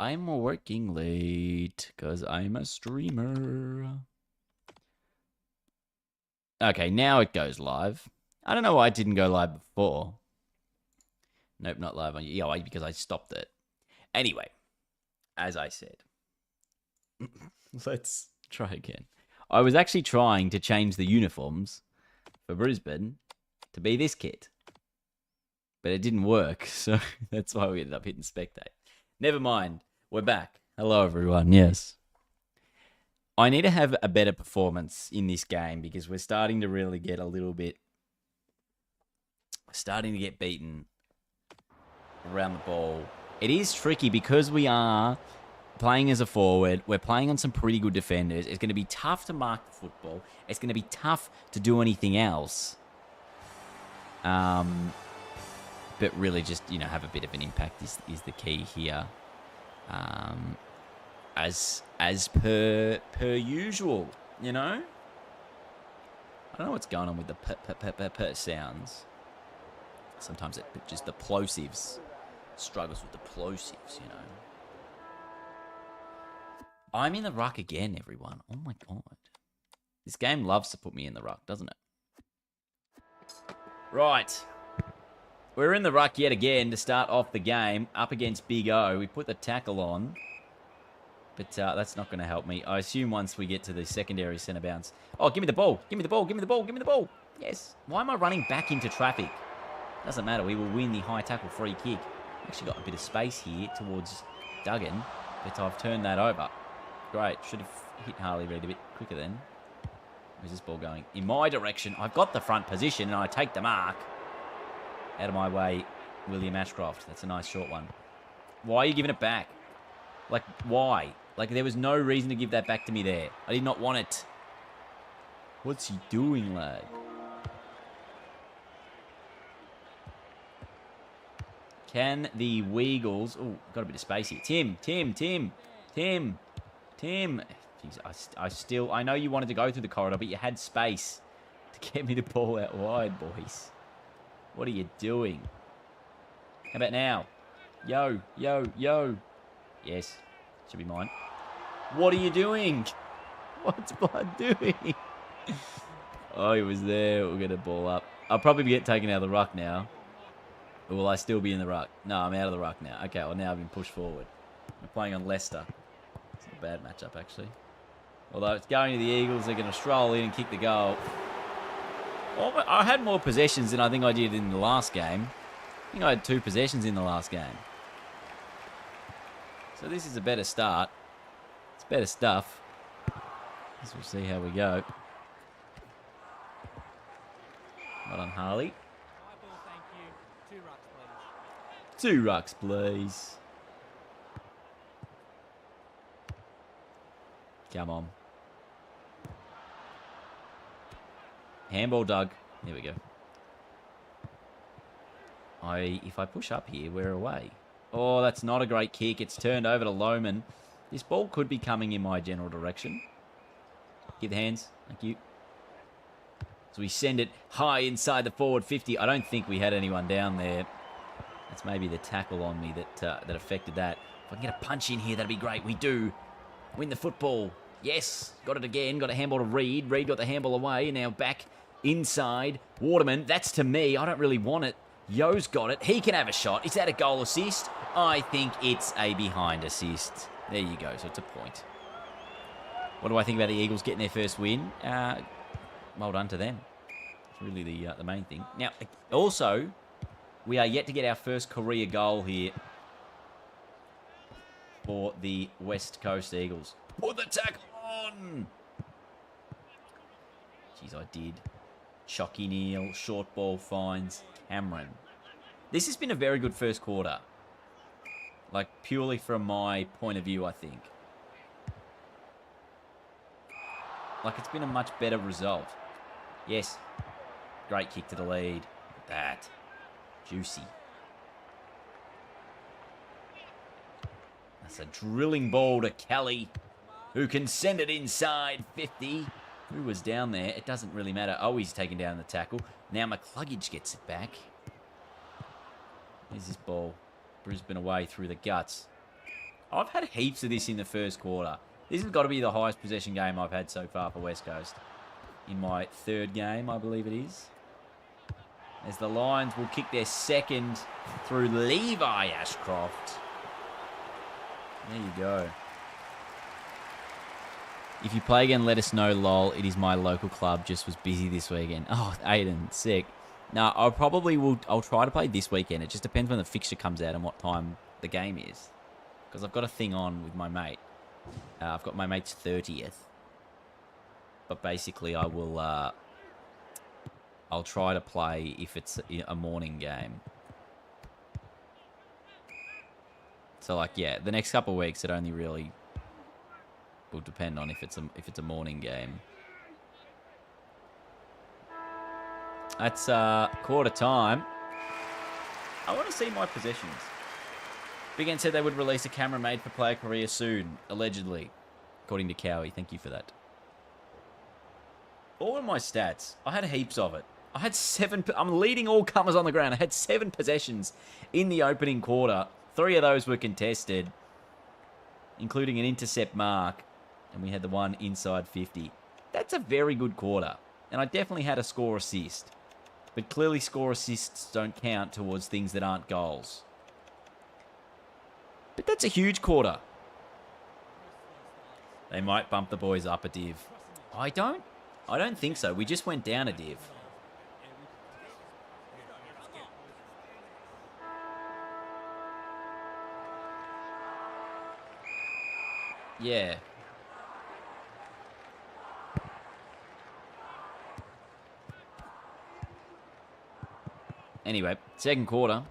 I'm working late because I'm a streamer. Okay, now it goes live. I don't know why it didn't go live before. Nope, not live on you. Yeah, because I stopped it. Anyway, as I said, let's try again. I was actually trying to change the uniforms for Brisbane to be this kit, but it didn't work, so that's why we ended up hitting spectate. Never mind. We're back. Hello, everyone. Yes. I need to have a better performance in this game because we're starting to really get a little bit... starting to get beaten around the ball. It is tricky because we are playing as a forward. We're playing on some pretty good defenders. It's going to be tough to mark the football. It's going to be tough to do anything else. But really just, have a bit of an impact is the key here. As per usual, I don't know what's going on with the per sounds. Sometimes it just the plosives struggles with the plosives, I'm in the ruck again, everyone. Oh my god. This game loves to put me in the ruck, doesn't it? Right. We're in the ruck yet again to start off the game up against Big O. We put the tackle on. But that's not going to help me. I assume once we get to the secondary centre bounce. Oh, give me the ball. Give me the ball. Give me the ball. Give me the ball. Yes. Why am I running back into traffic? Doesn't matter. We will win the high tackle free kick. Actually got a bit of space here towards Duggan. But I've turned that over. Great. Should have hit Harley Reid a bit quicker then. Where's this ball going? In my direction. I've got the front position and I take the mark. Out of my way, William Ashcroft. That's a nice short one. Why are you giving it back? Like, why? Like, there was no reason to give that back to me there. I did not want it. What's he doing, lad? Can the Weagles... Oh, got a bit of space here. Tim. Jeez, I know you wanted to go through the corridor, but you had space to get me the ball out wide, boys. What are you doing? How about now? Yo. Yes. Should be mine. What are you doing? What's Blood doing? Oh, he was there. We'll get a ball up. I'll probably get taken out of the ruck now. Or will I still be in the ruck? No, I'm out of the ruck now. Okay, well, now I've been pushed forward. We're playing on Leicester. It's not a bad matchup, actually. Although it's going to the Eagles. They're going to stroll in and kick the goal. Well, I had more possessions than I think I did in the last game. I think I had 2 possessions in the last game. So this is a better start. It's better stuff. Guess we'll see how we go. Well done, Harley. 2 rucks, please. Come on. Handball, Doug. There we go. If I push up here, we're away. Oh, that's not a great kick. It's turned over to Lohman. This ball could be coming in my general direction. Give the hands. Thank you. So we send it high inside the forward 50. I don't think we had anyone down there. That's maybe the tackle on me that affected that. If I can get a punch in here, that'd be great. We do. Win the football. Yes. Got it again. Got a handball to Reid. Reid got the handball away. And now back inside. Waterman. That's to me. I don't really want it. Yo's got it. He can have a shot. Is that a goal assist? I think it's a behind assist. There you go. So it's a point. What do I think about the Eagles getting their first win? Well done to them. It's really the main thing. Now, also, we are yet to get our first career goal here for the West Coast Eagles. Put the tackle on! Jeez, I did. Chocky Neal, short ball finds Cameron. This has been a very good first quarter. Like, purely from my point of view, I think. Like, it's been a much better result. Yes. Great kick to the lead. Look at that. Juicy. That's a drilling ball to Kelly, who can send it inside 50. Who was down there? It doesn't really matter. Oh, he's taken down the tackle. Now McCluggage gets it back. Here's this ball. Brisbane away through the guts. I've had heaps of this in the first quarter. This has got to be the highest possession game I've had so far for West Coast. In my third game, I believe it is. As the Lions will kick their second through Levi Ashcroft. There you go. If you play again, let us know, lol. It is my local club. Just was busy this weekend. Oh, Aiden, sick. No, I'll try to play this weekend. It just depends when the fixture comes out and what time the game is. Because I've got a thing on with my mate. I've got my mate's 30th. But basically, I'll try to play if it's a morning game. So, like, yeah, the next couple of weeks, it only really will depend on if it's a morning game. That's quarter time. I want to see my possessions. Big N said they would release a camera made for player Korea soon, allegedly, according to Cowie. Thank you for that. All of my stats, I had heaps of it. I had 7. I'm leading all comers on the ground. I had 7 possessions in the opening quarter. 3 of those were contested, including an intercept mark. And we had the one inside 50. That's a very good quarter. And I definitely had a score assist. But clearly score assists don't count towards things that aren't goals. But that's a huge quarter. They might bump the boys up a div. I don't think so. We just went down a div. Yeah. Anyway, second quarter.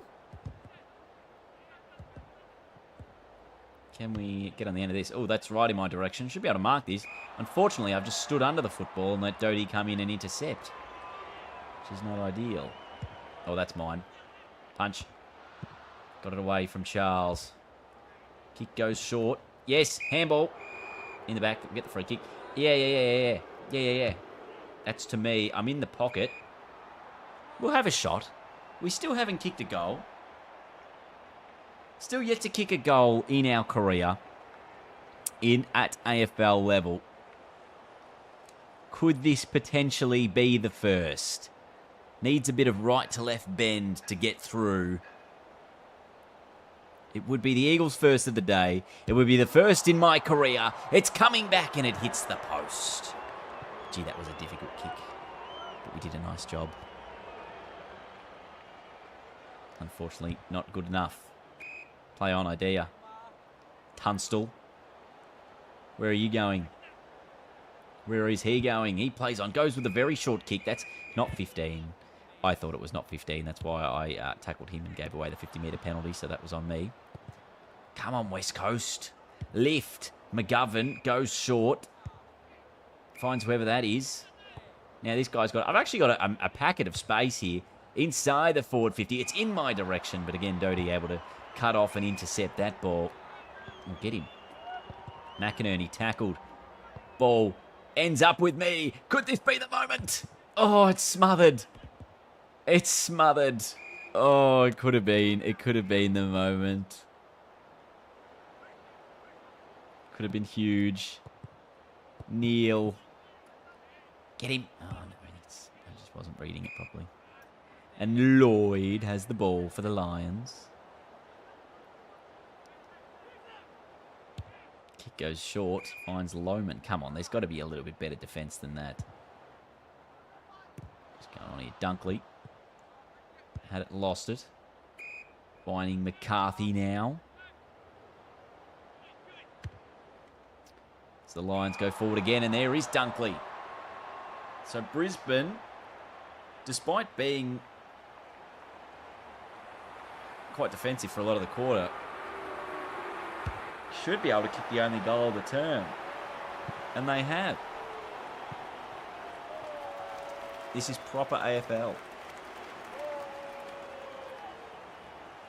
Can we get on the end of this? Oh, that's right in my direction. Should be able to mark this. Unfortunately, I've just stood under the football and let Doty come in and intercept. Which is not ideal. Oh, that's mine. Punch. Got it away from Charles. Kick goes short. Yes, handball. In the back. Get the free kick. Yeah. That's to me. I'm in the pocket. We'll have a shot. We still haven't kicked a goal. Still yet to kick a goal in our career at AFL level. Could this potentially be the first? Needs a bit of right to left bend to get through. It would be the Eagles' first of the day. It would be the first in my career. It's coming back and it hits the post. Gee, that was a difficult kick. But we did a nice job. Unfortunately, not good enough. Play on, idea. Tunstall. Where are you going? Where is he going? He plays on. Goes with a very short kick. That's not 15. I thought it was not 15. That's why I tackled him and gave away the 50-metre penalty, so that was on me. Come on, West Coast. Lift. McGovern goes short. Finds whoever that is. Now, this guy's got... I've actually got a packet of space here inside the forward 50. It's in my direction, but again, Doty able to cut off and intercept that ball. And get him. McInerney tackled. Ball ends up with me. Could this be the moment? Oh, it's smothered. It's smothered. Oh, it could have been. It could have been the moment. Could have been huge. Neil. Get him. Oh, no, I just wasn't reading it properly. And Lloyd has the ball for the Lions. Kick goes short. Finds Lohman. Come on, there's got to be a little bit better defence than that. What's going on here? Dunkley. Had it, lost it. Finding McCarthy now. So the Lions go forward again, and there is Dunkley. So Brisbane, despite being quite defensive for a lot of the quarter, should be able to kick the only goal of the term. And they have. This is proper AFL.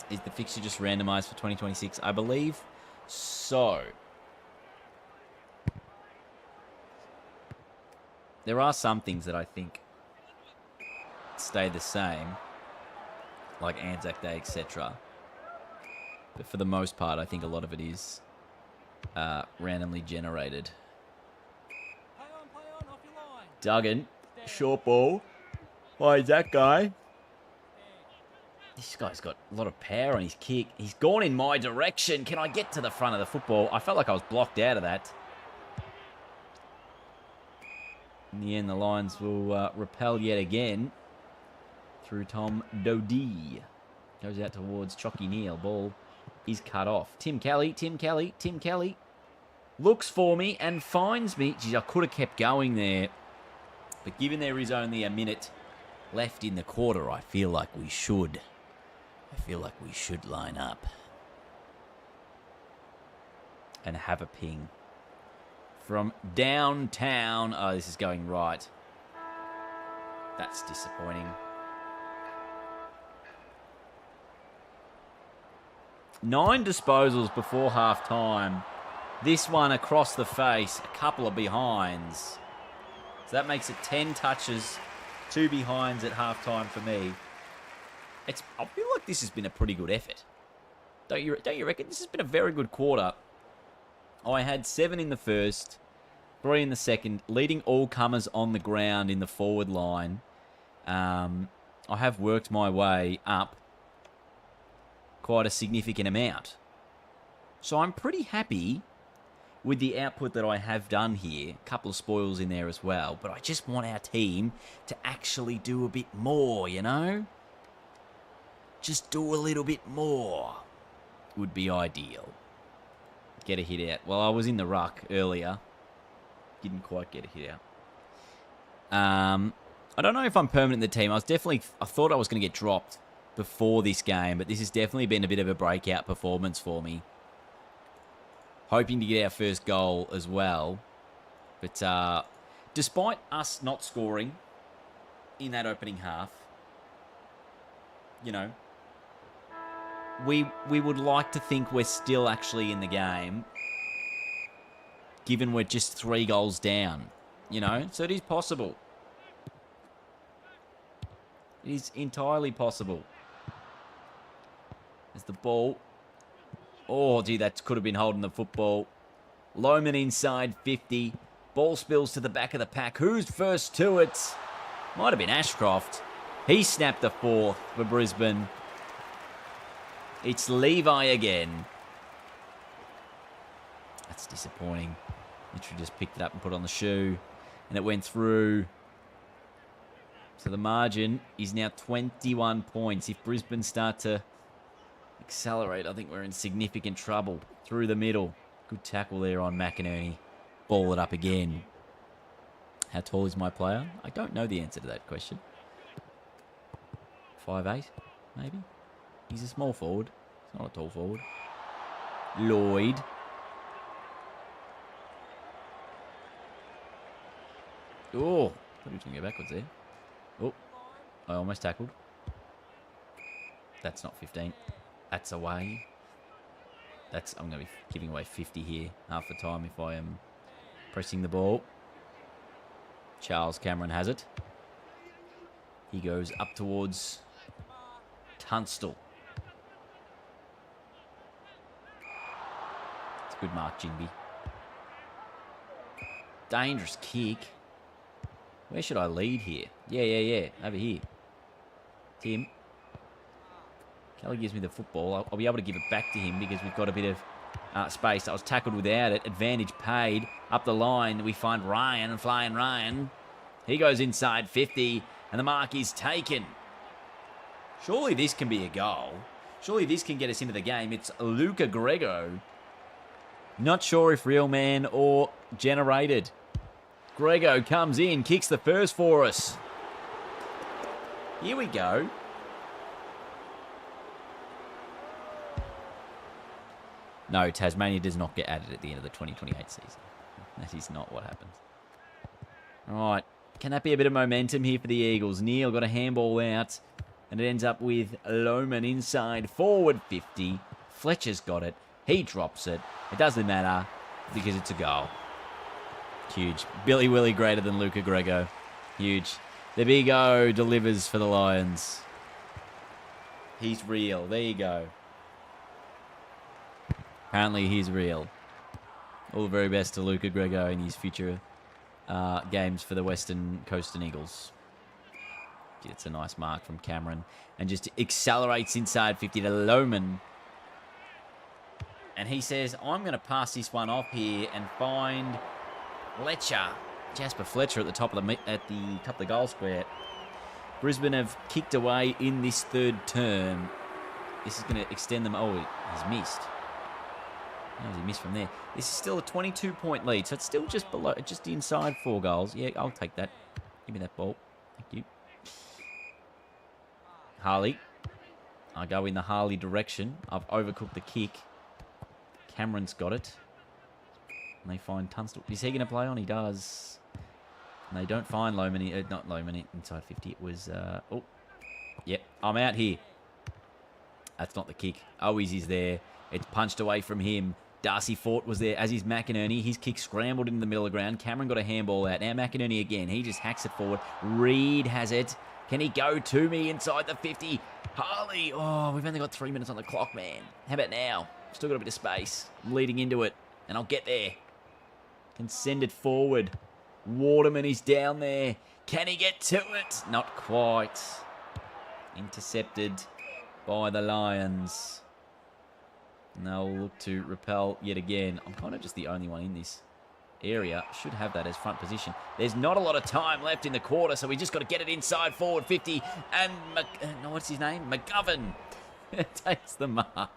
Is the fixture just randomised for 2026? I believe so. There are some things that I think stay the same, like Anzac Day, etc. But for the most part, I think a lot of it is randomly generated. Duggan, short ball. Why is that guy? This guy's got a lot of power on his kick. He's gone in my direction. Can I get to the front of the football? I felt like I was blocked out of that. In the end, the Lions will repel yet again through Tom Dodie. Goes out towards Chalky Neal. Ball is cut off. Tim Kelly. Looks for me and finds me. Geez, I could have kept going there. But given there is only a minute left in the quarter, I feel like we should. Line up. And have a ping. From downtown. Oh, this is going right. That's disappointing. 9 disposals before half-time. This one across the face. A couple of behinds. So that makes it 10 touches, 2 behinds at half-time for me. I feel like this has been a pretty good effort. Don't you reckon? This has been a very good quarter. I had 7 in the first, 3 in the second, leading all comers on the ground in the forward line. I have worked my way up quite a significant amount. So I'm pretty happy with the output that I have done here. A couple of spoils in there as well. But I just want our team to actually do a bit more, you know? Just do a little bit more would be ideal. Get a hit out. Well, I was in the ruck earlier. Didn't quite get a hit out. I don't know if I'm permanent in the team. I thought I was going to get dropped before this game, but this has definitely been a bit of a breakout performance for me. Hoping to get our first goal as well. But despite us not scoring in that opening half, you know, we would like to think we're still actually in the game, given we're just 3 goals down, you know? So it is possible. It is entirely possible. There's the ball. Oh, gee, that could have been holding the football. Lohman inside 50. Ball spills to the back of the pack. Who's first to it? Might have been Ashcroft. He snapped the 4th for Brisbane. It's Levi again. That's disappointing. Literally just picked it up and put it on the shoe. And it went through. So the margin is now 21 points. If Brisbane start to accelerate, I think we're in significant trouble. Through the middle. Good tackle there on McInerney. Ball it up again. How tall is my player? I don't know the answer to that question. 5'8", maybe? He's a small forward. He's not a tall forward. Lloyd. Oh, thought he was going to go backwards there. Oh, I almost tackled. That's not 15. That's away. I'm going to be giving away 50 here half the time if I am pressing the ball. Charles Cameron has it. He goes up towards Tunstall. It's a good mark, Jinby. Dangerous kick. Where should I lead here? Yeah. Over here. Tim. Kelly gives me the football. I'll be able to give it back to him because we've got a bit of space. I was tackled without it. Advantage paid. Up the line, we find Ryan, flying Ryan. He goes inside 50, and the mark is taken. Surely this can be a goal. Surely this can get us into the game. It's Luca Grego. Not sure if real man or generated. Grego comes in, kicks the first for us. Here we go. No, Tasmania does not get added at the end of the 2028 season. That is not what happens. All right. Can that be a bit of momentum here for the Eagles? Neal got a handball out, and it ends up with Lohman inside, forward 50. Fletcher's got it. He drops it. It doesn't matter because it's a goal. Huge. Billy Willie greater than Luca Grego. Huge. The Big O delivers for the Lions. He's real. There you go. Apparently he's real. All the very best to Luca Grego in his future games for the Western Coastal Eagles. Gets a nice mark from Cameron. And just accelerates inside 50 to Lohman. And he says, I'm going to pass this one off here and find Fletcher. Jasper Fletcher at the top of the goal square. Brisbane have kicked away in this third term. This is going to extend them. Oh, he's missed. How does he miss from there? This is still a 22-point lead, so it's still just below, just inside 4 goals. Yeah, I'll take that. Give me that ball. Thank you. Harley. I go in the Harley direction. I've overcooked the kick. Cameron's got it. And they find Tunstall. Is he going to play on? He does. And they don't find Lohman. Not Lohman inside 50. It was... oh. Yep. I'm out here. That's not the kick. Owies is there. It's punched away from him. Darcy Fort was there, as is McInerney. His kick scrambled into the middle of the ground. Cameron got a handball out. Now McInerney again. He just hacks it forward. Reed has it. Can he go to me inside the 50? Harley. Oh, we've only got 3 minutes on the clock, man. How about now? Still got a bit of space. I'm leading into it, and I'll get there. Can send it forward. Waterman is down there. Can he get to it? Not quite. Intercepted by the Lions. And they'll look to repel yet again. I'm kind of just the only one in this area. Should have that as front position. There's not a lot of time left in the quarter, so we just got to get it inside forward 50. And, what's his name? McGovern takes the mark.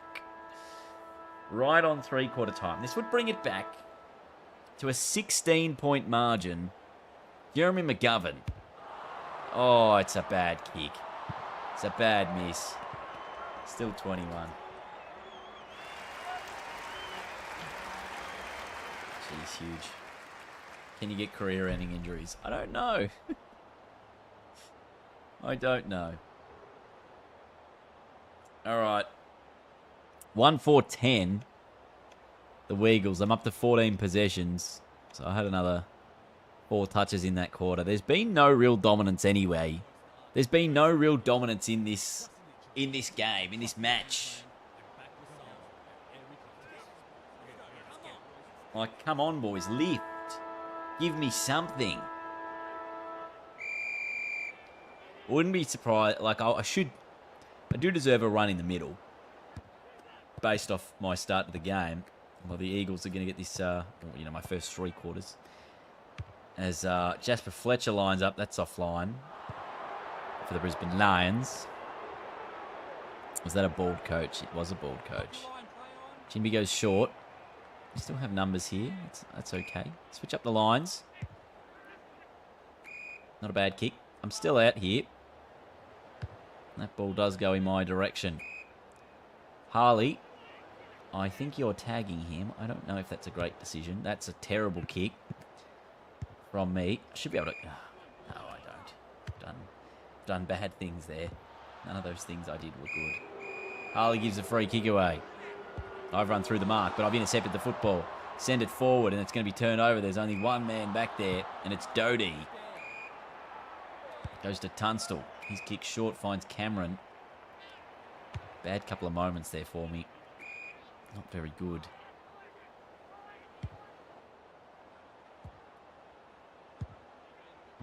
Right on 3/4 time. This would bring it back to a 16-point margin. Jeremy McGovern. Oh, it's a bad kick. It's a bad miss. Still 21. Jeez, huge. Can you get career-ending injuries? I don't know. I don't know. All right. 1-4-10. The Weagles. I'm up to 14 possessions. So I had another 4 touches in that quarter. There's been no real dominance anyway. There's been no real dominance in this game, in this match. Like, come on, boys. Lift. Give me something. Wouldn't be surprised. Like, I do deserve a run in the middle. Based off my start to the game. Well, the Eagles are going to get this, my first 3 quarters. As Jasper Fletcher lines up. That's offline. For the Brisbane Lions. Was that a bald coach? It was a bald coach. Jimby goes short. We still have numbers here. That's okay. Switch up the lines. Not a bad kick. I'm still out here. That ball does go in my direction. Harley. I think you're tagging him. I don't know if that's a great decision. That's a terrible kick from me. I should be able to... No, I don't. Done bad things there. None of those things I did were good. Harley gives a free kick away. I've run through the mark, but I've intercepted the football. Send it forward, and it's going to be turned over. There's only one man back there, and it's Doty. Goes to Tunstall. His kick short finds Cameron. Bad couple of moments there for me. Not very good.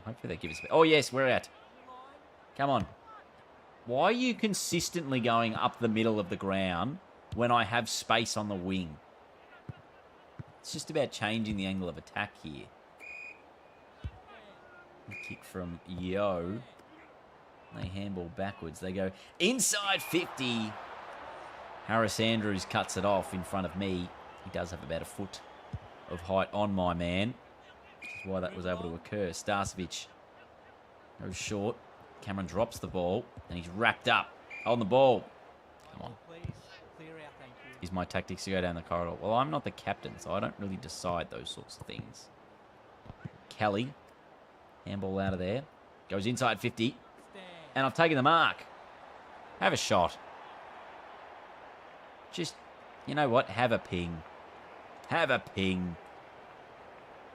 Hopefully they give us... Oh, yes, we're out. Come on. Why are you consistently going up the middle of the ground when I have space on the wing? It's just about changing the angle of attack here. Kick from Yo. They handball backwards. They go inside 50. Harris Andrews cuts it off in front of me. He does have about a foot of height on my man. Which is why that was able to occur. Starcevic goes short. Cameron drops the ball. And he's wrapped up on the ball. Come on. Is my tactics to go down the corridor? Well, I'm not the captain, so I don't really decide those sorts of things. Kelly. Handball out of there. Goes inside 50. And I've taken the mark. Have a shot. Just, you know what? Have a ping. Have a ping.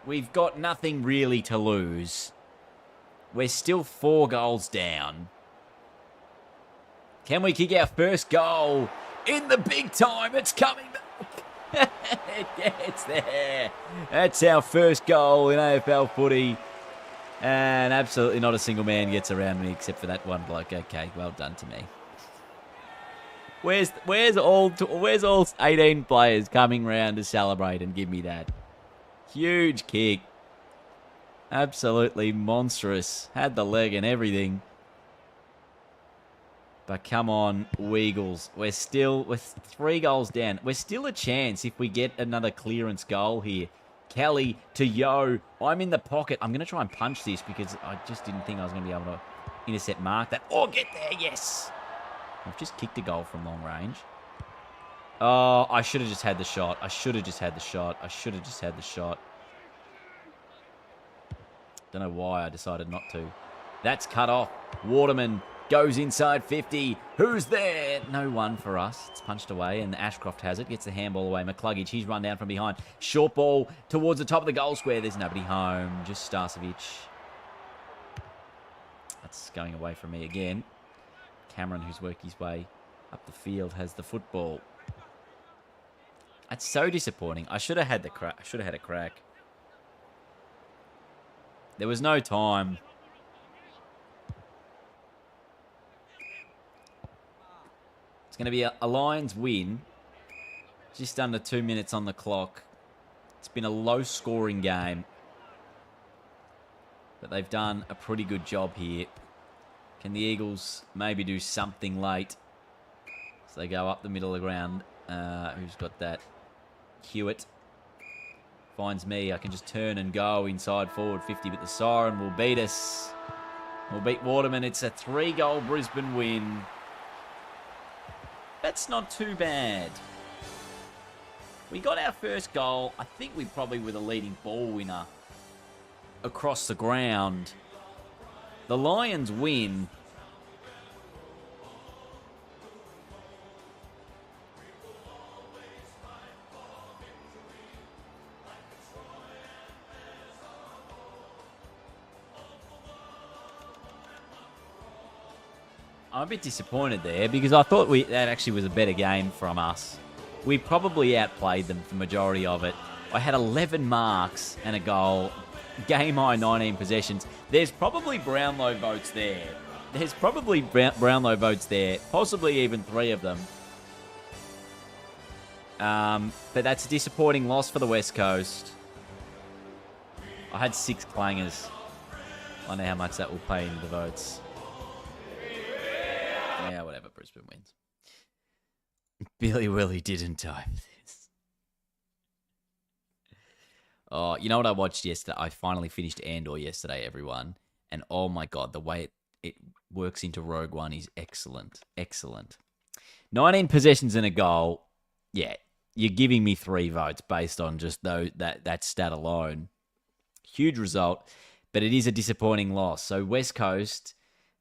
We've got nothing really to lose. We're still 4 goals down. Can we kick our first goal in the big time? It's coming back. It's there. That's our first goal in AFL footy. And absolutely not a single man gets around me except for that one bloke. Okay, well done to me. Where's all 18 players coming round to celebrate and give me that? Huge kick. Absolutely monstrous. Had the leg and everything. But come on, Weagles. We're 3 goals down. We're still a chance if we get another clearance goal here. Kelly to Yo. I'm in the pocket. I'm going to try and punch this because I just didn't think I was going to be able to intercept mark that. Oh, get there. Yes. I've just kicked a goal from long range. Oh, I should have just had the shot. I should have just had the shot. Don't know why I decided not to. That's cut off. Waterman goes inside 50. Who's there? No one for us. It's punched away, and Ashcroft has it. Gets the handball away. McCluggage, he's run down from behind. Short ball towards the top of the goal square. There's nobody home. Just Starcevic. That's going away from me again. Cameron, who's worked his way up the field, has the football. That's so disappointing. I should have had a crack. There was no time. It's going to be a Lions win. Just under 2 minutes on the clock. It's been a low-scoring game. But they've done a pretty good job here. Can the Eagles maybe do something late? So they go up the middle of the ground. Who's got that? Hewitt. Finds me. I can just turn and go inside forward 50, but the siren will beat us. We'll beat Waterman. It's a 3-goal Brisbane win. That's not too bad. We got our first goal. I think we probably were the leading ball winner across the ground. The Lions win. I'm a bit disappointed there because I thought that actually was a better game from us. We probably outplayed them for the majority of it. I had 11 marks and a goal. Game high 19 possessions. There's probably Brownlow votes there. Possibly even 3 of them. But that's a disappointing loss for the West Coast. I had 6 clangers. I know how much that will pay into the votes. Yeah, whatever. Brisbane wins. Billy Willie didn't time this. Oh, you know what I watched yesterday? I finally finished Andor yesterday, everyone. And oh my God, the way it works into Rogue One is excellent. Excellent. 19 possessions and a goal. Yeah, you're giving me 3 votes based on just that stat alone. Huge result, but it is a disappointing loss. So West Coast...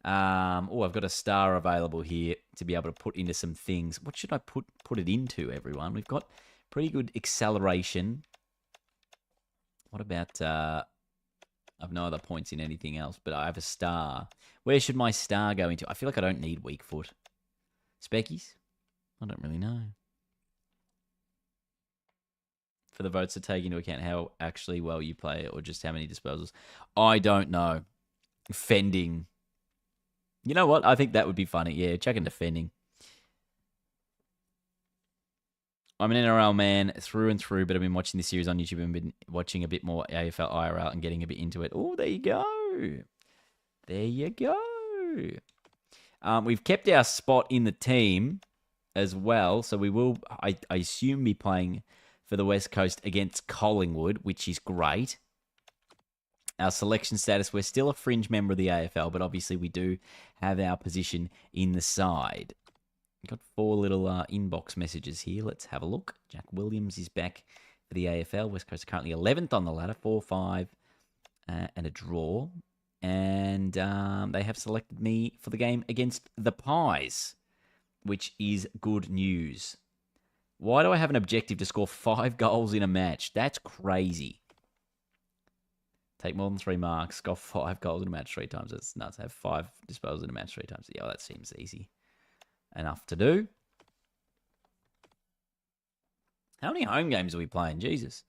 I've got a star available here to be able to put into some things. What should I put it into, everyone? We've got pretty good acceleration. What about... I've no other points in anything else, but I have a star. Where should my star go into? I feel like I don't need weak foot. Speckies? I don't really know. For the votes to take into account how actually well you play or just how many disposals. I don't know. Fending. You know what? I think that would be funny. Yeah, check in defending. I'm an NRL man through and through, but I've been watching this series on YouTube and been watching a bit more AFL IRL and getting a bit into it. Oh, there you go. There you go. We've kept our spot in the team as well, so we will, I assume, be playing for the West Coast against Collingwood, which is great. Our selection status, we're still a fringe member of the AFL, but obviously we do have our position in the side. Got 4 little inbox messages here. Let's have a look. Jack Williams is back for the AFL. West Coast are currently 11th on the ladder, 4-5 and a draw. And they have selected me for the game against the Pies, which is good news. Why do I have an objective to score 5 goals in a match? That's crazy. Take more than 3 marks, score 5 goals in a match 3 times. That's nuts. Have 5 disposals in a match 3 times. Yeah, well, that seems easy enough to do. How many home games are we playing? Jesus.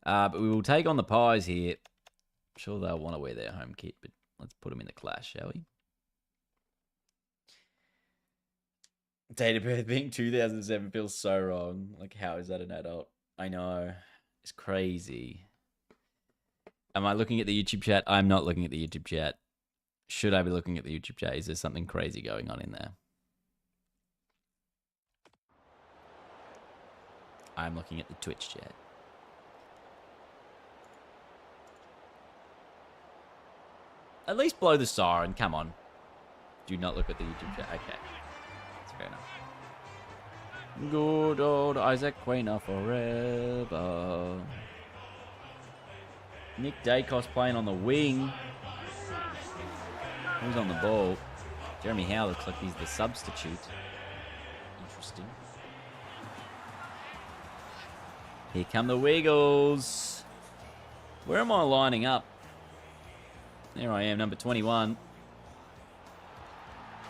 But we will take on the Pies here. I'm sure they'll want to wear their home kit, but let's put them in the clash, shall we? Date of birth being 2007 feels so wrong. Like, how is that an adult? I know. It's crazy. Am I looking at the YouTube chat? I'm not looking at the YouTube chat. Should I be looking at the YouTube chat? Is there something crazy going on in there? I'm looking at the Twitch chat. At least blow the siren. Come on. Do not look at the YouTube chat. Okay. That's fair enough. Good old Isaac Quainer forever. Nick Dacos playing on the wing. Who's on the ball? Jeremy Howe looks like he's the substitute. Interesting. Here come the Wiggles. Where am I lining up? There I am, number 21.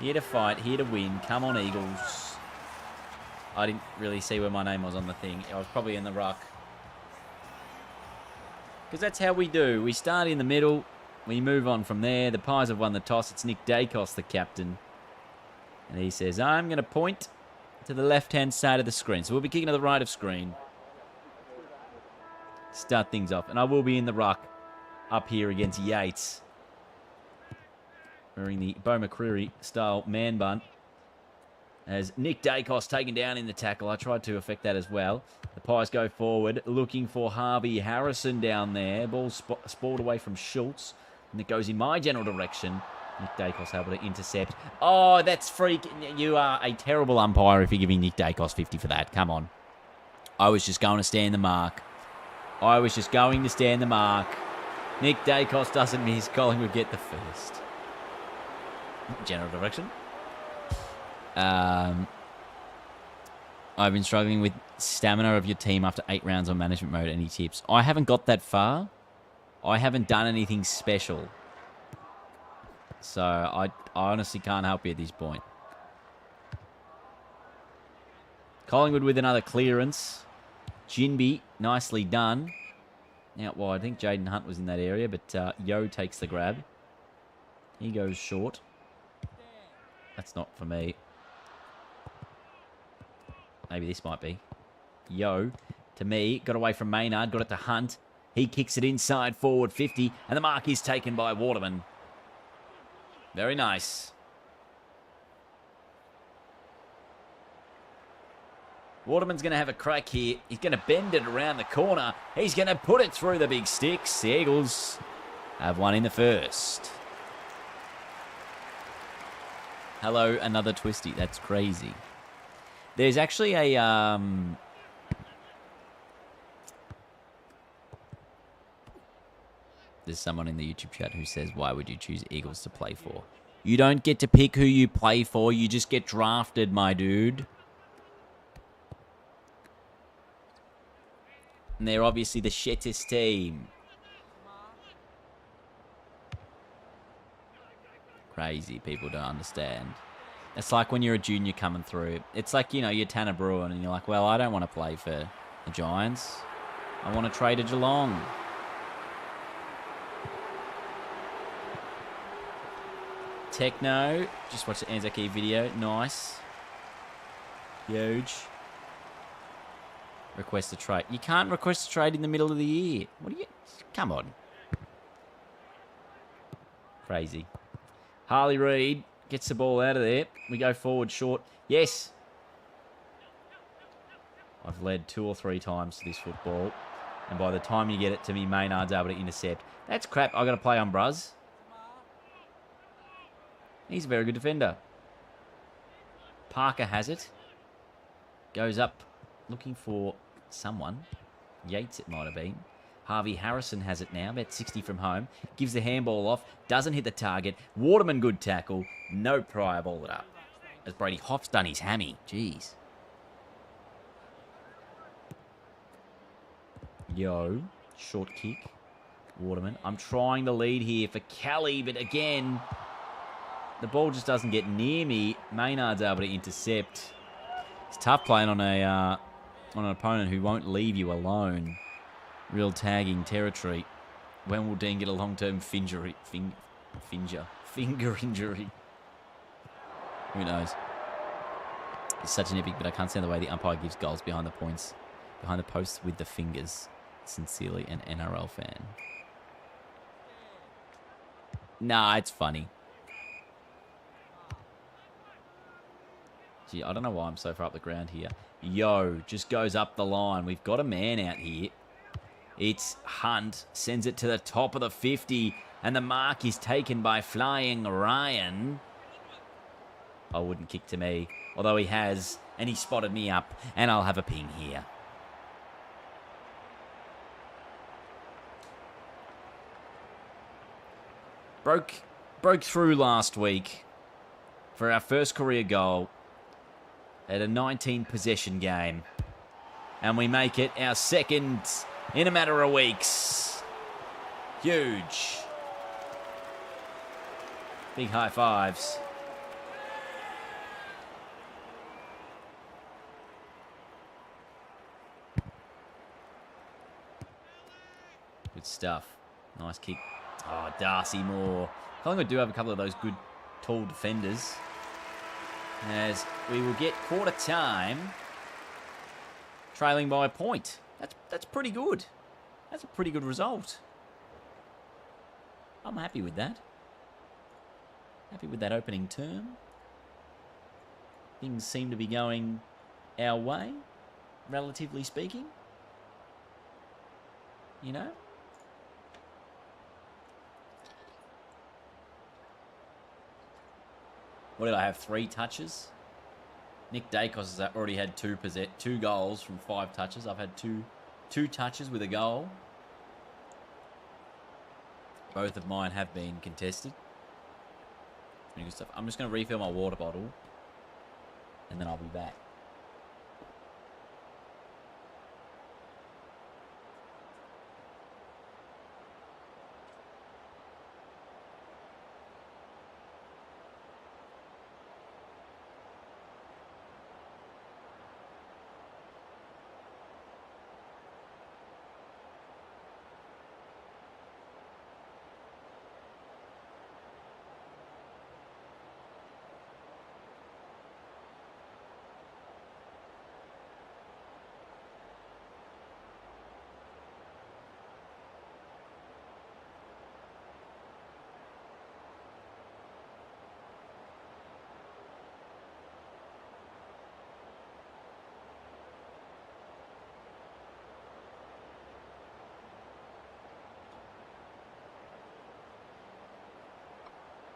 Here to fight, here to win. Come on, Eagles. I didn't really see where my name was on the thing. I was probably in the ruck. Because that's how we do. We start in the middle. We move on from there. The Pies have won the toss. It's Nick Dacos, the captain. And he says, I'm going to point to the left-hand side of the screen. So we'll be kicking to the right of screen. Start things off. And I will be in the ruck up here against Yates. Wearing the Bo McCreary style man bun. As Nick Dacos taken down in the tackle. I tried to affect that as well. The Pies go forward, looking for Harvey Harrison down there. Ball spalled away from Schultz. And it goes in my general direction. Nick Dacos able to intercept. Oh, that's freak. You are a terrible umpire if you're giving Nick Dacos 50 for that. Come on. I was just going to stand the mark. Nick Dacos doesn't miss. Collingwood get the first. General direction. I've been struggling with stamina of your team after 8 rounds on management mode. Any tips? I haven't got that far. I haven't done anything special. So I honestly can't help you at this point. Collingwood with another clearance. Jinby, nicely done. Out wide. I think Jaden Hunt was in that area, but Yo takes the grab. He goes short. That's not for me. Maybe this might be. Yo, to me, got away from Maynard, got it to Hunt. He kicks it inside, forward 50, and the mark is taken by Waterman. Very nice. Waterman's going to have a crack here. He's going to bend it around the corner. He's going to put it through the big sticks. The Eagles have won in the first. Hello, another twisty. That's crazy. There's actually a... There's someone in the YouTube chat who says, why would you choose Eagles to play for? You don't get to pick who you play for. You just get drafted, my dude. And they're obviously the shittest team. Crazy. People don't understand. It's like when you're a junior coming through. It's like, you know, you're Tanner Bruin and you're like, well, I don't want to play for the Giants. I want to trade to Geelong. Techno. Just watched the Anzac Eve video. Nice. Huge. Request a trade. You can't request a trade in the middle of the year. What do you... Come on. Crazy. Harley Reid gets the ball out of there. We go forward short. Yes. I've led 2 or 3 times to this football. And by the time you get it to me, Maynard's able to intercept. That's crap. I've got to play on Bruz. He's a very good defender. Parker has it. Goes up looking for someone. Yates it might have been. Harvey Harrison has it now. About 60 from home. Gives the handball off. Doesn't hit the target. Waterman good tackle. No prior ball it up. As Brady Hoff's done his hammy. Jeez. Yo. Short kick. Waterman. I'm trying the lead here for Kelly, but again... The ball just doesn't get near me. Maynard's able to intercept. It's tough playing on a on an opponent who won't leave you alone. Real tagging territory. When will Dean get a long-term finger injury? Who knows? It's such an epic, but I can't stand the way the umpire gives goals behind the points, behind the posts with the fingers. Sincerely, an NRL fan. Nah, it's funny. Gee, I don't know why I'm so far up the ground here. Yo, just goes up the line. We've got a man out here. It's Hunt. Sends it to the top of the 50. And the mark is taken by Flying Ryan. I wouldn't kick to me. Although he has. And he spotted me up. And I'll have a ping here. Broke through last week for our first career goal at a 19 possession game. And we make it our second in a matter of weeks. Huge. Big high fives. Good stuff. Nice kick. Oh, Darcy Moore. Collingwood do have a couple of those good tall defenders. As we will get quarter time trailing by a point. That's pretty good. That's a pretty good result. I'm happy with that. Happy with that opening term. Things seem to be going our way, relatively speaking. You know? What did I have? 3 touches? Nick Dacos has already had 2 goals from 5 touches. I've had two touches with a goal. Both of mine have been contested. Good stuff. I'm just going to refill my water bottle. And then I'll be back.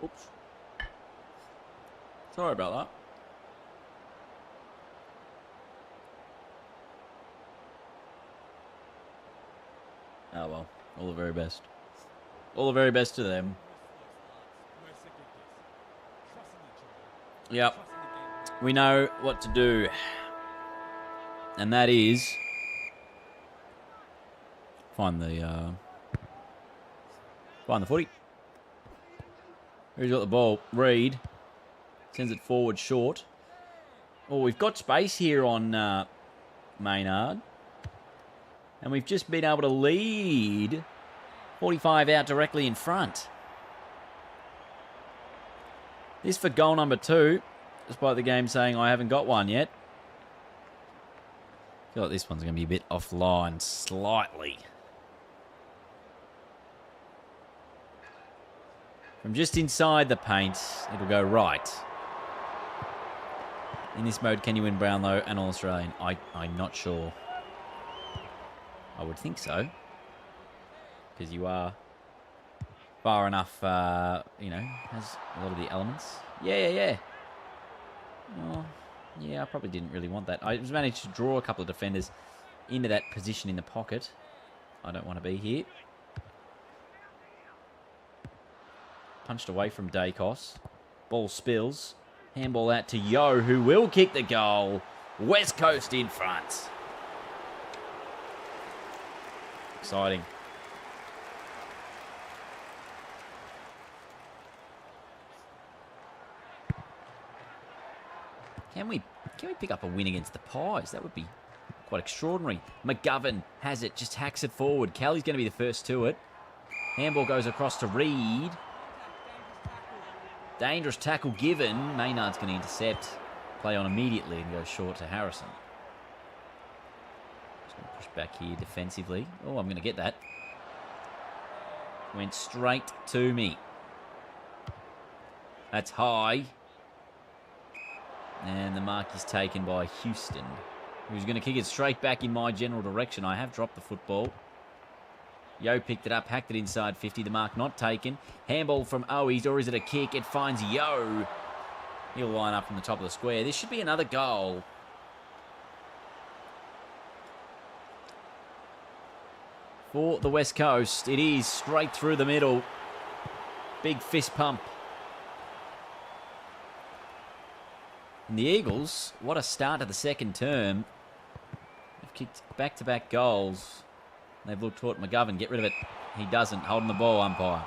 Oops. Sorry about that. Oh well. All the very best. All the very best to them. Yep. We know what to do. And that is find the footy. Who's got the ball? Reed. Sends it forward short. Oh, we've got space here on Maynard. And we've just been able to lead 45 out directly in front. This for goal number 2, despite the game saying I haven't got one yet. I feel like this one's going to be a bit offline slightly. From just inside the paint, it'll go right. In this mode, can you win Brownlow and All-Australian? I'm not sure. I would think so. Because you are far enough, you know, has a lot of the elements. Yeah. Oh, yeah, I probably didn't really want that. I was managed to draw a couple of defenders into that position in the pocket. I don't want to be here. Punched away from Dacos. Ball spills. Handball out to Yo, who will kick the goal. West Coast in front. Exciting. Can we pick up a win against the Pies? That would be Quite extraordinary. McGovern has it, just hacks it forward. Kelly's going to be the first to it. Handball goes across to Reed. Dangerous tackle given. Maynard's going to intercept. Play on immediately and go short to Harrison. Just going to push back here defensively. Oh, I'm going to get that. Went straight to me. That's high. And the mark is taken by Houston, who's going to kick it straight back in my general direction. I have dropped the football. Yo picked it up, hacked it inside 50. The mark not taken. Handball from Owies, or is it a kick? It finds Yo. He'll line up from the top of the square. This should be another goal. For the West Coast, it is straight through the middle. Big fist pump. And the Eagles, what a start to the second term. They've kicked back-to-back goals. They've looked toward McGovern. Get rid of it. He doesn't. Holding the ball, umpire.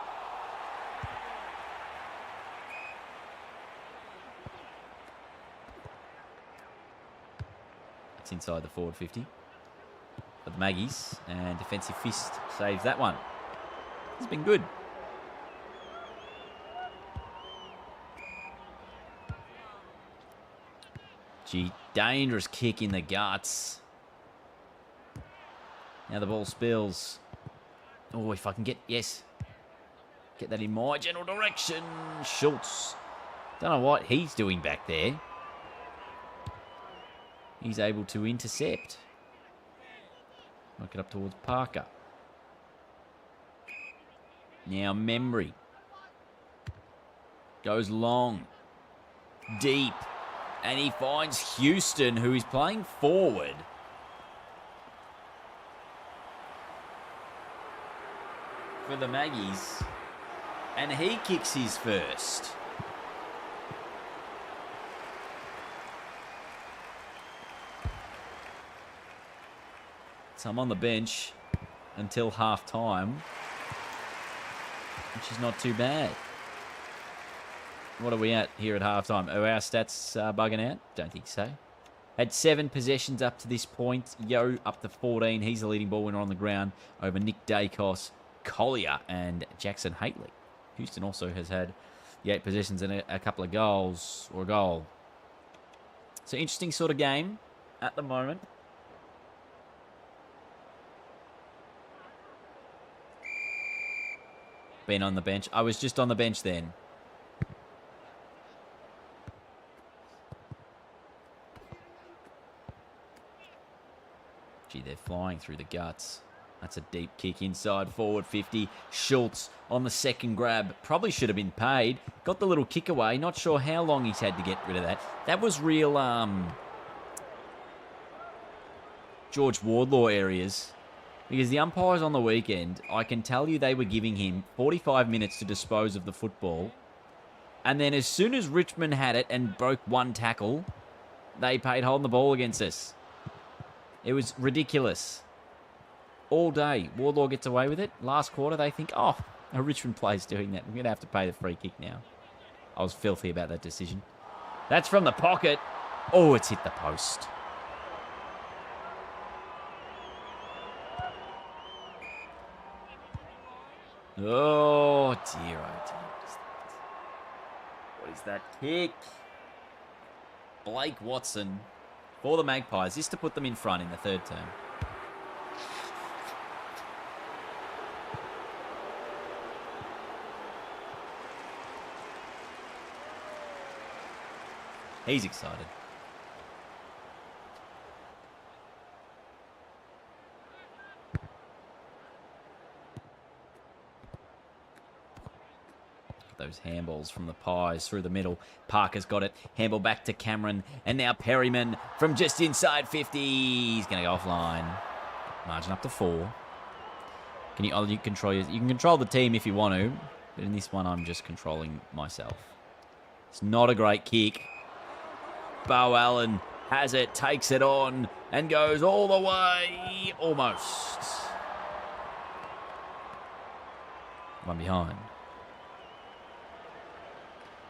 It's inside the forward 50. For the Maggies. And defensive fist saves that one. It's been good. Gee, dangerous kick in the guts. Now the ball spills. Oh, if I can get... Yes. Get that in my general direction. Schultz. Don't know what he's doing back there. He's able to intercept. Knock it up towards Parker. Now Membry. Goes long. Deep. And he finds Houston, who is playing forward. For the Maggies. And he kicks his first. So I'm on the bench until half time, which is not too bad. What are we at here at half time? Are our stats bugging out? Don't think so. Had 7 possessions up to this point. Yo up to 14. He's the leading ball winner on the ground over Nick Dacos, Collier, and Jackson Haitley. Houston also has had the 8 possessions and a couple of goals, or a goal. So interesting sort of game at the moment. Been on the bench. I was just on the bench then. Gee, they're flying through the guts. That's a deep kick inside forward 50. Schultz on the second grab. Probably should have been paid. Got the little kick away. Not sure how long he's had to get rid of that. That was real George Wardlaw areas. Because the umpires on the weekend, I can tell you they were giving him 45 minutes to dispose of the football. And then as soon as Richmond had it and broke one tackle, they paid holding the ball against us. It was ridiculous. All day, Wardlaw gets away with it. Last quarter, they think, oh, a Richmond player's doing that. We're going to have to pay the free kick now. I was filthy about that decision. That's from the pocket. Oh, it's hit the post. Oh, dear, oh, dear. What is that kick? Blake Watson for the Magpies. This to put them in front in the third term. He's excited. Those handballs from the Pies through the middle. Parker's got it. Handball back to Cameron. And now Perryman from just inside 50. He's going to go offline. Margin up to 4. Can you? Oh, you can control the team if you want to. But in this one, I'm just controlling myself. It's not a great kick. Bo Allen has it, takes it on, and goes all the way. Almost. One behind.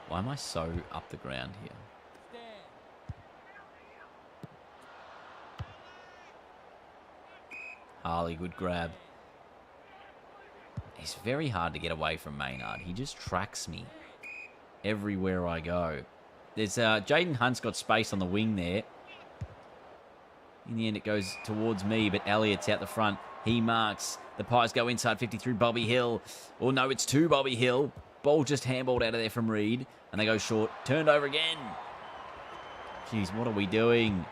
Why am I so up the ground here? Harley, good grab. It's very hard to get away from Maynard. He just tracks me everywhere I go. There's Jaden Hunt's got space on the wing there. In the end, it goes towards me, but Elliott's out the front. He marks. The Pies go inside 50 through Bobby Hill. Oh, no, it's to Bobby Hill. Ball just handballed out of there from Reed. And they go short. Turned over again. Jeez, what are we doing?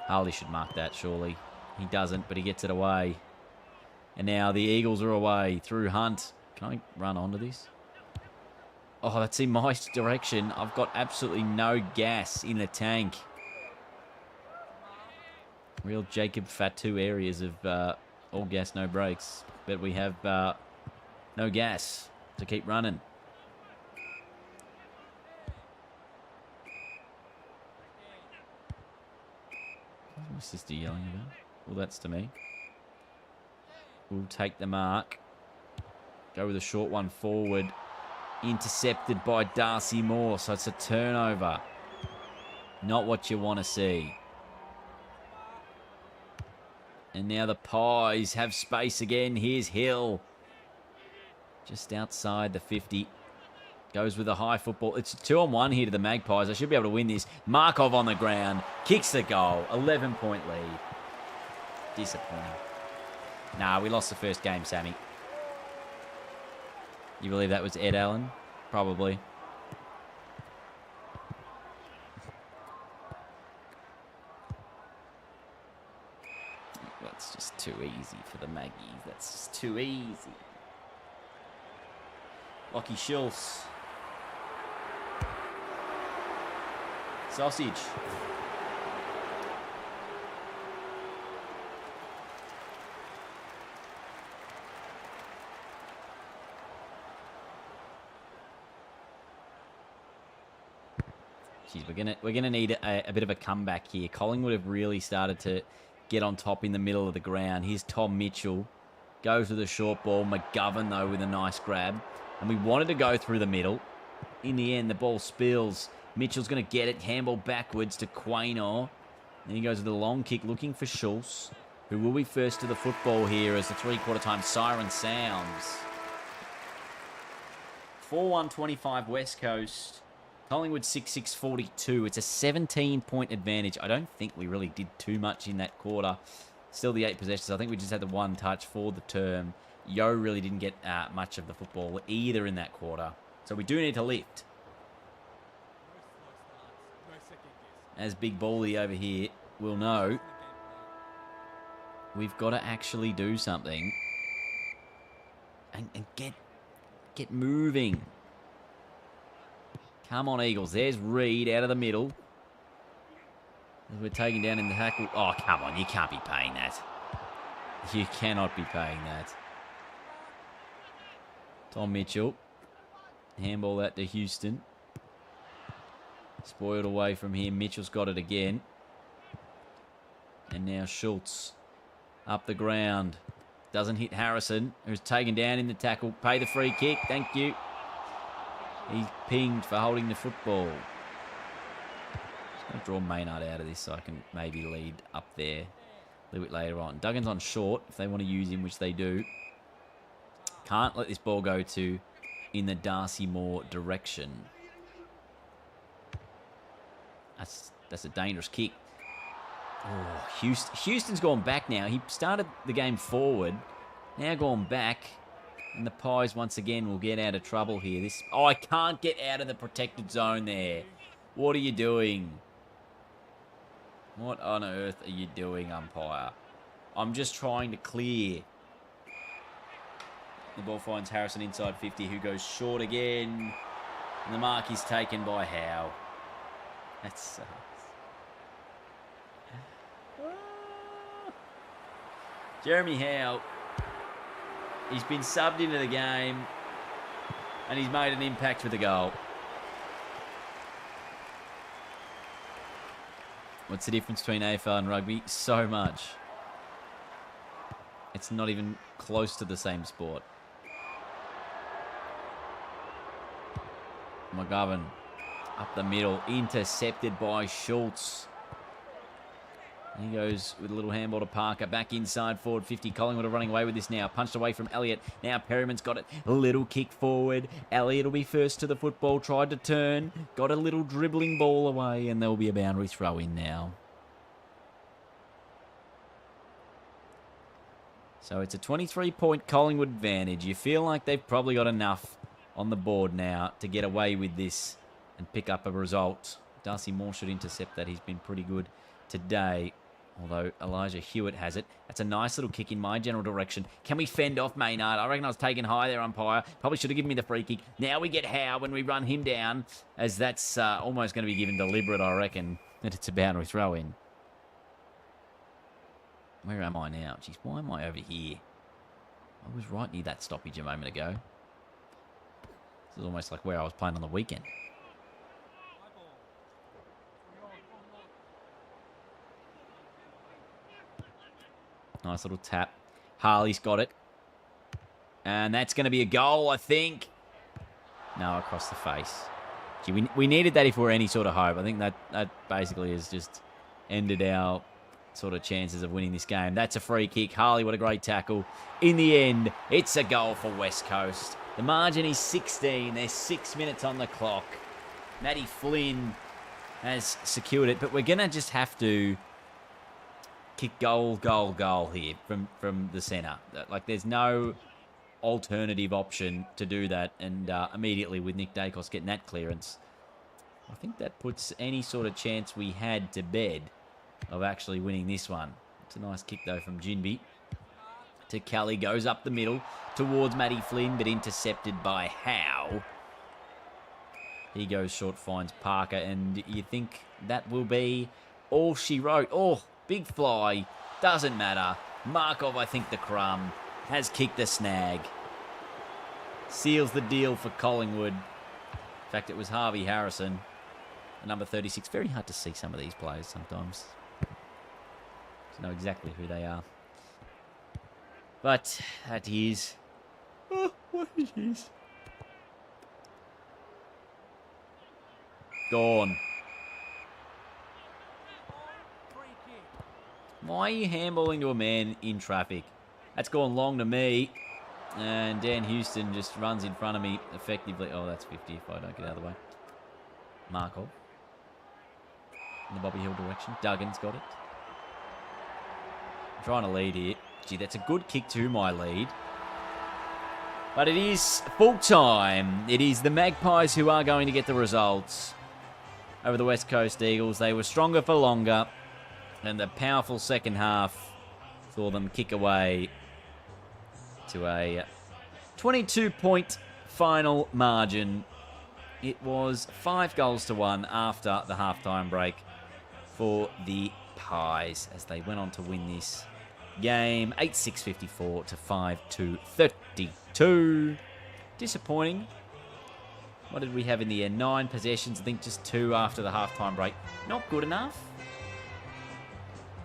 Harley should mark that, surely. He doesn't, but he gets it away. And now the Eagles are away through Hunt. Can I run onto this? Oh, that's in my direction. I've got absolutely no gas in the tank. Real Jacob Fatu areas of all gas, no brakes. But we have no gas to keep running. What's my sister yelling about? Well, that's to me. We'll take the mark. Go with a short one forward. Intercepted by Darcy Moore, so it's a turnover. Not what you want to see. And now the Pies have space again. Here's Hill. Just outside the 50. Goes with a high football. It's a 2-on-1 here to the Magpies. I should be able to win this. Markov on the ground. Kicks the goal. 11-point lead. Disappointing. Nah, we lost the first game, Sammy. You believe that was Ed Allen? Probably. That's just too easy for the Maggies. That's just too easy. Lockie Schultz. Sausage. Jeez, we're gonna need a bit of a comeback here. Collingwood have really started to get on top in the middle of the ground. Here's Tom Mitchell. Goes with a short ball. McGovern, though, with a nice grab. And we wanted to go through the middle. In the end, the ball spills. Mitchell's going to get it. Handball backwards to Quaynor. Then he goes with a long kick looking for Schultz, who will be first to the football here as the three-quarter time siren sounds. 4-1-25 West Coast. Collingwood 6-6-42. It's a 17-point advantage. I don't think we really did too much in that quarter. Still the 8 possessions. I think we just had the one touch for the term. Yo really didn't get much of the football either in that quarter. So we do need to lift. As Big Bally over here will know, we've got to actually do something and get moving. Come on, Eagles. There's Reed out of the middle. As we're taking down in the tackle. Oh, come on. You can't be paying that. You cannot be paying that. Tom Mitchell. Handball that to Houston. Spoiled away from him. Mitchell's got it again. And now Schultz. Up the ground. Doesn't hit Harrison, who's taken down in the tackle. Pay the free kick. Thank you. He's pinged for holding the football. Just going to draw Maynard out of this so I can maybe lead up there a little bit later on. Duggan's on short if they want to use him, which they do. Can't let this ball go to in the Darcy Moore direction. That's a dangerous kick. Oh, Houston's gone back now. He started the game forward. Now gone back. And the Pies, once again, will get out of trouble here. Oh, I can't get out of the protected zone there. What are you doing? What on earth are you doing, umpire? I'm just trying to clear. The ball finds Harrison inside 50, who goes short again. And the mark is taken by Howe. That sucks. Jeremy Howe. He's been subbed into the game. And he's made an impact with the goal. What's the difference between AFL and rugby? So much. It's not even close to the same sport. McGovern up the middle, intercepted by Schultz. He goes with a little handball to Parker. Back inside, forward 50. Collingwood are running away with this now. Punched away from Elliott. Now Perryman's got it. A little kick forward. Elliott will be first to the football. Tried to turn. Got a little dribbling ball away. And there will be a boundary throw in now. So it's a 23-point Collingwood advantage. You feel like they've probably got enough on the board now to get away with this and pick up a result. Darcy Moore should intercept that. He's been pretty good today. Although Elijah Hewitt has it. That's a nice little kick in my general direction. Can we fend off Maynard? I reckon I was taken high there, umpire. Probably should have given me the free kick. Now we get Howe when we run him down, as that's almost going to be given deliberate, I reckon, that it's a boundary throw in. Where am I now? Jeez, why am I over here? I was right near that stoppage a moment ago. This is almost like where I was playing on the weekend. Nice little tap. Harley's got it. And that's going to be a goal, I think. No, across the face. Gee, we needed that if we're any sort of hope. I think that basically has just ended our sort of chances of winning this game. That's a free kick. Harley, what a great tackle. In the end, it's a goal for West Coast. The margin is 16. There's 6 minutes on the clock. Matty Flynn has secured it, but we're going to just have to kick goal here from the centre. Like, there's no alternative option to do that. And immediately with Nick Dacos getting that clearance, I think that puts any sort of chance we had to bed of actually winning this one. It's a nice kick, though, from Jinby to Kelly. Goes up the middle towards Matty Flynn, but intercepted by Howe. He goes short, finds Parker, and you think that will be all she wrote. Oh, big fly. Doesn't matter. Markov, I think the crumb, has kicked the snag. Seals the deal for Collingwood. In fact, it was Harvey Harrison, number 36. Very hard to see some of these players sometimes. To know exactly who they are. But that is what it is. Gone. Why are you handballing to a man in traffic? That's gone long to me. And Dan Houston just runs in front of me effectively. Oh, that's 50 if I don't get out of the way. Markov. In the Bobby Hill direction. Duggan's got it. I'm trying to lead here. Gee, that's a good kick to my lead. But it is full time. It is the Magpies who are going to get the results over the West Coast Eagles. They were stronger for longer. And the powerful second half saw them kick away to a 22-point final margin. It was 5-1 after the halftime break for the Pies as they went on to win this game 8-6-54 to 5-2-32. Disappointing. What did we have in the end? 9 possessions, I think just 2 after the halftime break. Not good enough.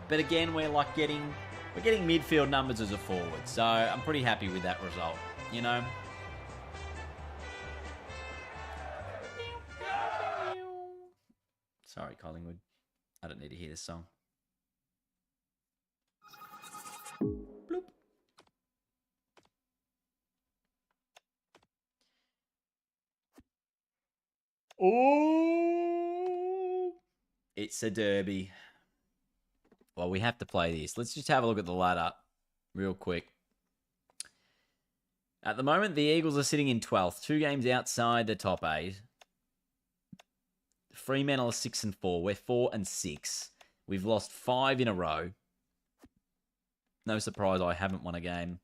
But again, we're getting midfield numbers as a forward. So I'm pretty happy with that result, you know. Sorry, Collingwood. I don't need to hear this song. Bloop. Oh! It's a derby. Well, we have to play this. Let's just have a look at the ladder real quick. At the moment, the Eagles are sitting in 12th, 2 games outside the top 8. Fremantle are 6-4. We're 4-6. We've lost 5 in a row. No surprise I haven't won a game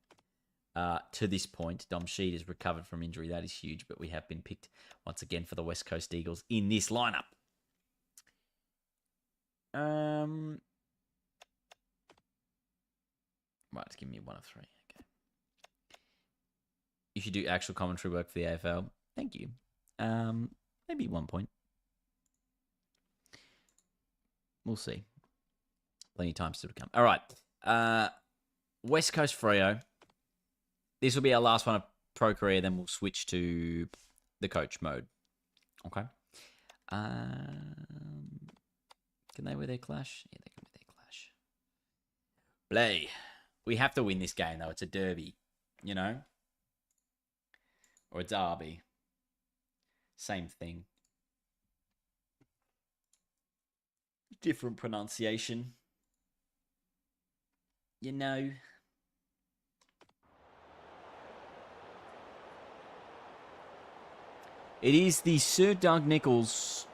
to this point. Dom Sheed has recovered from injury. That is huge, but we have been picked once again for the West Coast Eagles in this lineup. Right, it's giving me 1 of 3. Okay. If you do actual commentary work for the AFL, thank you. Maybe 1 point. We'll see. Plenty of time still to come. All right. West Coast Freo. This will be our last one of pro career. Then we'll switch to the coach mode. Okay. Can they wear their clash? Yeah, they can wear their clash. Play. We have to win this game, though. It's a derby, you know? Or a derby. Same thing. Different pronunciation. You know. It is the Sir Doug Nicholls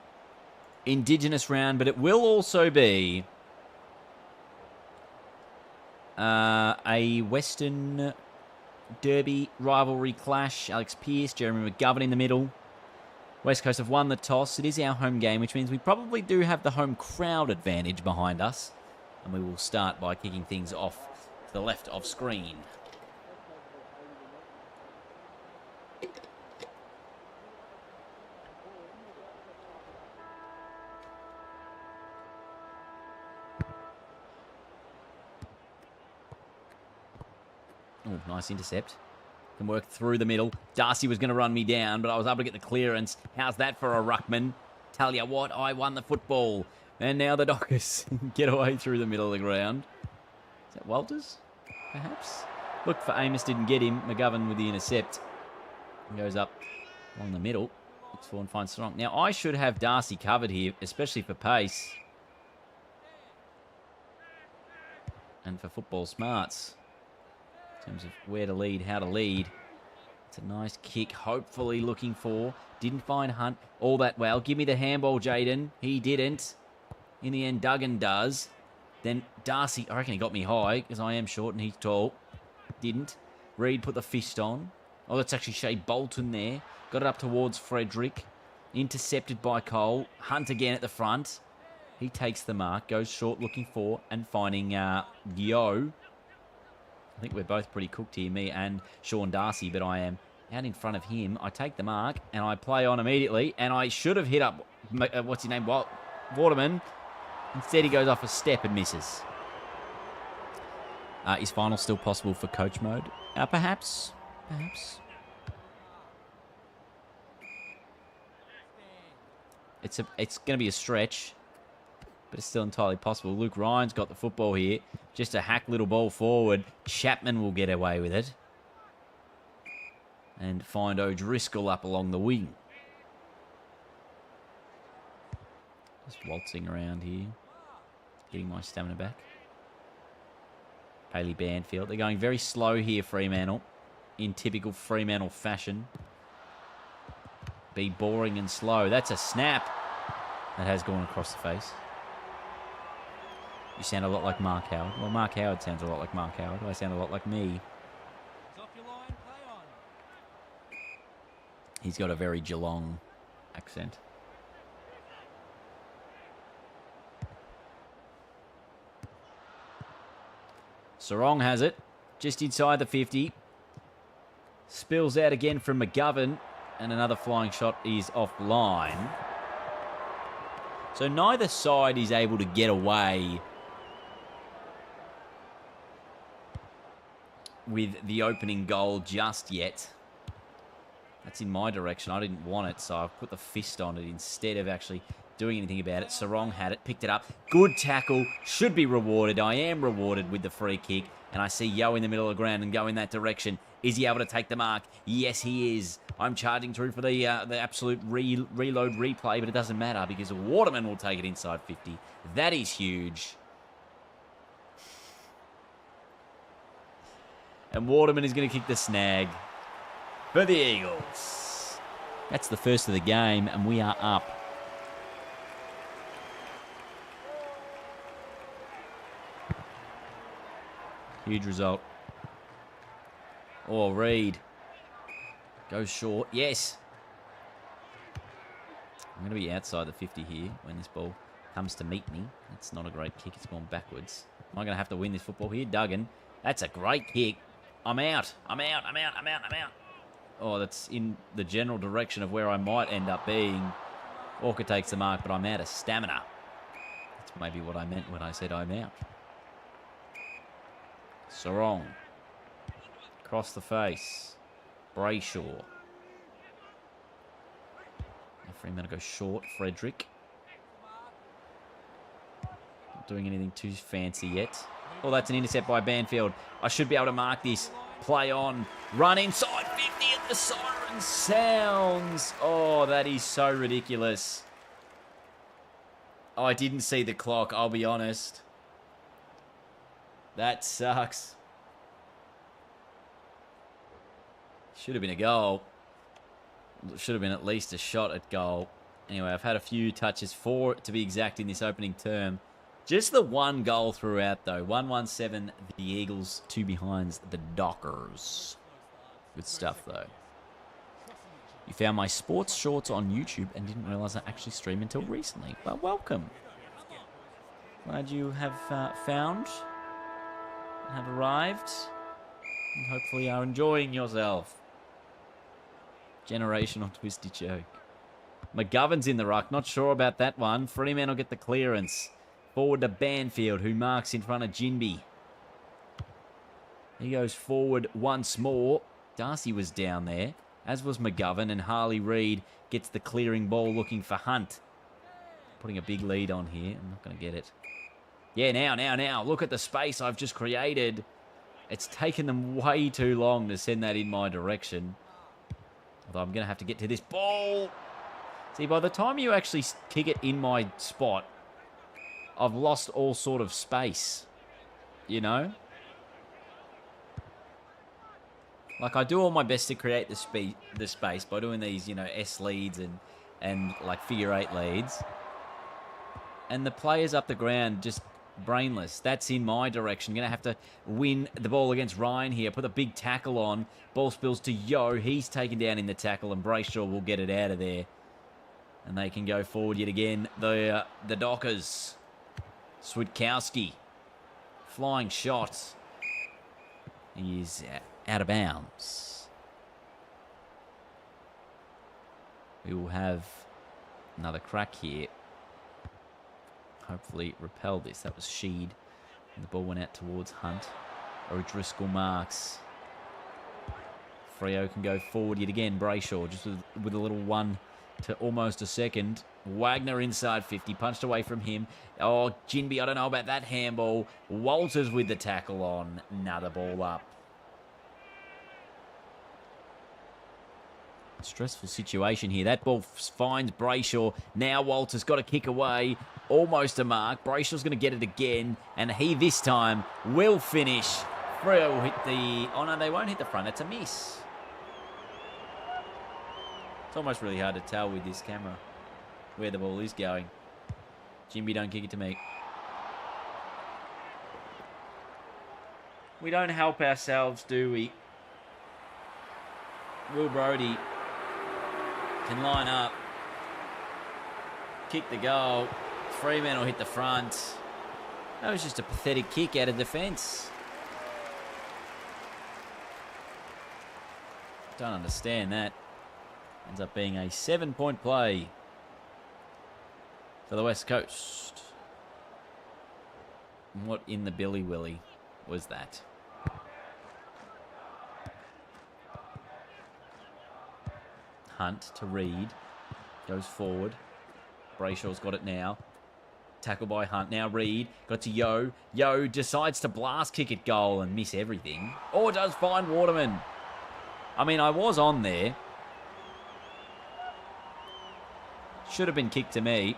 Indigenous round, but it will also be a Western Derby rivalry clash. Alex Pearce, Jeremy McGovern in the middle. West Coast have won the toss. It is our home game, which means we probably do have the home crowd advantage behind us. And we will start by kicking things off to the left of screen. Oh, nice intercept. Can work through the middle. Darcy was going to run me down, but I was able to get the clearance. How's that for a ruckman? Tell you what, I won the football. And now the Dockers get away through the middle of the ground. Is that Walters, perhaps? Look for Amos, didn't get him. McGovern with the intercept. Goes up along the middle. Looks for and finds Strong. Now, I should have Darcy covered here, especially for pace. And for football smarts. In terms of where to lead, how to lead. It's a nice kick, hopefully looking for. Didn't find Hunt all that well. Give me the handball, Jaden. He didn't. In the end, Duggan does. Then Darcy, I reckon he got me high because I am short and he's tall. Didn't. Reed put the fist on. Oh, that's actually Shea Bolton there. Got it up towards Frederick. Intercepted by Cole. Hunt again at the front. He takes the mark, goes short looking for and finding Yo. I think we're both pretty cooked here, me and Sean Darcy, but I am out in front of him. I take the mark, and I play on immediately, and I should have hit up, what's his name, Waterman. Instead, he goes off a step and misses. Is final still possible for coach mode? Perhaps. Perhaps. It's going to be a stretch, but it's still entirely possible. Luke Ryan's got the football here. Just a hack little ball forward. Chapman will get away with it. And find O'Driscoll up along the wing. Just waltzing around here. Getting my stamina back. Hayley Banfield. They're going very slow here, Fremantle. In typical Fremantle fashion. Be boring and slow. That's a snap. That has gone across the face. You sound a lot like Mark Howard. Well, Mark Howard sounds a lot like Mark Howard. I sound a lot like me. He's got a very Geelong accent. Sarong has it. Just inside the 50. Spills out again from McGovern. And another flying shot is offline. So neither side is able to get away with the opening goal just yet. That's in my direction. I didn't want it, so I've put the fist on it instead of actually doing anything about it. Sarong had it, picked it up. Good tackle. Should be rewarded. I am rewarded with the free kick. And I see Yo in the middle of the ground and go in that direction. Is he able to take the mark? Yes, he is. I'm charging through for the absolute reload replay, but it doesn't matter because Waterman will take it inside 50. That is huge. And Waterman is going to kick the snag for the Eagles. That's the first of the game, and we are up. Huge result. Oh, Reed. Goes short. Yes. I'm going to be outside the 50 here when this ball comes to meet me. It's not a great kick. It's gone backwards. Am I going to have to win this football here? Duggan. That's a great kick. I'm out. I'm out. I'm out. I'm out. I'm out. Oh, that's in the general direction of where I might end up being. Walker takes the mark, but I'm out of stamina. That's maybe what I meant when I said I'm out. Sarong. Across the face. Brayshaw. Fremantle go short. Frederick. Not doing anything too fancy yet. Oh, that's an intercept by Banfield. I should be able to mark this. Play on. Run inside 50 and the siren sounds. Oh, that is so ridiculous. Oh, I didn't see the clock, I'll be honest. That sucks. Should have been a goal. Should have been at least a shot at goal. Anyway, I've had a few touches, 4 to be exact in this opening term. Just the one goal throughout, though. 1-1-7, the Eagles, 2 behinds, the Dockers. Good stuff, though. You found my sports shorts on YouTube and didn't realise I actually stream until recently. Well, welcome. Glad you have found, have arrived, and hopefully are enjoying yourself. Generational twisty joke. McGovern's in the ruck. Not sure about that one. Freeman will get the clearance. Forward to Banfield, who marks in front of Jinby. He goes forward once more. Darcy was down there, as was McGovern, and Harley Reid gets the clearing ball looking for Hunt. Putting a big lead on here. I'm not going to get it. Yeah, now. Look at the space I've just created. It's taken them way too long to send that in my direction. Although I'm going to have to get to this ball. See, by the time you actually kick it in my spot, I've lost all sort of space, you know? Like, I do all my best to create the space by doing these, you know, S leads and like figure 8 leads. And the players up the ground just brainless. That's in my direction. Going to have to win the ball against Ryan here. Put a big tackle on. Ball spills to Yo. He's taken down in the tackle, and Brayshaw will get it out of there. And they can go forward yet again. The Dockers. Switkowski. Flying shot. He is out of bounds. We will have another crack here. Hopefully repel this. That was Sheed. And the ball went out towards Hunt. O'Driscoll marks. Freo can go forward yet again. Brayshaw just with a little 1 to almost a second. Wagner inside 50. Punched away from him. Oh, Jinby, I don't know about that handball. Walters with the tackle on. Another ball up. Stressful situation here. That ball finds Brayshaw. Now Walters got a kick away. Almost a mark. Brayshaw's going to get it again. And he, this time, will finish. Freo will hit the... Oh, no, they won't hit the front. It's a miss. It's almost really hard to tell with this camera where the ball is going. Jimby, don't kick it to me. We don't help ourselves, do we? Will Brodie can line up, kick the goal. Freeman will hit the front. That was just a pathetic kick out of defence. Don't understand that. Ends up being a 7-point play for the West Coast. What in the Billy Willy was that? Hunt to Reid. Goes forward. Brayshaw's got it now. Tackle by Hunt. Now Reid. Got to Yo. Yo decides to blast kick at goal and miss everything. Or does find Waterman. I mean, I was on there. Should have been kicked to me.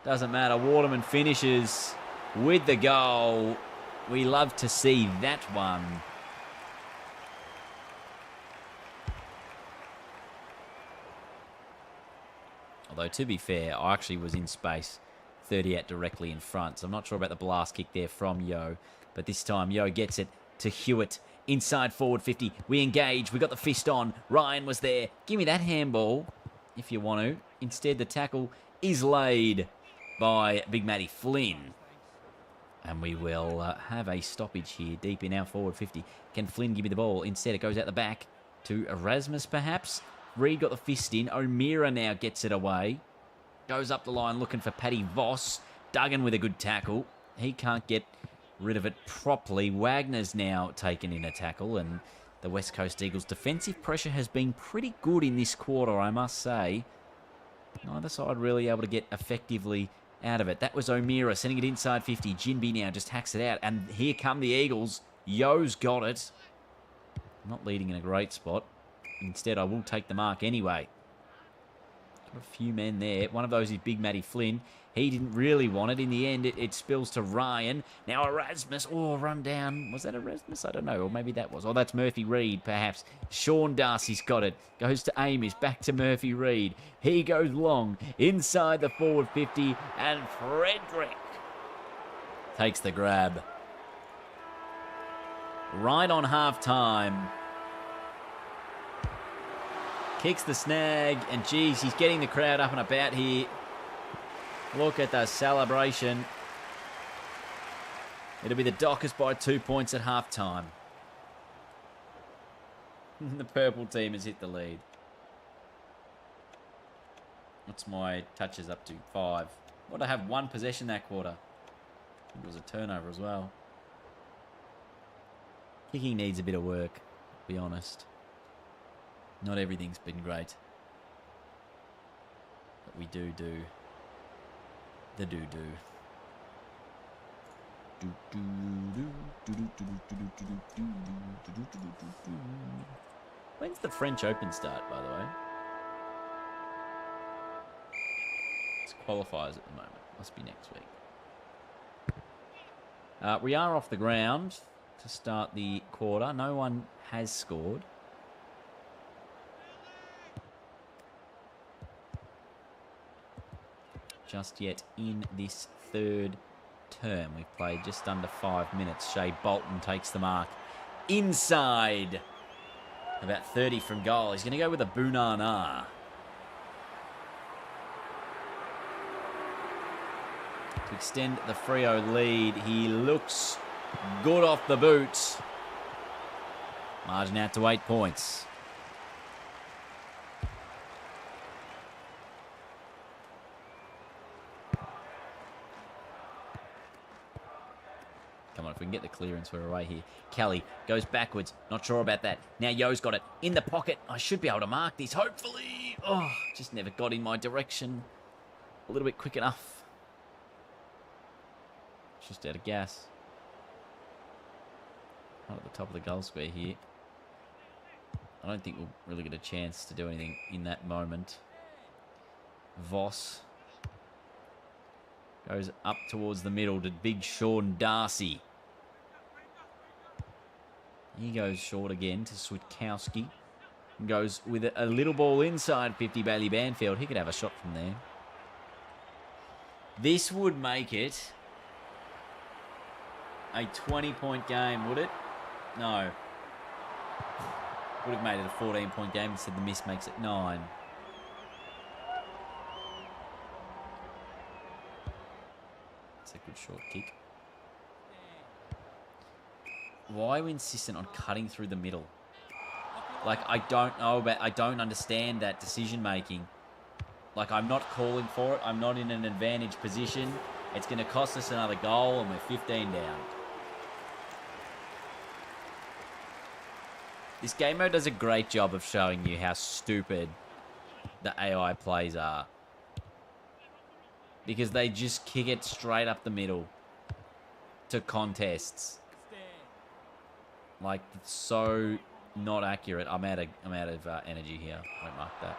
Doesn't matter. Waterman finishes with the goal. We love to see that one. Although, to be fair, I actually was in space 30 out directly in front. So I'm not sure about the blast kick there from Yo. But this time, Yo gets it to Hewitt. Inside forward 50. We engage. We got the fist on. Ryan was there. Give me that handball if you want to. Instead, the tackle is laid by Big Matty Flynn. And we will have a stoppage here deep in our forward 50. Can Flynn give me the ball? Instead, it goes out the back to Erasmus, perhaps. Reid got the fist in. O'Meara now gets it away. Goes up the line looking for Paddy Voss. Duggan with a good tackle. He can't get rid of it properly. Wagner's now taken in a tackle, and the West Coast Eagles' defensive pressure has been pretty good in this quarter, I must say. Neither side really able to get effectively out of it. That was O'Meara sending it inside 50. Jinby now just hacks it out. And here come the Eagles. Yo's got it. Not leading in a great spot. Instead, I will take the mark anyway. Got a few men there. One of those is Big Matty Flynn. He didn't really want it. In the end, it spills to Ryan. Now Erasmus. Oh, run down. Was that Erasmus? I don't know. Or maybe that was. Oh, that's Murphy Reid, perhaps. Sean Darcy's got it. Goes to Amos. Back to Murphy Reid. He goes long. Inside the forward 50. And Frederick takes the grab. Right on half-time. Kicks the snag. And, geez, he's getting the crowd up and about here. Look at the celebration. It'll be the Dockers by 2 points at half-time. The purple team has hit the lead. What's my touches up to? 5. What, I have 1 possession that quarter. I think it was a turnover as well. Kicking needs a bit of work, to be honest. Not everything's been great. But we do the do-do. When's the French Open start, by the way? It's qualifiers at the moment. Must be next week. We are off the ground to start the quarter. No one has scored. Just yet in this third term. We've played just under 5 minutes. Shea Bolton takes the mark. Inside. About 30 from goal. He's going to go with a Bunana. To extend the Freo lead. He looks good off the boot. Margin out to 8 points. Come on, if we can get the clearance, we're away here. Kelly goes backwards. Not sure about that. Now Yo's got it in the pocket. I should be able to mark this, hopefully. Oh, just never got in my direction. A little bit quick enough. Just out of gas. Right at the top of the goal square here. I don't think we'll really get a chance to do anything in that moment. Voss goes up towards the middle to big Sean Darcy. He goes short again to Switkowski. Goes with a little ball inside 50, Bailey Banfield. He could have a shot from there. This would make it a 20-point game, would it? No. Would have made it a 14-point game. Instead, the miss makes it 9. It's a good short kick. Why are we insistent on cutting through the middle? Like, I don't understand that decision making. Like, I'm not calling for it. I'm not in an advantage position. It's going to cost us another goal, and we're 15 down. This game mode does a great job of showing you how stupid the AI plays are. Because they just kick it straight up the middle to contests. Like, it's so not accurate. I'm out of energy here. Won't mark that.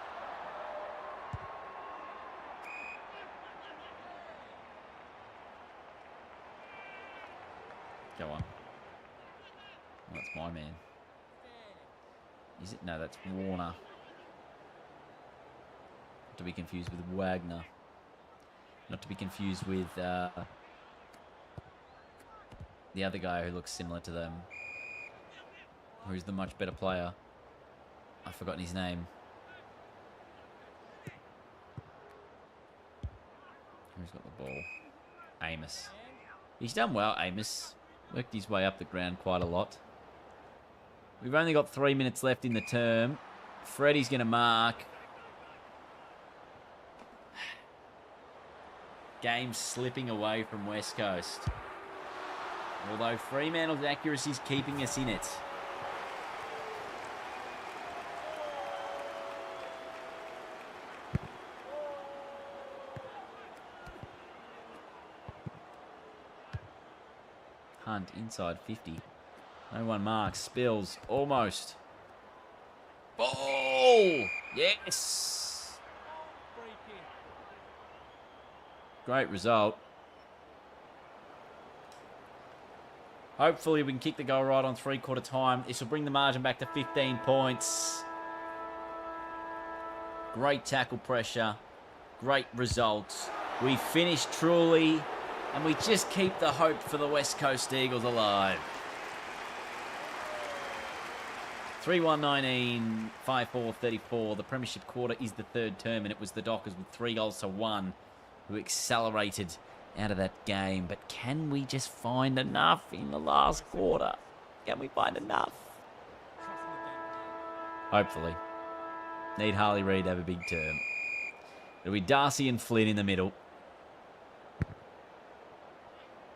Go on. That's my man. Is it? No, that's Warner. Not to be confused with Wagner. Not to be confused with the other guy who looks similar to them. Who's the much better player. I've forgotten his name. Who's got the ball? Amos. He's done well, Amos. Worked his way up the ground quite a lot. We've only got 3 minutes left in the term. Freddie's going to mark. Game slipping away from West Coast. Although Fremantle's accuracy is keeping us in it. punt inside 50. No one marks. Spills. Almost. Ball! Yes! Great result. Hopefully we can kick the goal right on 3/4 time. This will bring the margin back to 15 points. Great tackle pressure. Great results. We finished truly, and we just keep the hope for the West Coast Eagles alive. 3-1-19, 5-4-34. The premiership quarter is the third term, and it was the Dockers with 3-1 who accelerated out of that game. But can we just find enough in the last quarter? Can we find enough? Hopefully. Need Harley Reid to have a big term. It'll be Darcy and Flynn in the middle.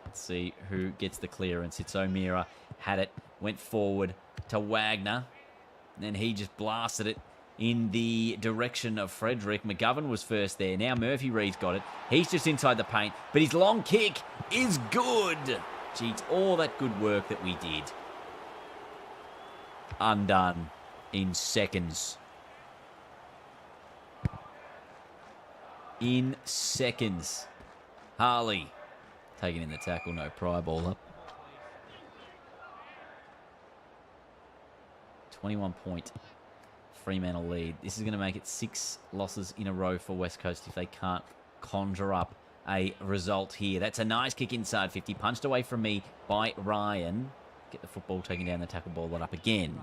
Let's see who gets the clearance. It's O'Meara. Had it. Went forward to Wagner. And then he just blasted it in the direction of Frederick. McGovern was first there. Now Murphy Reed's got it. He's just inside the paint. But his long kick is good. Gee, it's all that good work that we did. Undone in seconds. In seconds. Harley taking in the tackle. No pry, ball up. 21-point Fremantle lead. This is going to make it 6 losses in a row for West Coast if they can't conjure up a result here. That's a nice kick inside 50. Punched away from me by Ryan. Get the football taking down the tackle, ball up again.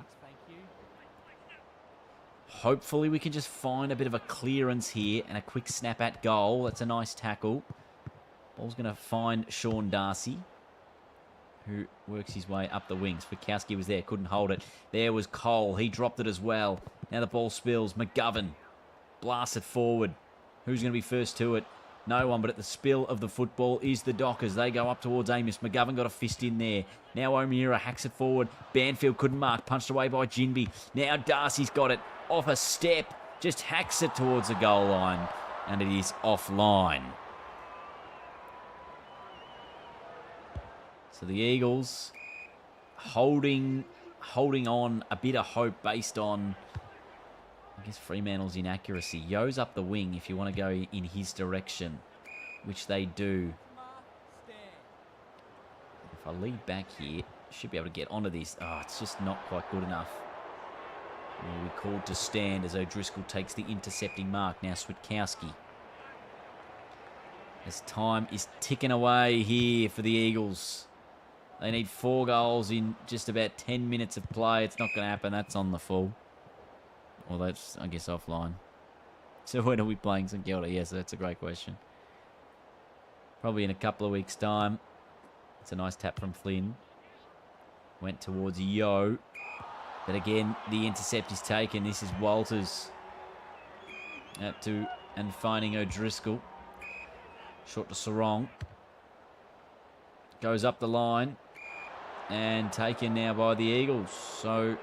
Hopefully we can just find a bit of a clearance here and a quick snap at goal. That's a nice tackle. Ball's going to find Sean Darcy, who works his way up the wings. Fikowski was there, couldn't hold it. There was Cole. He dropped it as well. Now the ball spills. McGovern blasts it forward. Who's going to be first to it? No one, but at the spill of the football is the Dockers. They go up towards Amos. McGovern got a fist in there. Now O'Meara hacks it forward. Banfield couldn't mark. Punched away by Ginby. Now Darcy's got it. Off a step. Just hacks it towards the goal line. And it is offline. So the Eagles holding on a bit of hope based on, I guess, Fremantle's inaccuracy. Yo's up the wing if you want to go in his direction, which they do. If I lead back here, should be able to get onto this. Oh, it's just not quite good enough. We called to stand as O'Driscoll takes the intercepting mark. Now Switkowski. As time is ticking away here for the Eagles. They need 4 goals in just about 10 minutes of play. It's not going to happen. That's on the full. Well, that's, I guess, offline. So when are we playing St Kilda? Yes, that's a great question. Probably in a couple of weeks' time. It's a nice tap from Flynn. Went towards Yo. But again, the intercept is taken. This is Walters. Out to and finding O'Driscoll. Short to Sarong. Goes up the line. And taken now by the Eagles. So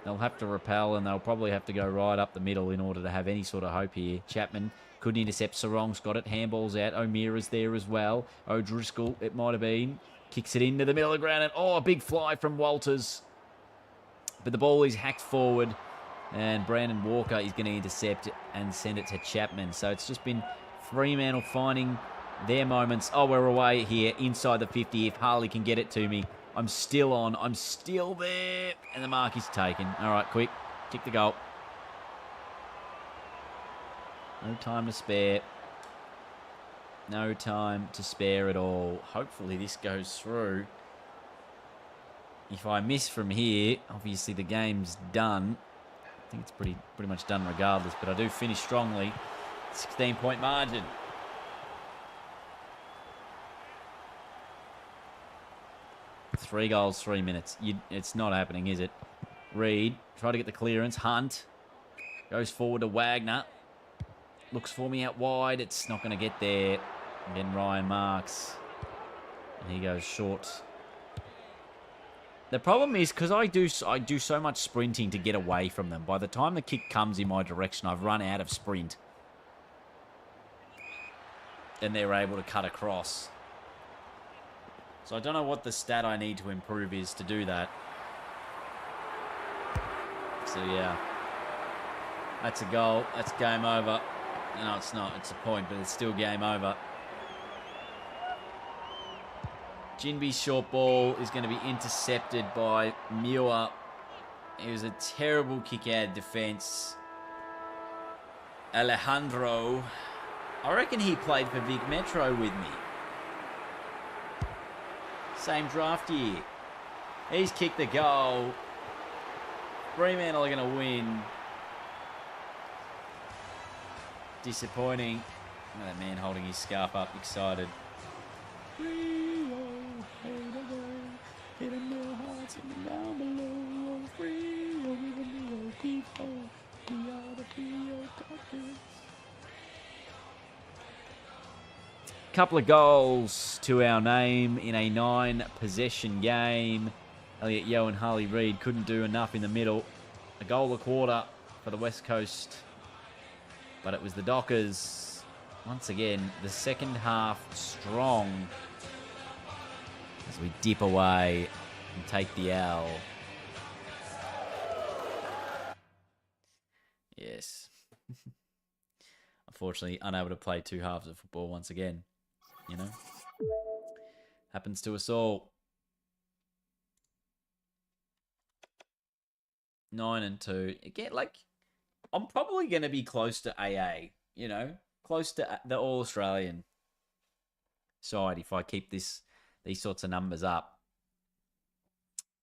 they'll have to repel and they'll probably have to go right up the middle in order to have any sort of hope here. Chapman couldn't intercept. Sarong's got it. Handball's out. O'Meara's there as well. O'Driscoll, it might have been. Kicks it into the middle of the ground. And oh, a big fly from Walters. But the ball is hacked forward. And Brandon Walker is going to intercept and send it to Chapman. So it's just been Fremantle finding their moments. Oh, we're away here inside the 50. If Harley can get it to me, I'm still on. I'm still there. And the mark is taken. All right, quick. Kick the goal. No time to spare. No time to spare at all. Hopefully this goes through. If I miss from here, obviously the game's done. I think it's pretty much done regardless, but I do finish strongly. 16-point margin. Three goals, 3 minutes. It's not happening, is it? Reed, try to get the clearance. Hunt goes forward to Wagner. Looks for me out wide. It's not going to get there. And then Ryan marks. And he goes short. The problem is, because I do so much sprinting to get away from them, by the time the kick comes in my direction, I've run out of sprint. And they're able to cut across. So I don't know what the stat I need to improve is to do that. So yeah. That's a goal. That's game over. No, it's not. It's a point, but it's still game over. Jinby's short ball is going to be intercepted by Muir. It was a terrible kick-out defence. Alejandro. I reckon he played for Vic Metro with me. Same draft year. He's kicked the goal. Fremantle are going to win. Disappointing. Look at that man holding his scarf up, excited. Couple of goals to our name in a 9-possession game. Elliot Yeo and Harley Reid couldn't do enough in the middle. A goal a quarter for the West Coast. But it was the Dockers. Once again, the second half strong. As we dip away and take the L. Yes. Unfortunately, unable to play two halves of football once again. You know? Happens to us all. 9-2. Again, like, I'm probably going to be close to AA. You know? Close to the All-Australian side if I keep these sorts of numbers up.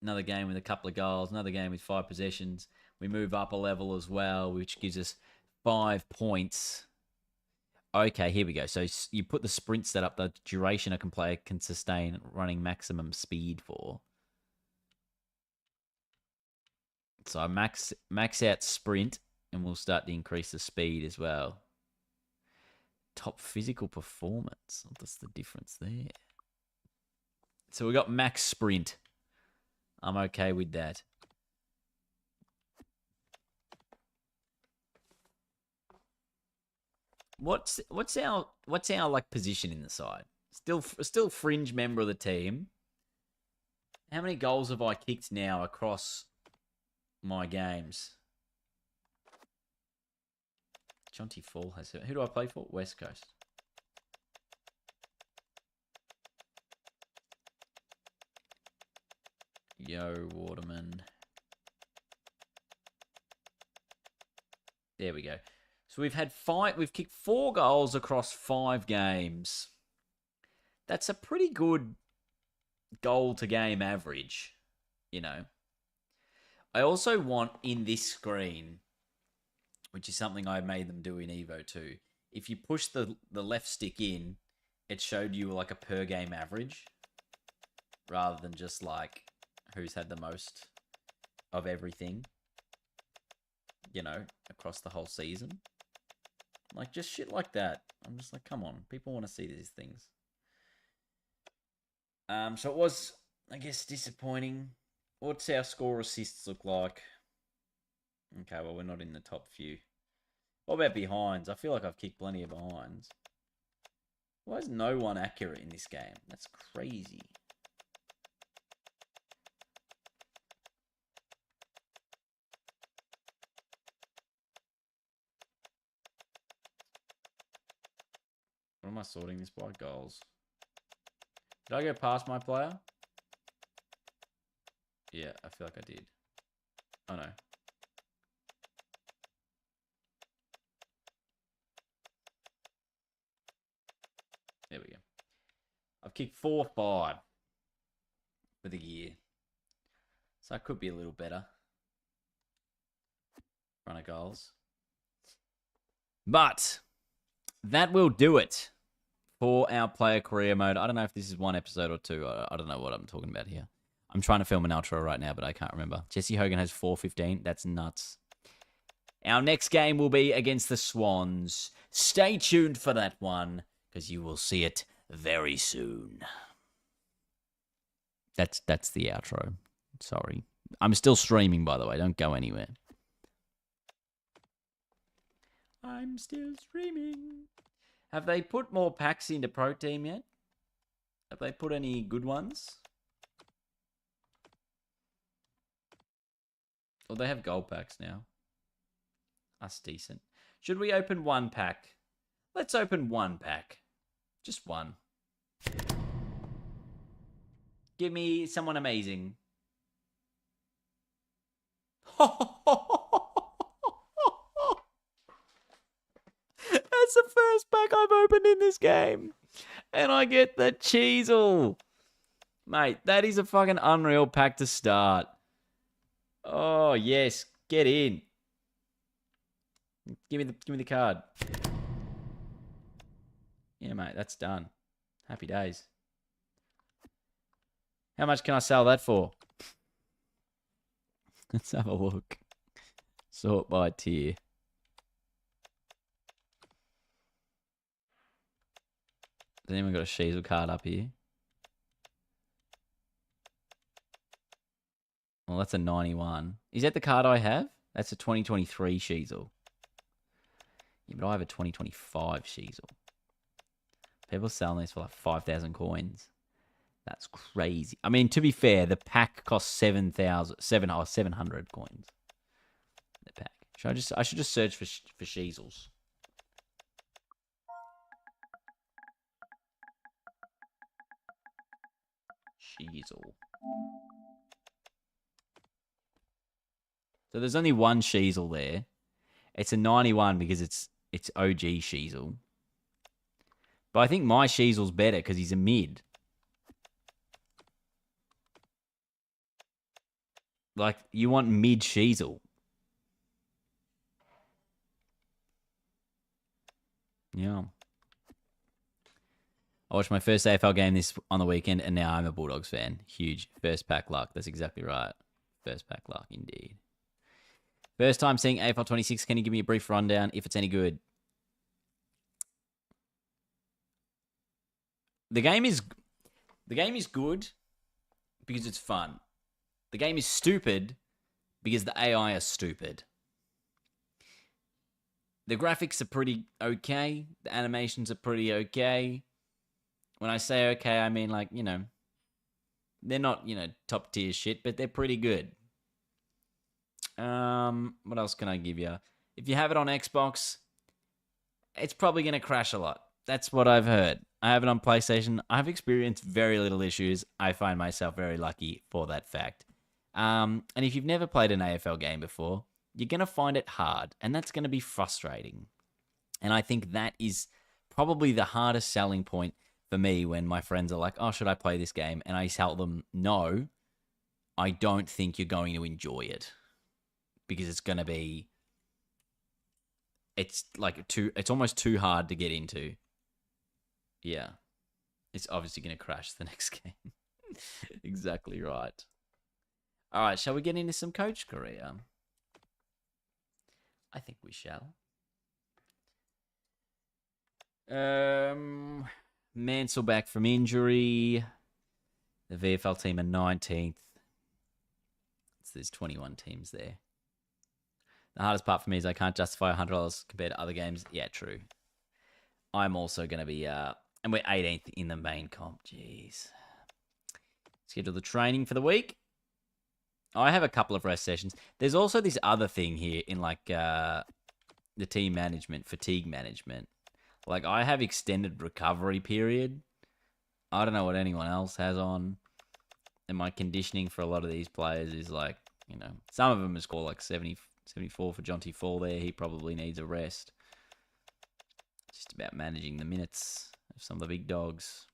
Another game with a couple of goals. Another game with 5 possessions. We move up a level as well, which gives us 5 points. Okay, here we go. So you put the sprint stat up, the duration a player can sustain running maximum speed for. So max out sprint, and we'll start to increase the speed as well. Top physical performance. What's the difference there? So we got max sprint. I'm okay with that. What's our like position in the side? Still fringe member of the team. How many goals have I kicked now across my games? Jonty Fall has it. Who do I play for? West Coast. Yo, Waterman. There we go. So we've kicked 4 goals across 5 games. That's a pretty good goal to game average, you know. I also want in this screen, which is something I made them do in Evo too. If you push the left stick in, it showed you like a per game average rather than just like who's had the most of everything, you know, across the whole season. Like, just shit like that. I'm just like, come on. People want to see these things. So it was, I guess, disappointing. What's our score assists look like? Okay, well, we're not in the top few. What about behinds? I feel like I've kicked plenty of behinds. Why is no one accurate in this game? That's crazy. What am I sorting this by? Goals. Did I go past my player? Yeah, I feel like I did. Oh no. There we go. I've kicked 4-5 for the year. So I could be a little better. Run of goals. But that will do it for our player career mode. I don't know if this is 1 episode or 2. I don't know what I'm talking about here. I'm trying to film an outro right now, but I can't remember. Jesse Hogan has 415. That's nuts. Our next game will be against the Swans. Stay tuned for that one, because you will see it very soon. That's the outro. Sorry. I'm still streaming, by the way. Don't go anywhere. I'm still streaming. Have they put more packs into Pro Team yet? Have they put any good ones? Well, they have gold packs now. That's decent. Should we open one pack? Let's open one pack. Just one. Give me someone amazing. That's the first pack I've opened in this game. And I get the Cheezel. Mate, that is a fucking unreal pack to start. Oh, yes. Get in. Give me the card. Yeah, mate, that's done. Happy days. How much can I sell that for? Let's have a look. Sort by tier. Has anyone got a Sheasel card up here? Well, that's a 91. Is that the card I have? That's a 2023 Sheasel. Yeah, but I have a 2025 Sheasel. People selling these for like 5,000 coins. That's crazy. I mean, to be fair, the pack costs 700 coins. The pack. I should just search for Sheasels. Sheasel. So there's only one Sheasel there. It's a 91 because it's OG Sheasel. But I think my Sheasel's better because he's a mid. Like, you want mid Sheasel. Yeah. I watched my first AFL game on the weekend, and now I'm a Bulldogs fan. Huge. First pack luck. That's exactly right. First pack luck, indeed. First time seeing AFL 26. Can you give me a brief rundown if it's any good? The game is good because it's fun. The game is stupid because the AI is stupid. The graphics are pretty okay. The animations are pretty okay. When I say okay, I mean, like, you know, they're not, you know, top tier shit, but they're pretty good. What else can I give you? If you have it on Xbox, it's probably going to crash a lot. That's what I've heard. I have it on PlayStation. I've experienced very little issues. I find myself very lucky for that fact. And if you've never played an AFL game before, you're going to find it hard, and that's going to be frustrating. And I think that is probably the hardest selling point for me when my friends are like, oh, should I play this game? And I tell them, no, I don't think you're going to enjoy it. Because it's going to be, it's almost too hard to get into. Yeah. It's obviously going to crash the next game. Exactly right. All right, shall we get into some coach career? I think we shall. Mansell back from injury. The VFL team are 19th. There's 21 teams there. The hardest part for me is I can't justify $100 compared to other games. Yeah, true. I'm also going to be... and we're 18th in the main comp. Jeez. Schedule the training for the week. I have a couple of rest sessions. There's also this other thing here in, like, the team management, fatigue management. Like, I have extended recovery period. I don't know what anyone else has on. And my conditioning for a lot of these players is, like, you know, some of them is called, like, 74 for Jonty Fall there. He probably needs a rest. Just about managing the minutes of some of the big dogs.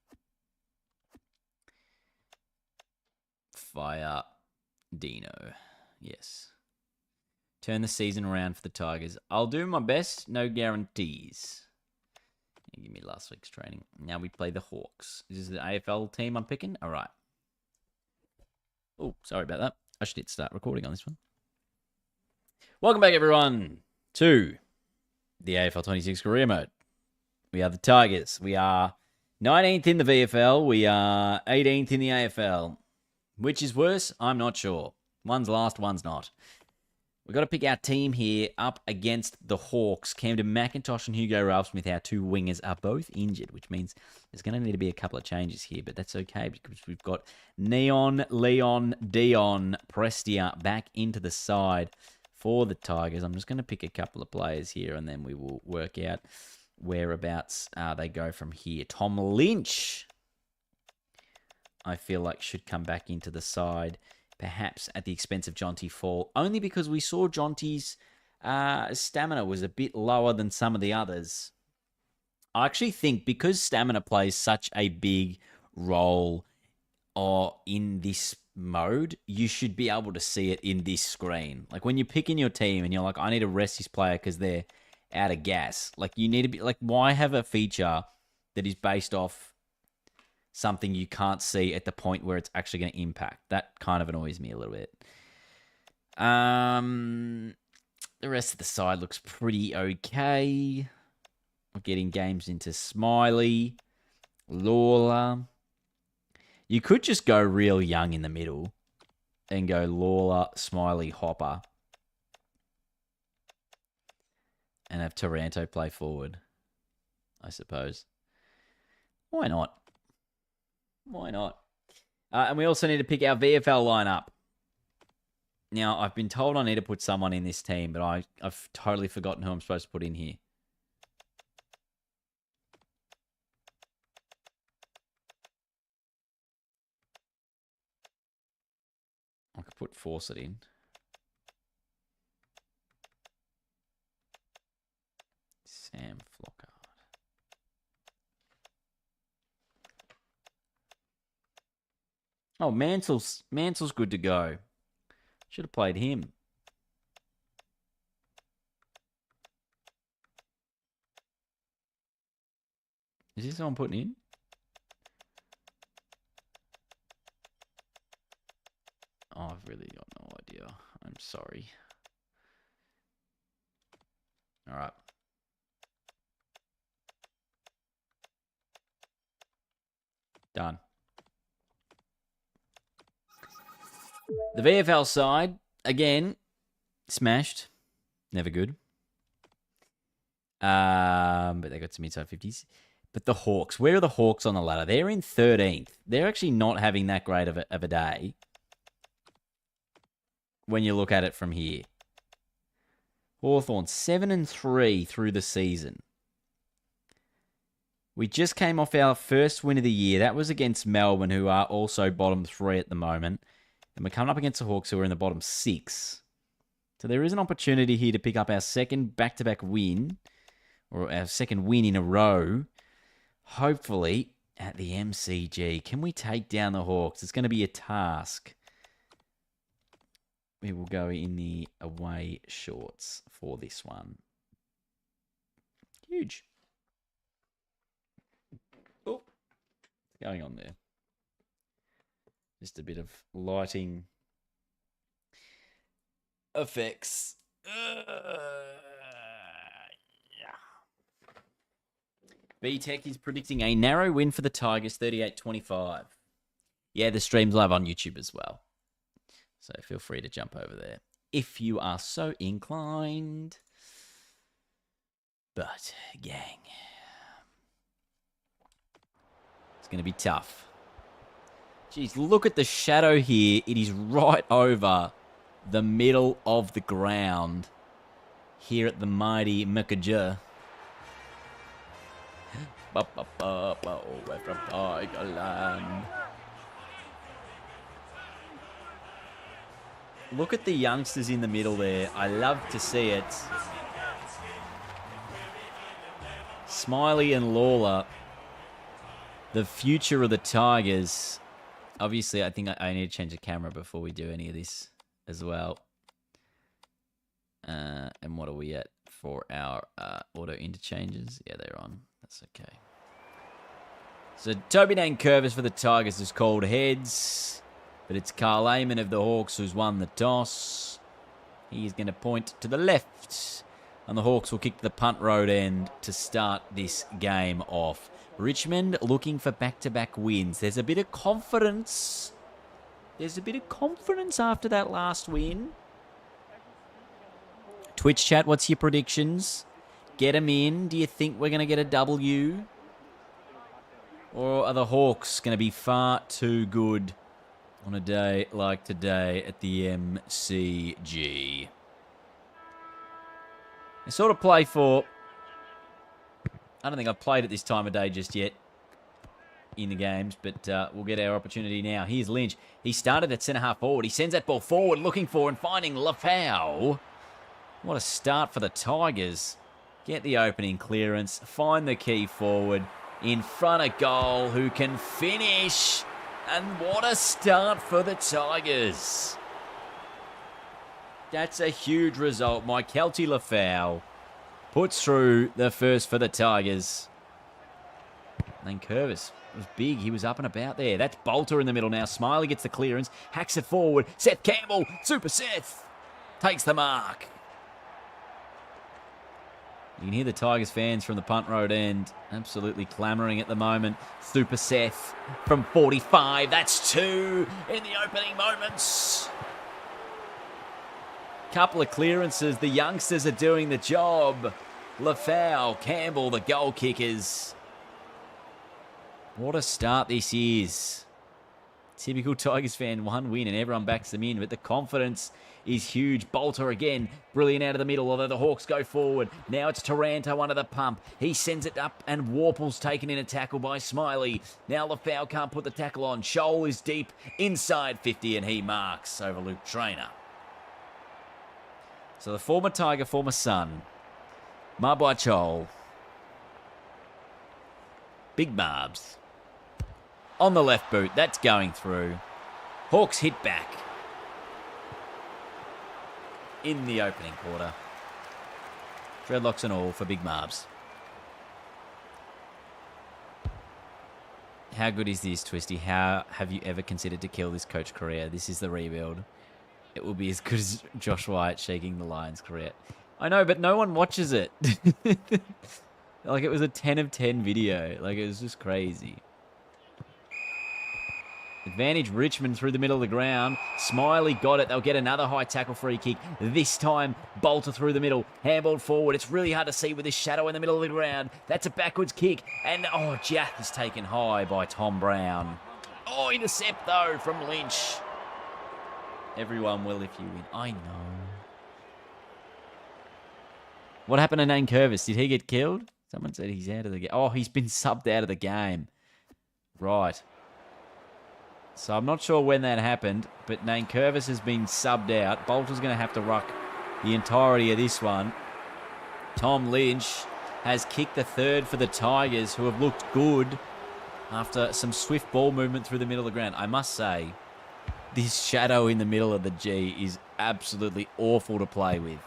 Fire Dino. Yes. Turn the season around for the Tigers. I'll do my best. No guarantees. Give me last week's training. Now we play the Hawks. This is the AFL team I'm picking. All right. Oh, sorry about that. I should hit start recording on this one. Welcome back, everyone, to the AFL 26 career mode. We are the Tigers. We are 19th in the VFL. We are 18th in the AFL. Which is worse? I'm not sure. One's last, one's not. We've got to pick our team here up against the Hawks. Camden McIntosh and Hugo Ralphsmith, our two wingers, are both injured, which means there's going to need to be a couple of changes here, but that's okay because we've got Neon, Leon, Dion, Prestia back into the side for the Tigers. I'm just going to pick a couple of players here and then we will work out whereabouts they go from here. Tom Lynch, I feel like, should come back into the side, perhaps at the expense of Jonty Fall, only because we saw Jonty's stamina was a bit lower than some of the others. I actually think because stamina plays such a big role in this mode, you should be able to see it in this screen. Like when you're picking your team and you're like, I need to rest this player because they're out of gas. Like you need to be like, why have a feature that is based off something you can't see at the point where it's actually going to impact? That kind of annoys me a little bit. The rest of the side looks pretty okay. We're getting games into Smiley, Lawler. You could just go real young in the middle and go Lawler, Smiley, Hopper. And have Taranto play forward, I suppose. Why not? Why not? And we also need to pick our VFL lineup. Now, I've been told I need to put someone in this team, but I've totally forgotten who I'm supposed to put in here. I could put Fawcett in. Sam Flockhart. Oh, Mansell's good to go. Should have played him. Is this someone putting in? Oh, I've really got no idea. I'm sorry. All right. Done. The VFL side, again, smashed. Never good. But they got some inside 50s. But the Hawks, where are the Hawks on the ladder? They're in 13th. They're actually not having that great of a day when you look at it from here. Hawthorn 7-3 through the season. We just came off our first win of the year. That was against Melbourne, who are also bottom 3 at the moment. And we're coming up against the Hawks, who are in the bottom 6. So there is an opportunity here to pick up our second back-to-back win, or our second win in a row, hopefully at the MCG. Can we take down the Hawks? It's going to be a task. We will go in the away shorts for this one. Huge. Oh, what's going on there? Just a bit of lighting effects. B-Tech is predicting a narrow win for the Tigers, 38-25. Yeah, the stream's live on YouTube as well. So feel free to jump over there if you are so inclined. But, gang, it's going to be tough. Jeez, look at the shadow here. It is right over the middle of the ground here at the mighty Makaja. We're from Tigerland. Look at the youngsters in the middle there. I love to see it. Smiley and Lawler, the future of the Tigers. Obviously, I think I need to change the camera before we do any of this as well. And what are we at for our auto interchanges? Yeah, they're on. That's okay. So Toby Nankervis for the Tigers is called heads. But it's Carl Amon of the Hawks who's won the toss. He is going to point to the left. And the Hawks will kick to the punt road end to start this game off. Richmond looking for back-to-back wins. There's a bit of confidence. There's a bit of confidence after that last win. Twitch chat, what's your predictions? Get them in. Do you think we're going to get a W? Or are the Hawks going to be far too good on a day like today at the MCG? I sort of play for... I don't think I've played at this time of day just yet in the games, but we'll get our opportunity now. Here's Lynch. He started at centre-half forward. He sends that ball forward, looking for and finding Lafau. What a start for the Tigers. Get the opening clearance, find the key forward, in front of goal, who can finish. And what a start for the Tigers. That's a huge result. Kelty Lafau puts through the first for the Tigers. And then Curvis was big. He was up and about there. That's Bolter in the middle now. Smiley gets the clearance, hacks it forward. Seth Campbell, Super Seth, takes the mark. You can hear the Tigers fans from the punt road end absolutely clamouring at the moment. Super Seth from 45. That's 2 in the opening moments. Couple of clearances. The youngsters are doing the job. Lafau, Campbell, the goal kickers. What a start this is. Typical Tigers fan, one win and everyone backs them in, but the confidence is huge. Bolter again, brilliant out of the middle, although the Hawks go forward. Now it's Taranto under the pump. He sends it up and Warple's taken in a tackle by Smiley. Now Lafau can't put the tackle on. Scholl is deep inside 50 and he marks over Luke Traynor. So the former Tiger, former son, Mabai Chol. Big Marbs. On the left boot, that's going through. Hawks hit back. In the opening quarter. Dreadlocks and all for Big Marbs. How good is this, Twisty? How have you ever considered to kill this coach career? This is the rebuild. It will be as good as Josh White shaking the Lions career. I know, but no one watches it. Like, it was a 10 of 10 video. Like, it was just crazy. Advantage Richmond through the middle of the ground. Smiley got it. They'll get another high tackle free kick. This time, Bolter through the middle. Handballed forward. It's really hard to see with this shadow in the middle of the ground. That's a backwards kick. And, oh, Jack is taken high by Tom Brown. Oh, intercept, though, from Lynch. Everyone will if you win. I know. What happened to Nane Curvis? Did he get killed? Someone said he's out of the game. Oh, he's been subbed out of the game. Right. So I'm not sure when that happened, but Nane Curvis has been subbed out. Bolter's going to have to ruck the entirety of this one. Tom Lynch has kicked the third for the Tigers, who have looked good after some swift ball movement through the middle of the ground. I must say, this shadow in the middle of the G is absolutely awful to play with.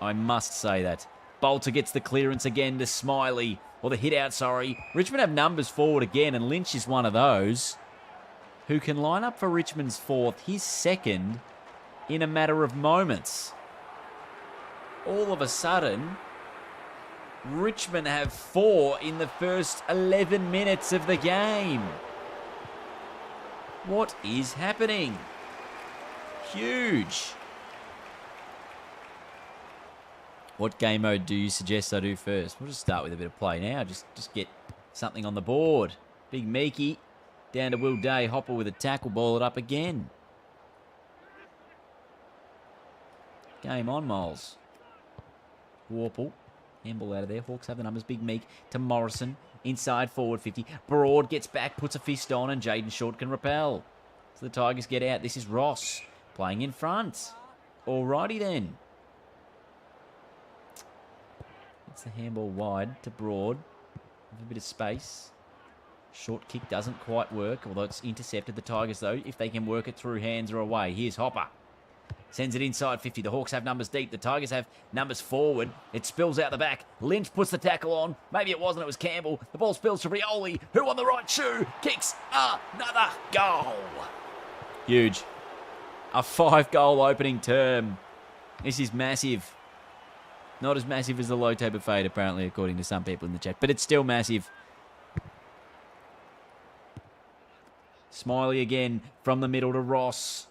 I must say that. Bolter gets the clearance again to Smiley. Or the hit out, sorry. Richmond have numbers forward again, and Lynch is one of those who can line up for Richmond's fourth, his second, in a matter of moments. All of a sudden, Richmond have 4 in the first 11 minutes of the game. What is happening? Huge. What game mode do you suggest I do first? We'll just start with a bit of play now. Just get something on the board. Big Meekie. Down to Will Day. Hopper with a tackle. Ball it up again. Game on, Moles. Warple. Handball out of there. Hawks have the numbers. Big Meek to Morrison. Inside forward 50. Broad gets back. Puts a fist on. And Jaden Short can repel. So the Tigers get out. This is Ross playing in front. Alrighty then. It's the handball wide to Broad. With a bit of space. Short kick doesn't quite work, although it's intercepted. The Tigers, though, if they can work it through hands or away. Here's Hopper. Sends it inside 50. The Hawks have numbers deep. The Tigers have numbers forward. It spills out the back. Lynch puts the tackle on. Maybe it wasn't. It was Campbell. The ball spills to Rioli, who on the right shoe kicks another goal. Huge. A 5-goal opening term. This is massive. Not as massive as the low table fade, apparently, according to some people in the chat. But it's still massive. Smiley again from the middle to Ross.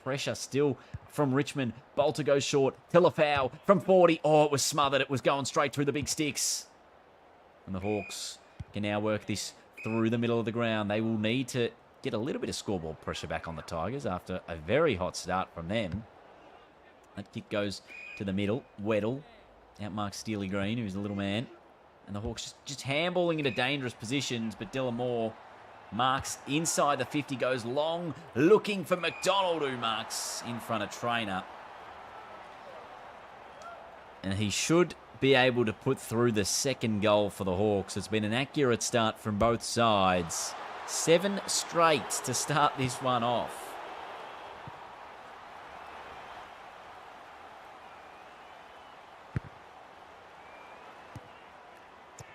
Pressure still from Richmond. Bolter goes short. Tillafau from 40. Oh, it was smothered. It was going straight through the big sticks. And the Hawks can now work this through the middle of the ground. They will need to get a little bit of scoreboard pressure back on the Tigers after a very hot start from them. That kick goes to the middle. Weddle outmarks Steely Green, who's a little man. And the Hawks just handballing into dangerous positions, but Dylan Moore marks inside the 50, goes long, looking for McDonald, who marks in front of Trainer. And he should be able to put through the second goal for the Hawks. It's been an accurate start from both sides. 7 straight to start this one off.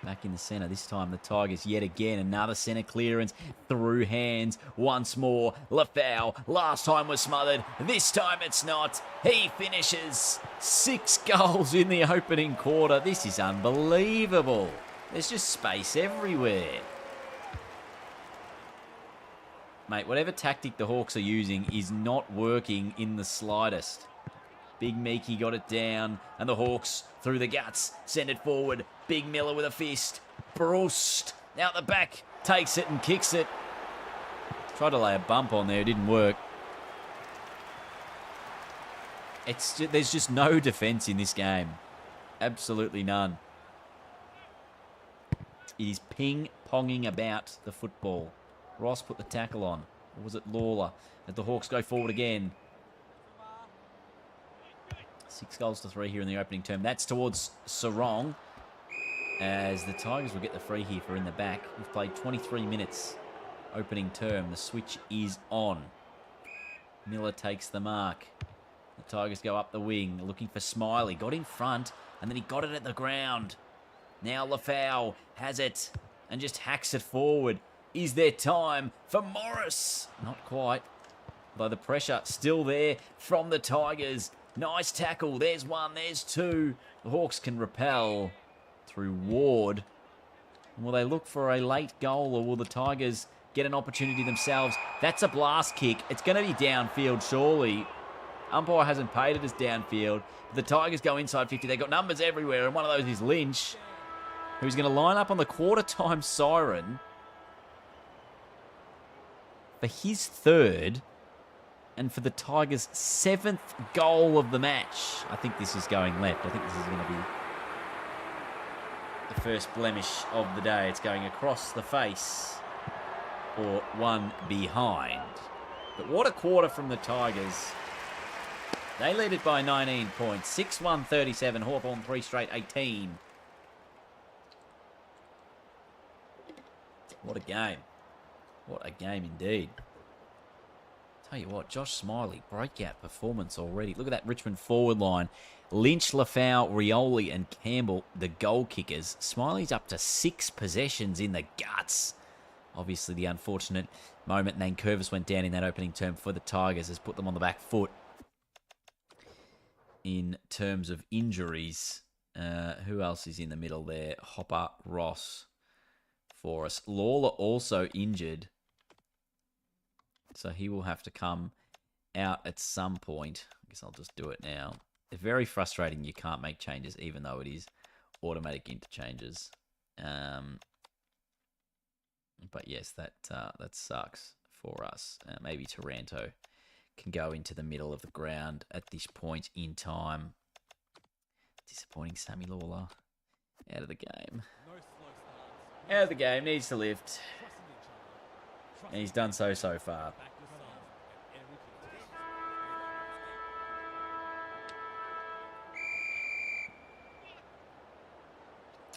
Back in the centre, this time the Tigers yet again. Another centre clearance through hands once more. Lafau, last time was smothered. This time it's not. He finishes 6 goals in the opening quarter. This is unbelievable. There's just space everywhere. Mate, whatever tactic the Hawks are using is not working in the slightest. Big Meekie got it down, and the Hawks through the guts, send it forward. Big Miller with a fist. Bruce out the back, takes it and kicks it. Tried to lay a bump on there, it didn't work. There's just no defence in this game. Absolutely none. It is ping-ponging about the football. Ross put the tackle on. Or was it Lawler? As the Hawks go forward again. 6 goals to 3 here in the opening term. That's towards Sarong. As the Tigers will get the free here for in the back. We've played 23 minutes opening term. The switch is on. Miller takes the mark. The Tigers go up the wing, looking for Smiley. Got in front, and then he got it at the ground. Now Lafau has it, and just hacks it forward. Is there time for Morris? Not quite. Though the pressure still there from the Tigers. Nice tackle. There's 1, there's 2. The Hawks can repel through Ward. Will they look for a late goal, or will the Tigers get an opportunity themselves? That's a blast kick. It's going to be downfield, surely. Umpire hasn't paid it as downfield. But the Tigers go inside 50. They've got numbers everywhere, and one of those is Lynch, who's going to line up on the quarter-time siren for his 3rd. And for the Tigers' 7th goal of the match. I think this is going left. I think this is going to be the first blemish of the day. It's going across the face or one behind. But what a quarter from the Tigers. They lead it by 19 points. 6-1-37. Hawthorn 3 straight 18. What a game. What a game indeed. Tell you what, Josh Smiley, breakout performance already. Look at that Richmond forward line. Lynch, Lafau, Rioli and Campbell, the goal kickers. Smiley's up to 6 possessions in the guts. Obviously, the unfortunate moment Nankervis went down in that opening term for the Tigers has put them on the back foot in terms of injuries. Who else is in the middle there? Hopper, Ross for us. Lawler also injured. So he will have to come out at some point. I guess I'll just do it now. It's very frustrating you can't make changes, even though it is automatic interchanges. But yes, that sucks for us. Maybe Taranto can go into the middle of the ground at this point in time. Disappointing Sammy Lawler. Out of the game. Out of the game. Needs to lift. And he's done so far.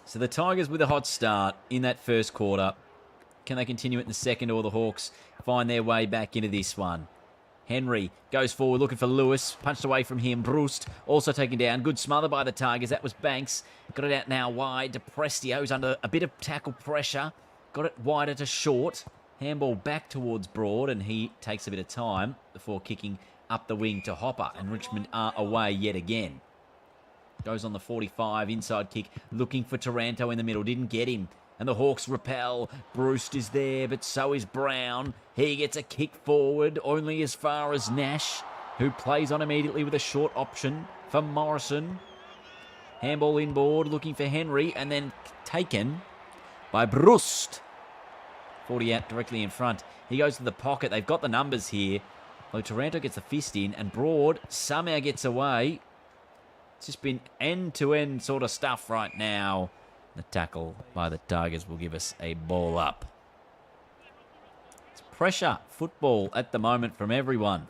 So the Tigers with a hot start in that first quarter. Can they continue it in the second, or the Hawks find their way back into this one? Henry goes forward looking for Lewis. Punched away from him. Brust also taken down. Good smother by the Tigers. That was Banks. Got it out now wide. DePrestio's under a bit of tackle pressure. Got it wider to short. Handball back towards Broad, and he takes a bit of time before kicking up the wing to Hopper, and Richmond are away yet again. Goes on the 45, inside kick, looking for Taranto in the middle, didn't get him, and the Hawks repel. Bruce is there, but so is Brown. He gets a kick forward, only as far as Nash. who plays on immediately with a short option for Morrison. Handball inboard, looking for Henry, and then taken by Brust. 40 out directly in front. He goes to the pocket. They've got the numbers here. Well, Taranto gets the fist in, and Broad somehow gets away. It's just been end-to-end sort of stuff right now. The tackle by the Tigers will give us a ball up. It's pressure football at the moment from everyone.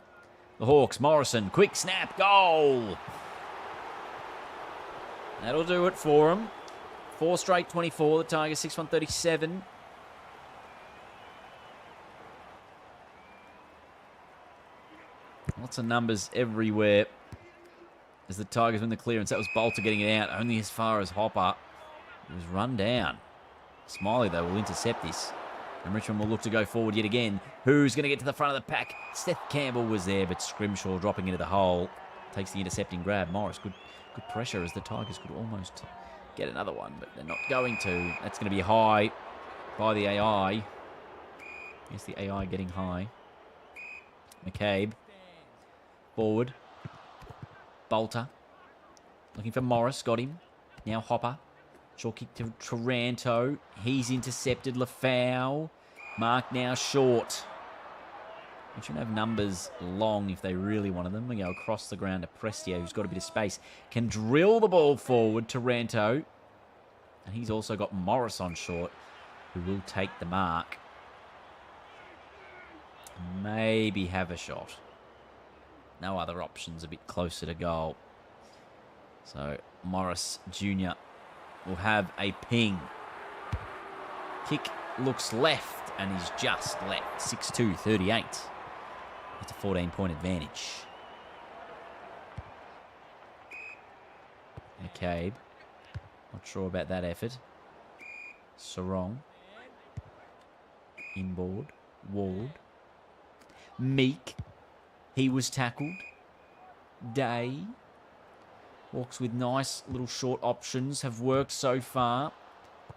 The Hawks, Morrison, quick snap, goal! That'll do it for them. 4 straight 24, the Tigers 6-1-37. Lots of numbers everywhere as the Tigers win the clearance. That was Bolter getting it out, only as far as Hopper. It was run down. Smiley, though, will intercept this. And Richmond will look to go forward yet again. Who's going to get to the front of the pack? Seth Campbell was there, but Scrimshaw dropping into the hole. Takes the intercepting grab. Morris, good pressure as the Tigers could almost get another one, but they're not going to. That's going to be high by the AI. Yes, the AI getting high. McCabe. Forward. Bolter. Looking for Morris. Got him. Now Hopper. Short kick to Taranto. He's intercepted. Lafau. Mark now short. They shouldn't have numbers long if they really wanted them. We go across the ground to Prestia, who's got a bit of space. Can drill the ball forward. Taranto. And he's also got Morris on short, who will take the mark. Maybe have a shot. No other options a bit closer to goal. So Morris Jr. will have a ping. Kick looks left and he's just left. 6-2-38. It's a 14-point advantage. McCabe. Not sure about that effort. Sarong. Inboard. Ward. Meek. He was tackled. Day. Walks with nice little short options. Have worked so far.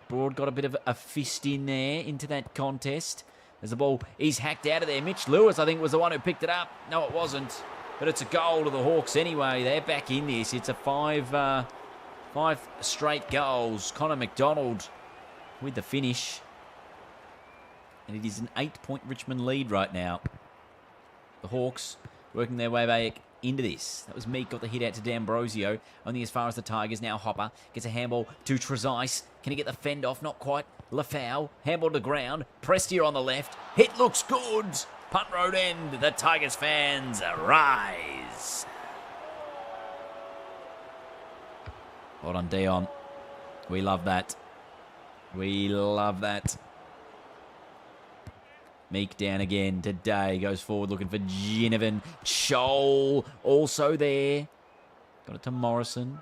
Broad got a bit of a fist in there into that contest. As the ball is hacked out of there. Mitch Lewis, I think, was the one who picked it up. No, it wasn't. But it's a goal to the Hawks anyway. They're back in this. It's a five straight goals. Connor McDonald with the finish. And it is an 8-point Richmond lead right now. The Hawks working their way back into this. That was Meek, got the hit out to D'Ambrosio. Only as far as the Tigers. Now Hopper gets a handball to Trezise. Can he get the fend off? Not quite. Lafau, handball to ground. Prestia on the left. Hit looks good. Punt road end. The Tigers fans rise. Well done, Dion. We love that. We love that. Meek down again today. Goes forward looking for Ginnivan. Scholl also there. Got it to Morrison.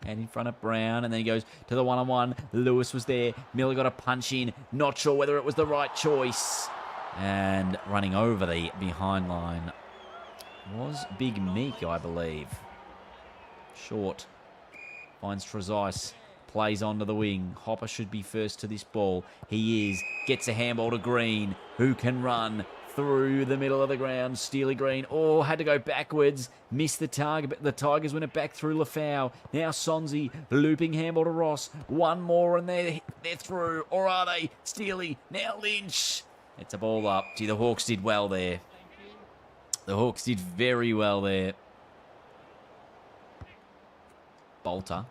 And in front of Brown. And then he goes to the one-on-one. Lewis was there. Miller got a punch in. Not sure whether it was the right choice. And running over the behind line was Big Meek, I believe. Short. Finds Trezise. Plays onto the wing. Hopper should be first to this ball. He is. Gets a handball to Green, who can run through the middle of the ground. Steely Green. Oh, had to go backwards. Missed the target, but the Tigers win it back through Lafau. Now Sonzi. Looping handball to Ross. One more and they're through. Or are they? Steely. Now Lynch. It's a ball up. Gee, the Hawks did well there. The Hawks did very well there. Bolter.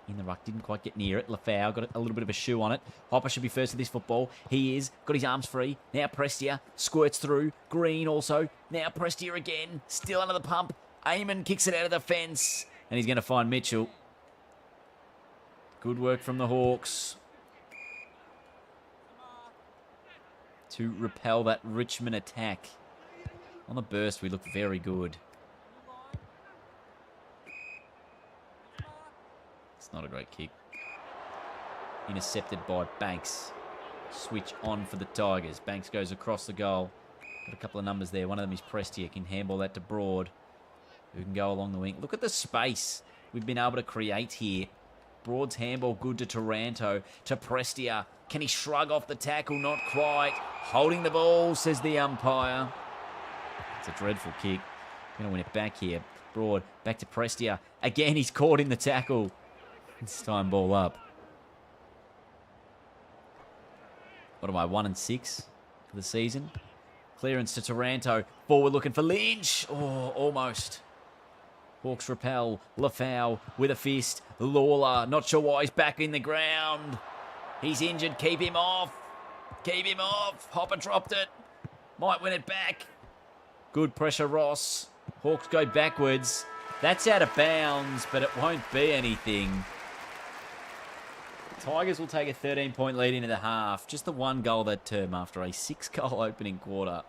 In the ruck, didn't quite get near it. Lafau got a little bit of a shoe on it. Hopper should be first to this football. He is. Got his arms free. Now Prestia squirts through. Green also. Now Prestia again. Still under the pump. Eamon kicks it out of the fence. And he's going to find Mitchell. Good work from the Hawks to repel that Richmond attack. On the burst, we look very good. Not a great kick. Intercepted by Banks. Switch on for the Tigers. Banks goes across the goal. Got a couple of numbers there. One of them is Prestia. Can handball that to Broad, who can go along the wing. Look at the space we've been able to create here. Broad's handball good to Taranto. To Prestia. Can he shrug off the tackle? Not quite. Holding the ball, says the umpire. It's a dreadful kick. Going to win it back here. Broad. Back to Prestia. Again, he's caught in the tackle. This time, ball up. What am I, 1-6 for the season? Clearance to Taranto. Forward looking for Lynch. Oh, almost. Hawks repel. Lafau with a fist. Lawler, not sure why he's back in the ground. He's injured. Keep him off. Keep him off. Hopper dropped it. Might win it back. Good pressure, Ross. Hawks go backwards. That's out of bounds, but it won't be anything. Tigers will take a 13-point lead into the half. Just the one goal that term after a 6-goal opening quarter.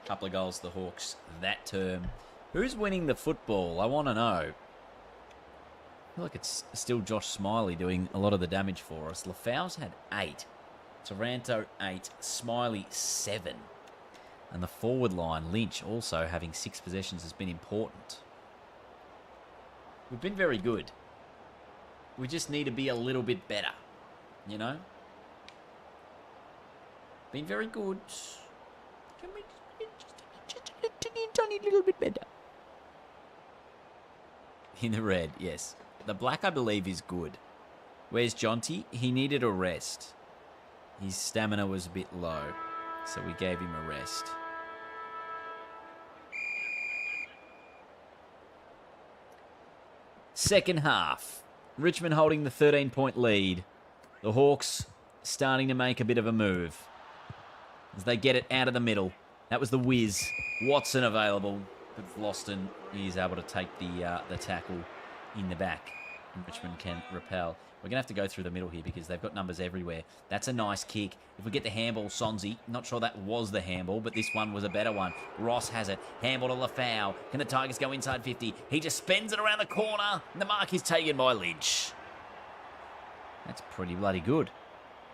Couple of goals to the Hawks that term. Who's winning the football? I want to know. I feel like it's still Josh Smiley doing a lot of the damage for us. Lafau's had 8. Taranto 8. Smiley 7. And the forward line, Lynch, also having 6 possessions has been important. We've been very good. We just need to be a little bit better. You know? Been very good. Can we just a little bit better? In the red, yes. The black, I believe, is good. Where's Jonty? He needed a rest. His stamina was a bit low, so we gave him a rest. Second half. Richmond holding the 13-point lead. The Hawks starting to make a bit of a move as they get it out of the middle. That was the whiz. Watson available, but Floston is able to take the tackle in the back. And Richmond can repel. We're going to have to go through the middle here because they've got numbers everywhere. That's a nice kick. If we get the handball, Sonzi. Not sure that was the handball, but this one was a better one. Ross has it. Handball to Lafau. Can the Tigers go inside 50? He just spins it around the corner. And the mark is taken by Lynch. That's pretty bloody good.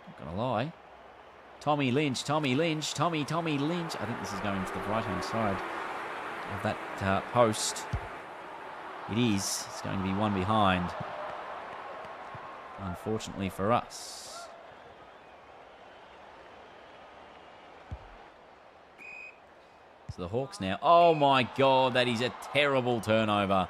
Not going to lie. Tommy Lynch. Tommy Lynch. Tommy Lynch. I think this is going to the right-hand side of that post. It is. It's going to be one behind. Unfortunately for us. So the Hawks now. Oh my God, that is a terrible turnover.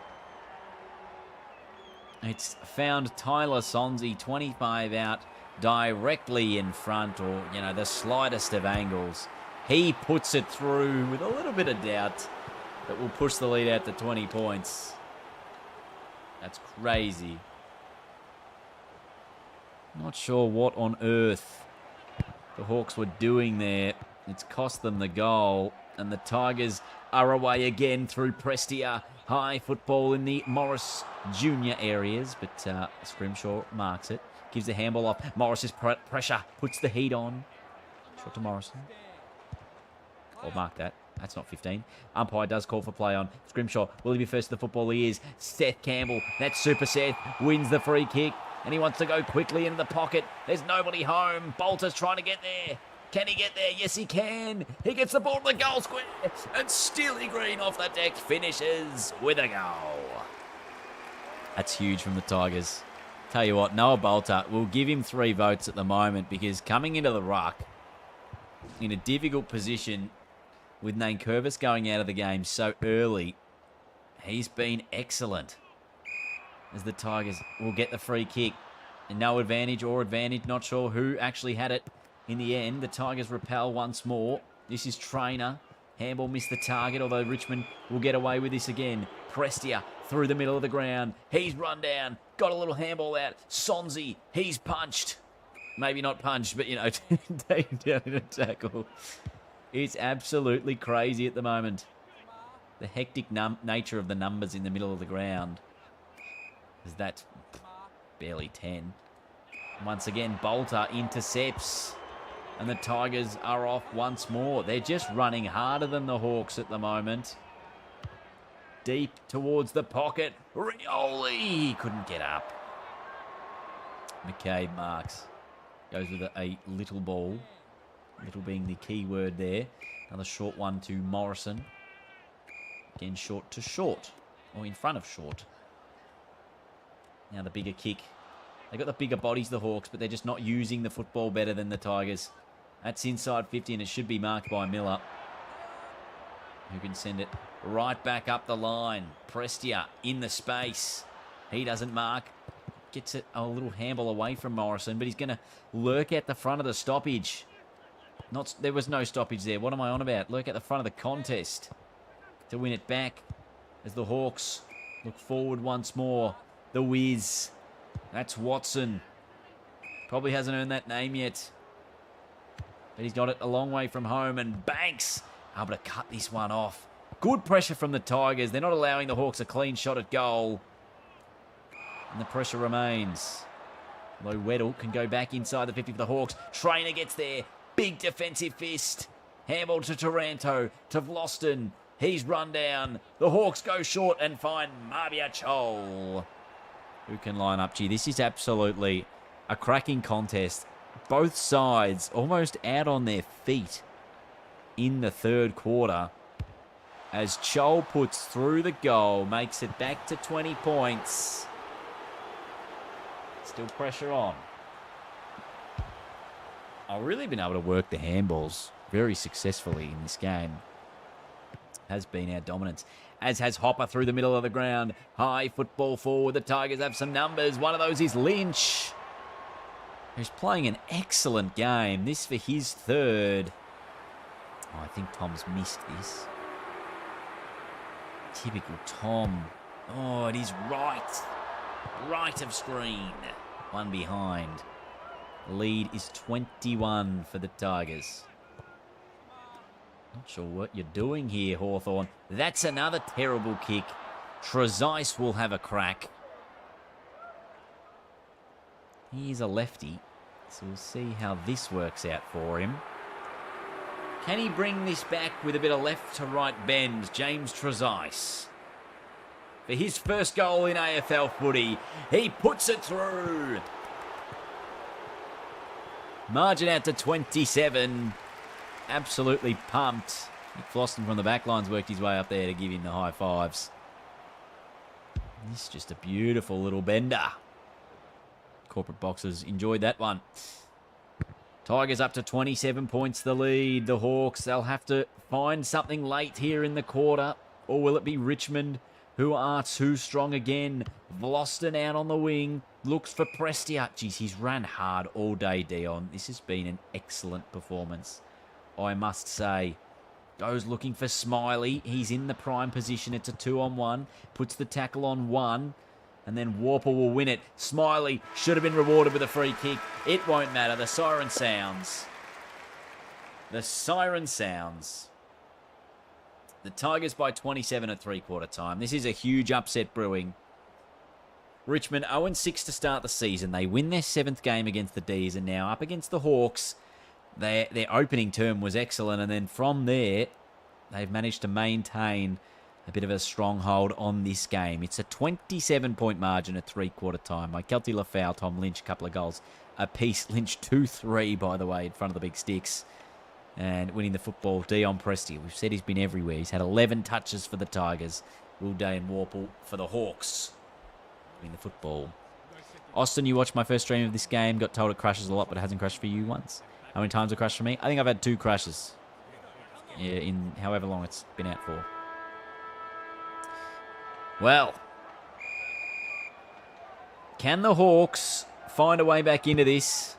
It's found Tyler Sonzi, 25 out, directly in front, or, you know, the slightest of angles. He puts it through with a little bit of doubt that will push the lead out to 20 points. That's crazy. Not sure what on earth the Hawks were doing there. It's cost them the goal. And the Tigers are away again through Prestia. High football in the Morris Junior areas. But Scrimshaw marks it. Gives the handball off. Morris's pressure puts the heat on. Shot to Morrison. Or mark that. That's not 15. Umpire does call for play on Scrimshaw. Will he be first to the football? He is. Seth Campbell. That's Super Seth. Wins the free kick. And he wants to go quickly into the pocket. There's nobody home. Bolter's trying to get there. Can he get there? Yes, he can. He gets the ball to the goal square. And Steely Green off the deck finishes with a goal. That's huge from the Tigers. Tell you what, Noah Bolter, will give him 3 votes at the moment because coming into the ruck in a difficult position with Nankervis going out of the game so early, he's been excellent. As the Tigers will get the free kick. And no advantage or advantage. Not sure who actually had it in the end. The Tigers repel once more. This is Trainer. Handball missed the target, although Richmond will get away with this again. Prestia through the middle of the ground. He's run down. Got a little handball out. Sonzi, he's punched. Maybe not punched, but, you know, taken down in a tackle. It's absolutely crazy at the moment. The hectic nature of the numbers in the middle of the ground. Because that's barely 10. Once again, Bolter intercepts. And the Tigers are off once more. They're just running harder than the Hawks at the moment. Deep towards the pocket. Rioli couldn't get up. McCabe marks. Goes with a little ball. Little being the key word there. Another short one to Morrison. Again, short to short. Or in front of short. Now the bigger kick They got the bigger bodies, the Hawks, but they're just not using the football better than the Tigers. That's inside 50, and it should be marked by Miller, who can send it right back up the line. Prestia in the space. He doesn't mark. Gets it a little handball away from Morrison, but he's going to lurk at the front of the stoppage. There was no stoppage there. What am I on about? Lurk at the front of the contest to win it back as the Hawks look forward once more. The Wiz. That's Watson. Probably hasn't earned that name yet, but he's got it a long way from home, and Banks able to cut this one off. Good pressure from the Tigers. They're not allowing the Hawks a clean shot at goal, and the pressure remains. Although Weddle can go back inside the 50 for the Hawks. Trainer gets there. Big defensive fist. Handball to Taranto, to Vloston. He's run down. The Hawks go short and find Marbia Chol, who can line up. Gee, this is absolutely a cracking contest. Both sides almost out on their feet in the third quarter, as Chol puts through the goal, makes it back to 20 points. Still pressure on. I've really been able to work the handballs very successfully in this game. Has been our dominance, as has Hopper through the middle of the ground. High football forward. The Tigers have some numbers. One of those is Lynch, who's playing an excellent game. This for his third. Oh, I think Tom's missed this. Typical Tom. Oh, it is right. Right of screen. One behind. Lead is 21 for the Tigers. Not sure what you're doing here, Hawthorn. That's another terrible kick. Trezise will have a crack. He's a lefty, so we'll see how this works out for him. Can he bring this back with a bit of left to right bend? James Trezise. For his first goal in AFL footy, he puts it through. Margin out to 27. Absolutely pumped. Nick Vloston from the back line's worked his way up there to give him the high fives. This is just a beautiful little bender. Corporate Boxers enjoyed that one. Tigers up to 27 points the lead. The Hawks, they'll have to find something late here in the quarter. Or will it be Richmond, who are too strong again? Vloston out on the wing. Looks for Prestia. Geez, he's ran hard all day, Dion. This has been an excellent performance, I must say. Goes looking for Smiley. He's in the prime position. It's a 2-on-1. Puts the tackle on one. And then Warple will win it. Smiley should have been rewarded with a free kick. It won't matter. The siren sounds. The siren sounds. The Tigers by 27 at three-quarter time. This is a huge upset brewing. Richmond 0-6 to start the season. They win their 7th game against the D's, and now up against the Hawks. Their opening term was excellent, and then from there, they've managed to maintain a bit of a stronghold on this game. It's a 27-point margin at three-quarter time. By Kelty Lafau, Tom Lynch, a couple of goals apiece. Lynch 2-3, by the way, in front of the big sticks. And winning the football, Dion Prestia. We've said he's been everywhere. He's had 11 touches for the Tigers. Will Day and Warple for the Hawks. Winning the football. Austin, you watched my first stream of this game. Got told it crashes a lot, but it hasn't crashed for you once. How many times it crashed for me? I think I've had 2 crashes. Yeah, in however long it's been out for. Well, can the Hawks find a way back into this?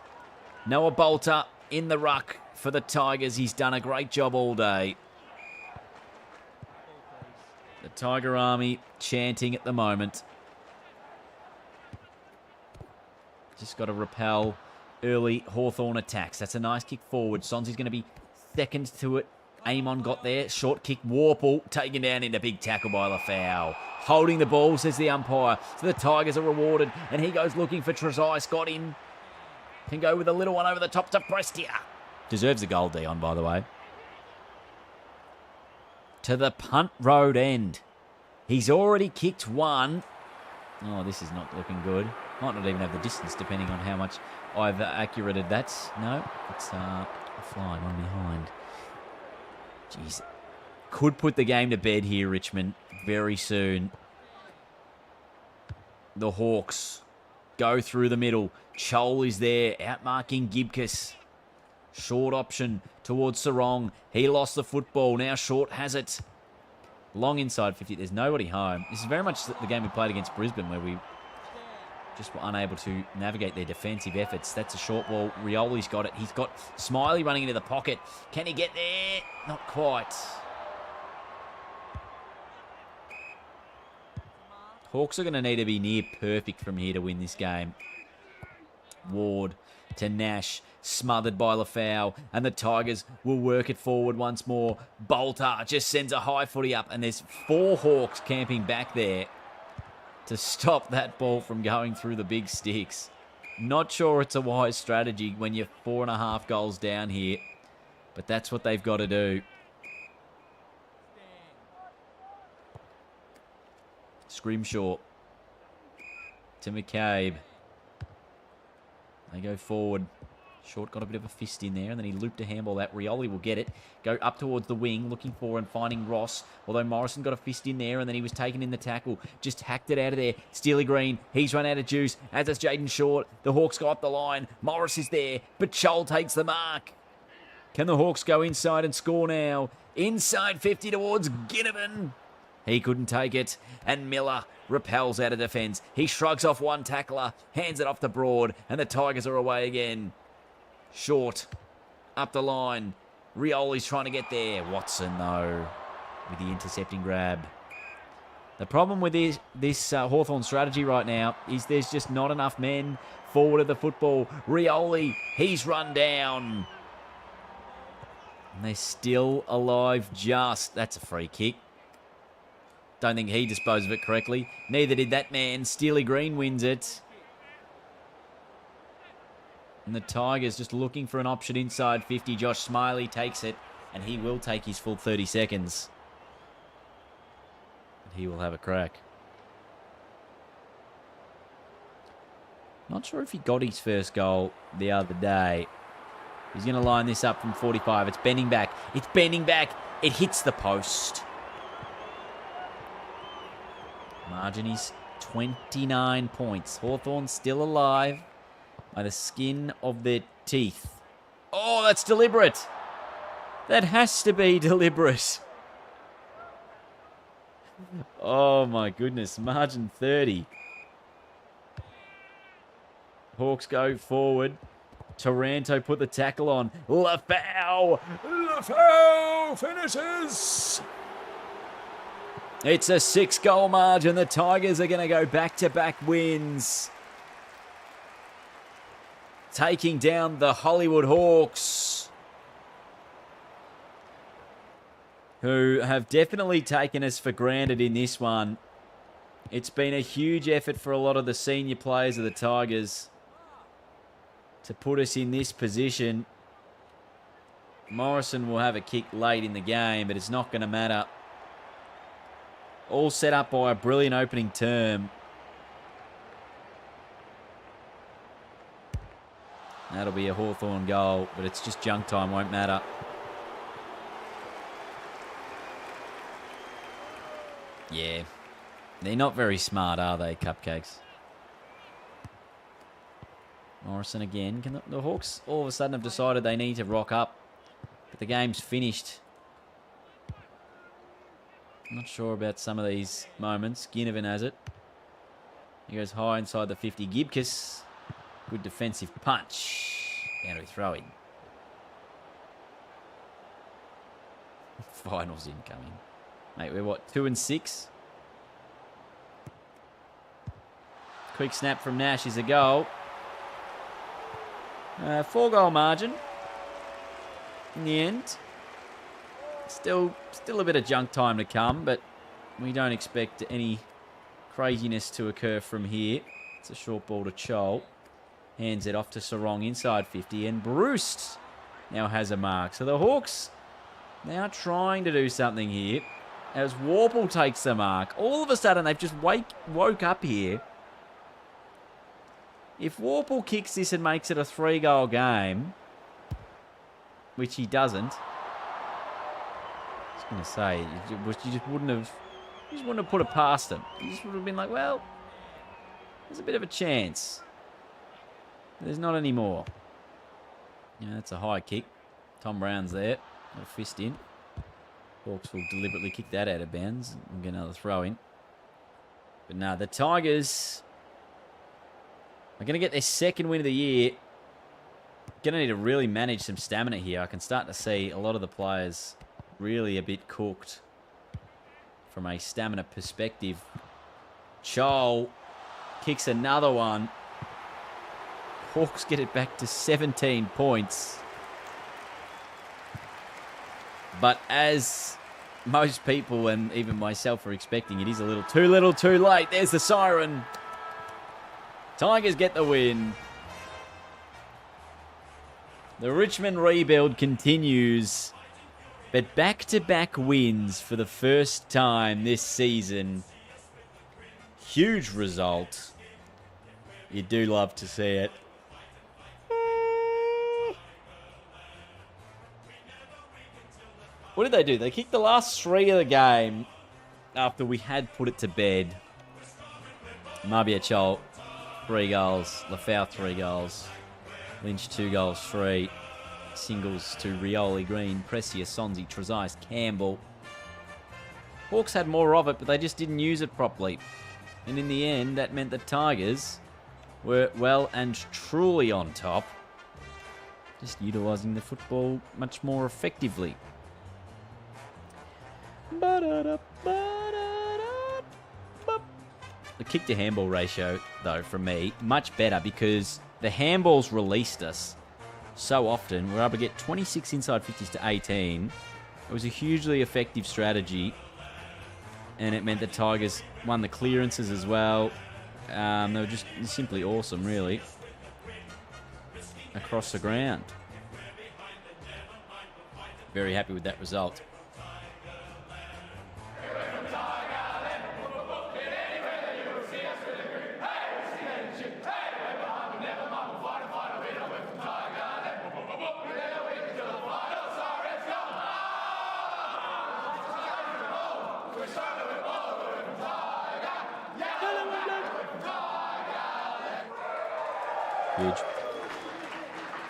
Noah Bolter in the ruck for the Tigers. He's done a great job all day. The Tiger Army chanting at the moment. Just got to repel early Hawthorn attacks. That's a nice kick forward. Sonsy's going to be second to it. Amon got there. Short kick. Warple taken down into big tackle by Lafau. Holding the ball, says the umpire. So the Tigers are rewarded. And he goes looking for Trezise. Got him. Can go with a little one over the top to Prestia. Deserves a goal, Dion, by the way. To the punt road end. He's already kicked one. Oh, this is not looking good. Might not even have the distance, depending on how much I've accurated that. No, it's a fly, one behind. Jeez. Could put the game to bed here, Richmond, very soon. The Hawks Go through the middle. Chol is there, outmarking Gibcus. Short option towards Sarong. He lost the football. Now Short has it. Long inside 50. There's nobody home. This is very much the game we played against Brisbane, where we just were unable to navigate their defensive efforts. That's a short ball. Rioli's got it. He's got Smiley running into the pocket. Can he get there? Not quite. Hawks are going to need to be near perfect from here to win this game. Ward to Nash, smothered by Lafau, and the Tigers will work it forward once more. Bolter just sends a high footy up, and there's 4 Hawks camping back there to stop that ball from going through the big sticks. Not sure it's a wise strategy when you're 4.5 goals down here, but that's what they've got to do. Scrimshaw to McCabe. They go forward. Short got a bit of a fist in there, and then he looped a handball out. Rioli will get it. Go up towards the wing, looking for and finding Ross. Although Morrison got a fist in there, and then he was taken in the tackle. Just hacked it out of there. Steely Green, he's run out of juice, as does Jaden Short. The Hawks go up the line. Morris is there, but Chol takes the mark. Can the Hawks go inside and score now? Inside 50 towards Ginnivan. He couldn't take it, and Miller repels out of defence. He shrugs off one tackler, hands it off to Broad, and the Tigers are away again. Short, up the line. Rioli's trying to get there. Watson, though, with the intercepting grab. The problem with this Hawthorn strategy right now is there's just not enough men forward of the football. Rioli, he's run down. And they're still alive just. That's a free kick. Don't think he disposed of it correctly. Neither did that man. Steely Green wins it. And the Tigers just looking for an option inside 50. Josh Smiley takes it, and he will take his full 30 seconds. And he will have a crack. Not sure if he got his first goal the other day. He's going to line this up from 45. It's bending back. It's bending back. It hits the post. Margin is 29 points. Hawthorn still alive by the skin of their teeth. Oh, that's deliberate. That has to be deliberate. Oh, my goodness. Margin 30. Hawks go forward. Taranto put the tackle on. Lafau finishes. It's a 6-goal margin. The Tigers are going to go back-to-back wins. Taking down the Hollywood Hawks, who have definitely taken us for granted in this one. It's been a huge effort for a lot of the senior players of the Tigers to put us in this position. Morrison will have a kick late in the game, but it's not going to matter. All set up by a brilliant opening term. That'll be a Hawthorn goal, but it's just junk time, won't matter. Yeah. They're not very smart, are they, Cupcakes? Morrison again. Can the Hawks all of a sudden have decided they need to rock up? But the game's finished. I'm not sure about some of these moments. Ginnivan has it. He goes high inside the 50. Gibcus. Good defensive punch. Down to throwing. Finals incoming. Mate, we're what, 2 and 6? Quick snap from Nash is a goal. 4-goal margin. In the end. Still a bit of junk time to come, but we don't expect any craziness to occur from here. It's a short ball to Chol. Hands it off to Sarong inside 50, and Bruce now has a mark. So the Hawks now trying to do something here as Warple takes the mark. All of a sudden, they've just woke up here. If Warple kicks this and makes it a 3-goal game, which he doesn't, I was going to say, you just wouldn't have put it past him. You just would have been like, well, There's a bit of a chance. There's not anymore. Yeah, that's a high kick. Tom Brown's there. Got a fist in. Hawks will deliberately kick that out of bounds and get another throw in. But no, the Tigers are going to get their second win of the year. Going to need to really manage some stamina here. I can start to see a lot of the players really a bit cooked from a stamina perspective. Chol kicks another one. Hawks get it back to 17 points. But as most people and even myself are expecting, it is a little too late. There's the siren. Tigers get the win. The Richmond rebuild continues, but back-to-back wins for the first time this season. Huge result. You do love to see it. What did they do? They kicked the last 3 of the game after we had put it to bed. Mabia Chol, 3 goals. Lafau, 3 goals. Lynch, 2 goals, 3. Singles to Rioli, Green, Pressia, Sonzi, Trezise, Campbell. Hawks had more of it, but they just didn't use it properly. And in the end, that meant the Tigers were well and truly on top. Just utilising the football much more effectively. The kick to handball ratio, though, for me, much better because the handballs released us so often. We're able to get 26 inside 50s to 18. It was a hugely effective strategy, and it meant the Tigers won the clearances as well. They were just simply awesome, really, across the ground. Very happy with that result.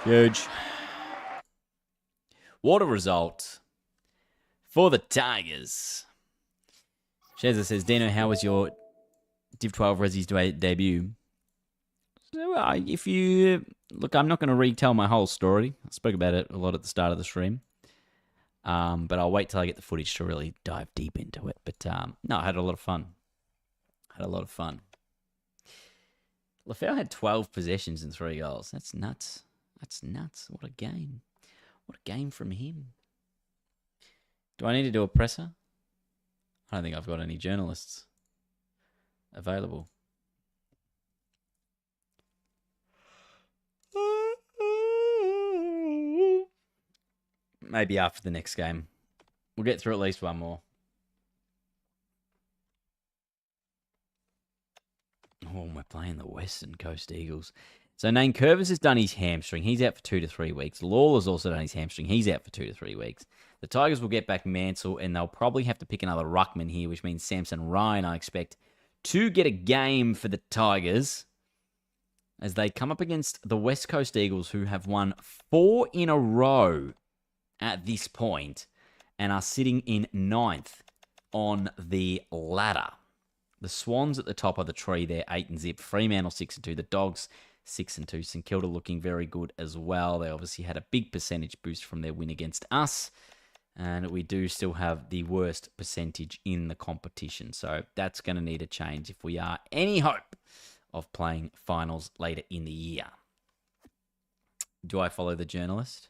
Huge. What a result for the Tigers. Sheza says, Dino, how was your Div 12 Resi's debut? So, if you... Look, I'm not going to retell my whole story. I spoke about it a lot at the start of the stream. But I'll wait till I get the footage to really dive deep into it. But, no, I had a lot of fun. Lafau had 12 possessions and 3 goals. That's nuts. What a game. What a game from him. Do I need to do a presser? I don't think I've got any journalists available. Maybe after the next game. We'll get through at least one more. Oh, we're playing the Western Coast Eagles. So Nane Curvis has done his hamstring. He's out for 2 to 3 weeks. Lawler's also done his hamstring. He's out for 2 to 3 weeks. The Tigers will get back Mansell, and they'll probably have to pick another ruckman here, which means Samson Ryan, I expect, to get a game for the Tigers as they come up against the West Coast Eagles, who have won 4 in a row at this point and are sitting in 9th on the ladder. The Swans at the top of the tree there, 8 and zip. Fremantle 6 and 2. The Dogs 6 and 2. St Kilda looking very good as well. They obviously had a big percentage boost from their win against us. And we do still have the worst percentage in the competition. So that's going to need a change if we are any hope of playing finals later in the year. Do I follow the journalist?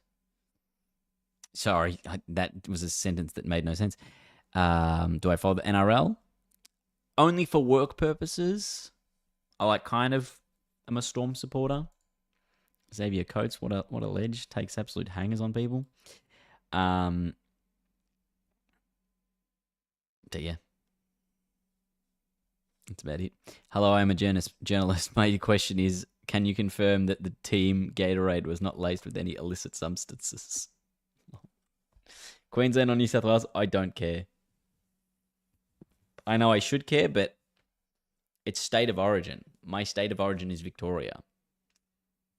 Sorry, that was a sentence that made no sense. Do I follow the NRL? Only for work purposes. I'm a Storm supporter. Xavier Coates, what a ledge. Takes absolute hangers on people. But yeah. That's about it. Hello, I'm a journalist. My question is, can you confirm that the team Gatorade was not laced with any illicit substances? Queensland or New South Wales? I don't care. I know I should care, but it's state of origin. my state of origin is Victoria.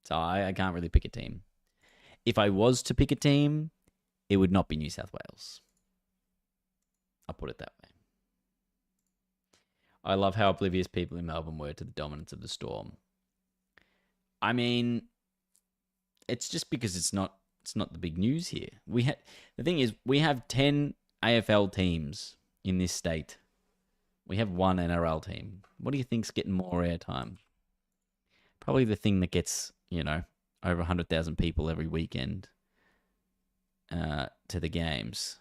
So I can't really pick a team. If I was to pick a team, it would not be New South Wales. I'll put it that way. I love how oblivious people in Melbourne were to the dominance of the Storm. I mean, it's just because it's not the big news here. The thing is, we have 10 AFL teams in this state. We have one NRL team. What do you think's getting more airtime? Probably the thing that gets, over 100,000 people every weekend to the games.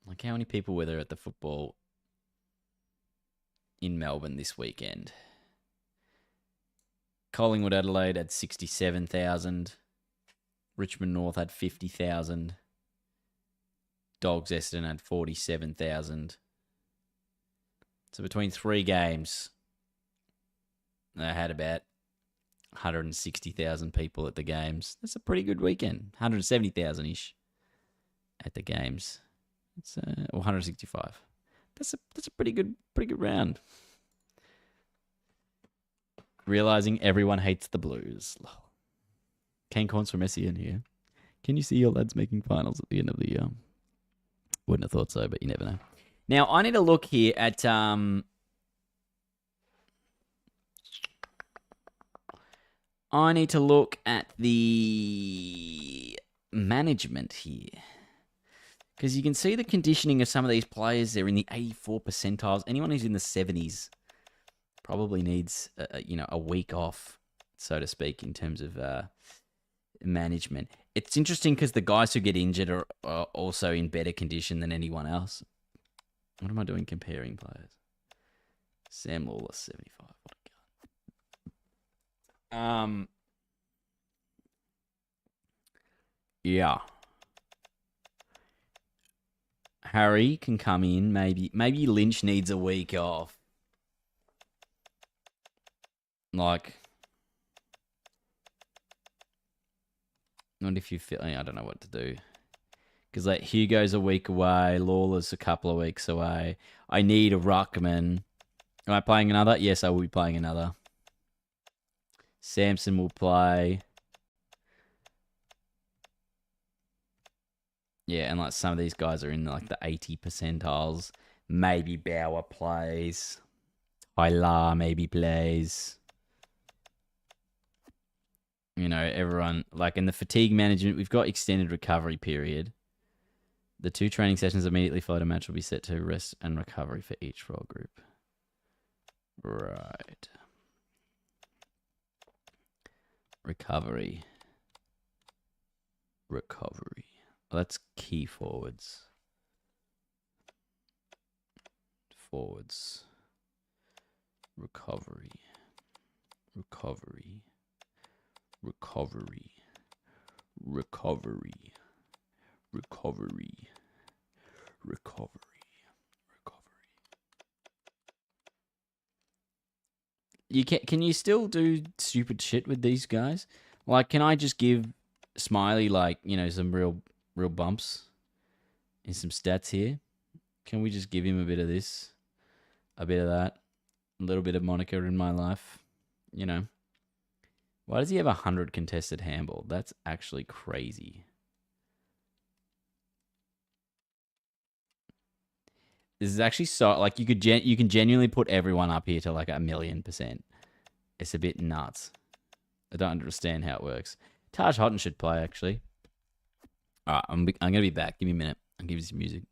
Like, how many people were there at the football in Melbourne this weekend? Collingwood Adelaide had 67,000. Richmond North had 50,000. Dogs Essendon had 47,000. So between 3 games, they had about 160,000 people at the games. That's a pretty good weekend. 170,000-ish at the games. It's or 165. That's a pretty good round. Realizing everyone hates the Blues. Kane Corns from SEN here. Can you see your lads making finals at the end of the year? Wouldn't have thought so, but you never know. Now, I need to look here at... I need to look at the management here. Because you can see the conditioning of some of these players. They're in the 84 percentiles. Anyone who's in the 70s probably needs, a week off, so to speak, in terms of management. It's interesting because the guys who get injured are also in better condition than anyone else. What am I doing comparing players? Sam Lawless, 75. What a gun. Yeah. Harry can come in. Maybe Lynch needs a week off. Like, not if you feel... I don't know what to do. Because, like, Hugo's a week away. Lawler's a couple of weeks away. I need a ruckman. Am I playing another? Yes, I will be playing another. Samson will play. Yeah, and like some of these guys are in like the 80 percentiles. Maybe Bauer plays. Tyler maybe plays. Everyone, like in the fatigue management, we've got extended recovery period. The 2 training sessions immediately following a match will be set to rest and recovery for each role group. Right. Recovery. That's key forwards. Recovery. Can you still do stupid shit with these guys? Like, can I just give Smiley some real bumps in some stats here? Can we just give him a bit of this, a bit of that, a little bit of Monica in my life? Why does he have 100 contested handball? That's actually crazy. This is actually so, like, you can genuinely put everyone up here to like 1,000,000%. It's a bit nuts. I don't understand how it works. Taj Houghton should play, actually. All right, I'm going to be back. Give me a minute. I'll give you some music.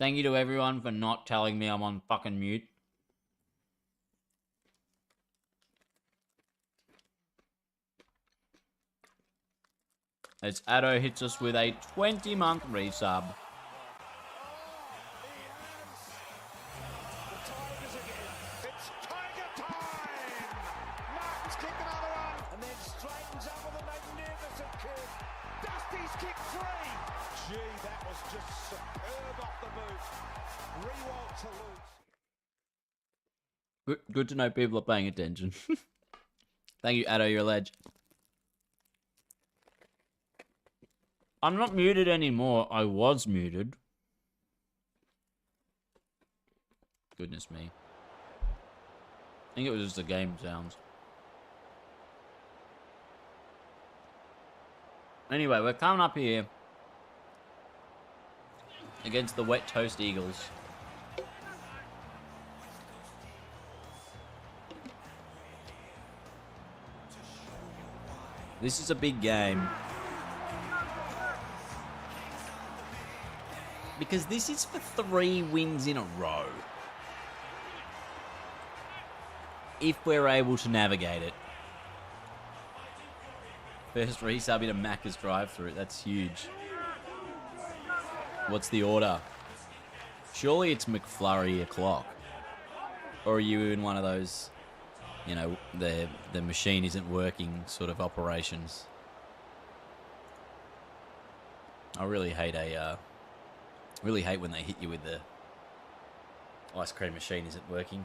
Thank you to everyone for not telling me I'm on fucking mute. As Addo hits us with a 20-month resub. Good to know people are paying attention. Thank you, Addo, you're a ledge. I'm not muted anymore. I was muted. Goodness me. I think it was just the game sounds. Anyway, we're coming up here against the Wet Toast Eagles. This is a big game. Because this is for 3 wins in a row. If we're able to navigate it. First resub in a Macca's drive-through. That's huge. What's the order? Surely it's McFlurry o'clock. Or are you in one of those, you know, the machine isn't working sort of operations? I really hate when they hit you with the ice cream machine isn't working.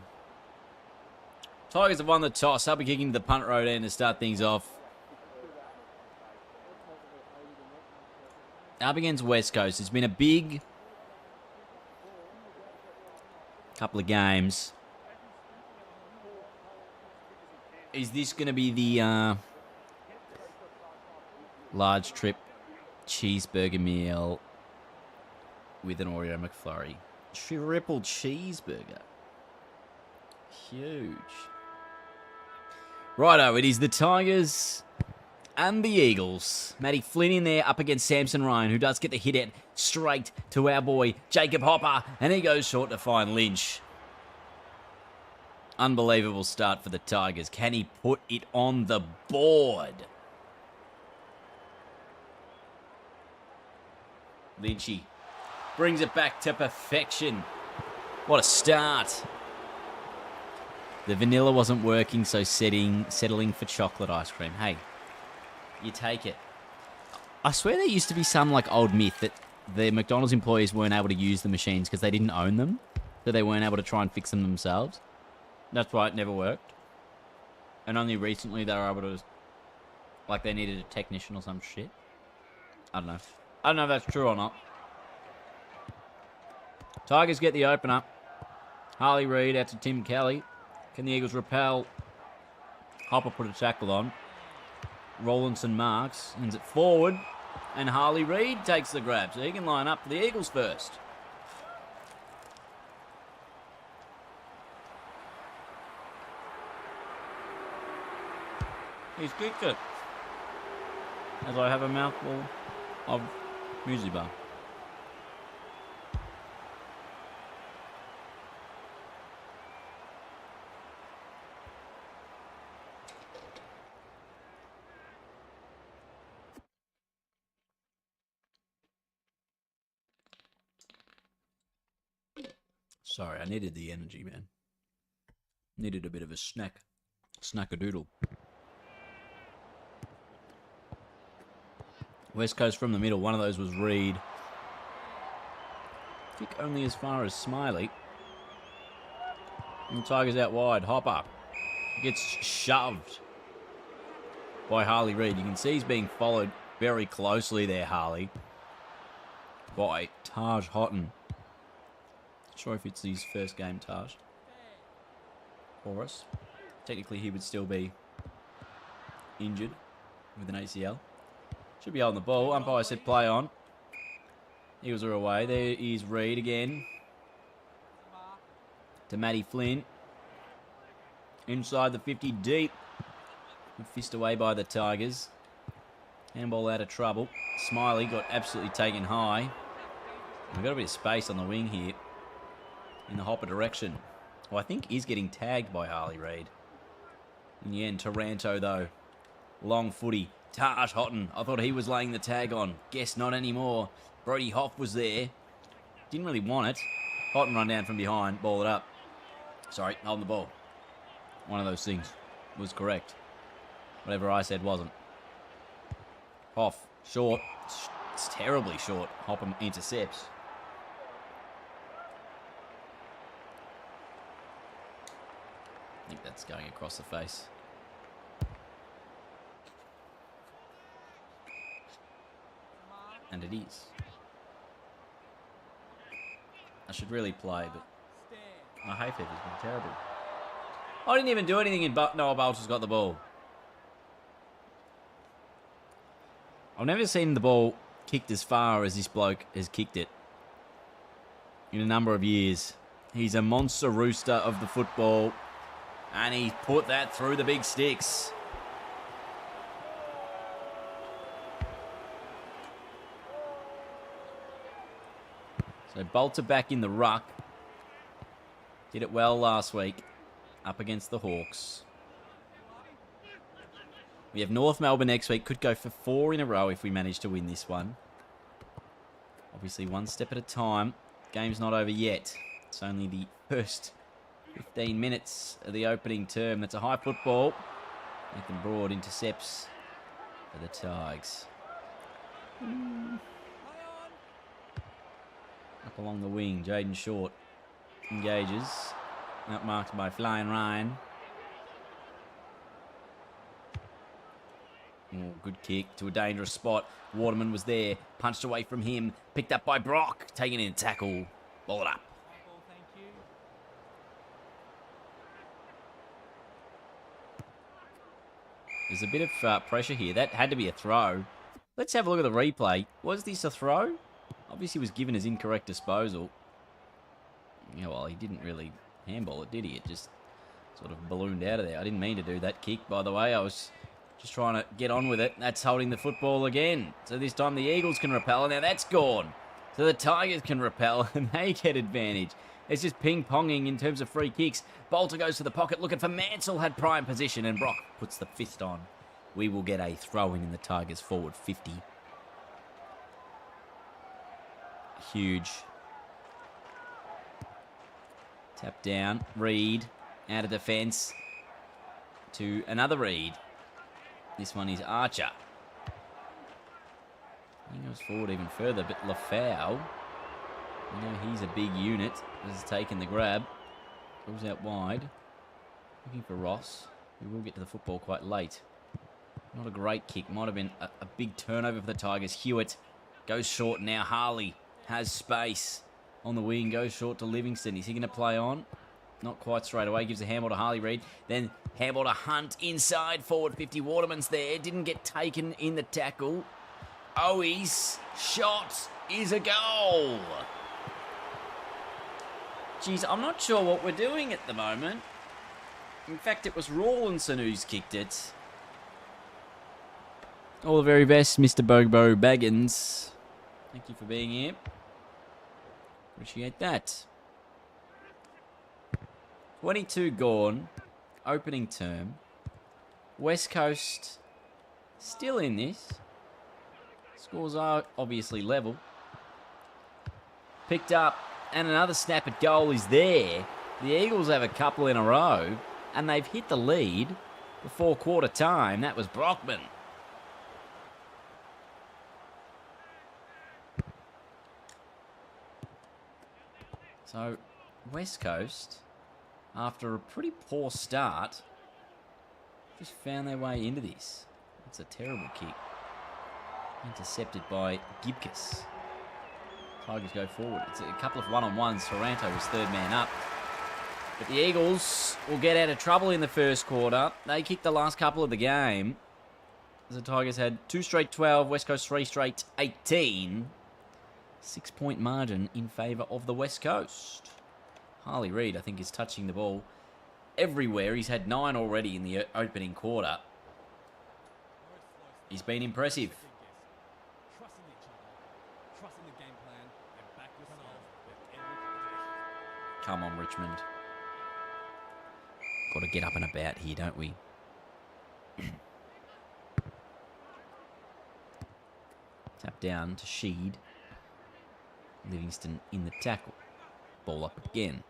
Tigers have won the toss. I'll be kicking to the punt road end to start things off. Up against West Coast. It's been a big couple of games. Is this going to be the large trip cheeseburger meal with an Oreo McFlurry? Triple cheeseburger. Huge. Righto, it is the Tigers and the Eagles. Matty Flynn in there up against Samson Ryan, who does get the hit out straight to our boy Jacob Hopper, and he goes short to find Lynch. Unbelievable start for the Tigers. Can he put it on the board? Lynchy brings it back to perfection. What a start. The vanilla wasn't working, so settling for chocolate ice cream. Hey, you take it. I swear there used to be some like old myth that the McDonald's employees weren't able to use the machines because they didn't own them, so they weren't able to try and fix them themselves. That's why it never worked. And only recently they were able to, like they needed a technician or some shit. I don't know. I don't know if that's true or not. Tigers get the opener. Harley Reid out to Tim Kelly. Can the Eagles repel? Hopper put a tackle on. Rollinson marks. Sends it forward. And Harley Reid takes the grab. So he can line up for the Eagles first. He's kicked it. As I have a mouthful of muesli bar. Sorry, I needed the energy, man. Needed a bit of a snack. Snack-a-doodle. West Coast from the middle. One of those was Reid. Kick only as far as Smiley. And the Tigers out wide. Hopper gets shoved by Harley Reid. You can see he's being followed very closely there, Harley, by Taj Houghton. Not sure if it's his first game, Taj, for us. Technically, he would still be injured with an ACL. Should be holding the ball. Umpire said play on. Eagles are away. There is Reid again. To Matty Flynn. Inside the 50 deep. Fist away by the Tigers. Handball out of trouble. Smiley got absolutely taken high. We've got a bit of space on the wing here in the Hopper direction. Well, I think he's getting tagged by Harley Reid. In the end, Taranto, though. Long footy. Taj Houghton. I thought he was laying the tag on. Guess not anymore. Brody Hoff was there. Didn't really want it. Houghton run down from behind. Ball it up. Sorry, holding the ball. One of those things was correct. Whatever I said wasn't. Hoff. Short. It's terribly short. Hopham intercepts. I think that's going across the face. And it is. I should really play, but my hay fever's been terrible. I didn't even do anything in Noah Balcher's got the ball. I've never seen the ball kicked as far as this bloke has kicked it in a number of years. He's a monster rooster of the football, and he put that through the big sticks. So Bolter back in the ruck. Did it well last week up against the Hawks. We have North Melbourne next week. Could go for 4 in a row if we manage to win this one. Obviously, one step at a time. Game's not over yet. It's only the first 15 minutes of the opening term. That's a high football. Nathan Broad intercepts for the Tigers. Up along the wing, Jaden Short engages. Outmarked by Flying Ryan. Oh, good kick to a dangerous spot. Waterman was there. Punched away from him. Picked up by Brock. Taken in tackle. Ball it up. There's a bit of pressure here. That had to be a throw. Let's have a look at the replay. Was this a throw? Obviously was given his incorrect disposal. Yeah, well, he didn't really handball it, did he? It just sort of ballooned out of there. I didn't mean to do that kick, by the way. I was just trying to get on with it. That's holding the football again. So this time the Eagles can repel. Now that's gone. So the Tigers can repel and they get advantage. It's just ping-ponging in terms of free kicks. Bolter goes to the pocket looking for Mansell. Had prime position and Brock puts the fist on. We will get a throw-in in the Tigers forward 50. Huge. Tap down. Reid out of defence to another Reid. This one is Archer. He goes forward even further, but Lafau, you know he's a big unit, has taken the grab. Goes out wide. Looking for Ross, who will get to the football quite late. Not a great kick. Might have been a big turnover for the Tigers. Hewitt goes short now. Harley has space on the wing. Goes short to Livingston. Is he going to play on? Not quite straight away. Gives a handball to Harley Reid. Then handball to Hunt inside. Forward 50. Waterman's there. Didn't get taken in the tackle. Owies shot is a goal. Geez, I'm not sure what we're doing at the moment. In fact, it was Rawlinson who's kicked it. All the very best, Mr. Bobo Baggins. Thank you for being here. Appreciate that. 22 gone. Opening term. West Coast still in this. Scores are obviously level. Picked up, and another snap at goal is there. The Eagles have a couple in a row, and they've hit the lead before quarter time. That was Brockman. So, West Coast, after a pretty poor start, just found their way into this. It's a terrible kick. Intercepted by Gibcus. Tigers go forward. It's a couple of one-on-ones. Taranto was third man up. But the Eagles will get out of trouble in the first quarter. They kicked the last couple of the game. The Tigers had 2 straight 12, West Coast 3 straight 18. 6-point margin in favour of the West Coast. Harley Reid, I think, is touching the ball everywhere. He's had 9 already in the opening quarter. He's been impressive. Come on, Richmond. Got to get up and about here, don't we? Tap down to Sheed. Livingston in the tackle. Ball up again.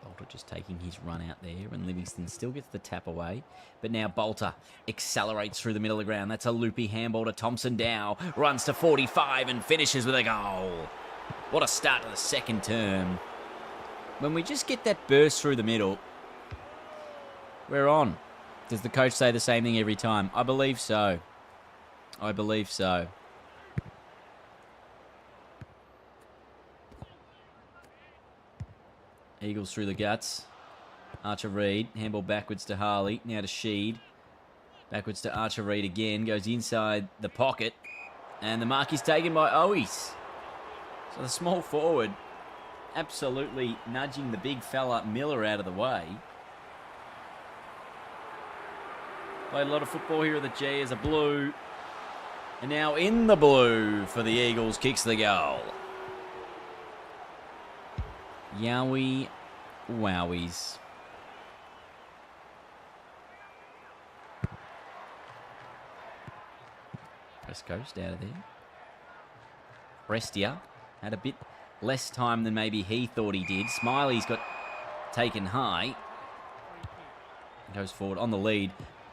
Bolter just taking his run out there, and Livingston still gets the tap away. But now Bolter accelerates through the middle of the ground. That's a loopy handball to Thompson Dow. Runs to 45 and finishes with a goal. What a start to the second term. When we just get that burst through the middle, we're on. Does the coach say the same thing every time? I believe so. I believe so. Eagles through the guts. Archer Reed. Handball backwards to Harley. Now to Sheed. Backwards to Archer Reed again. Goes inside the pocket. And the mark is taken by Owies. So the small forward absolutely nudging the big fella Miller out of the way. Played a lot of football here at the G as a blue. And now in the blue for the Eagles. Kicks the goal. Yowie wowies. West Coast out of there. Brestia had a bit less time than maybe he thought he did. Smiley's got taken high. Goes forward on the lead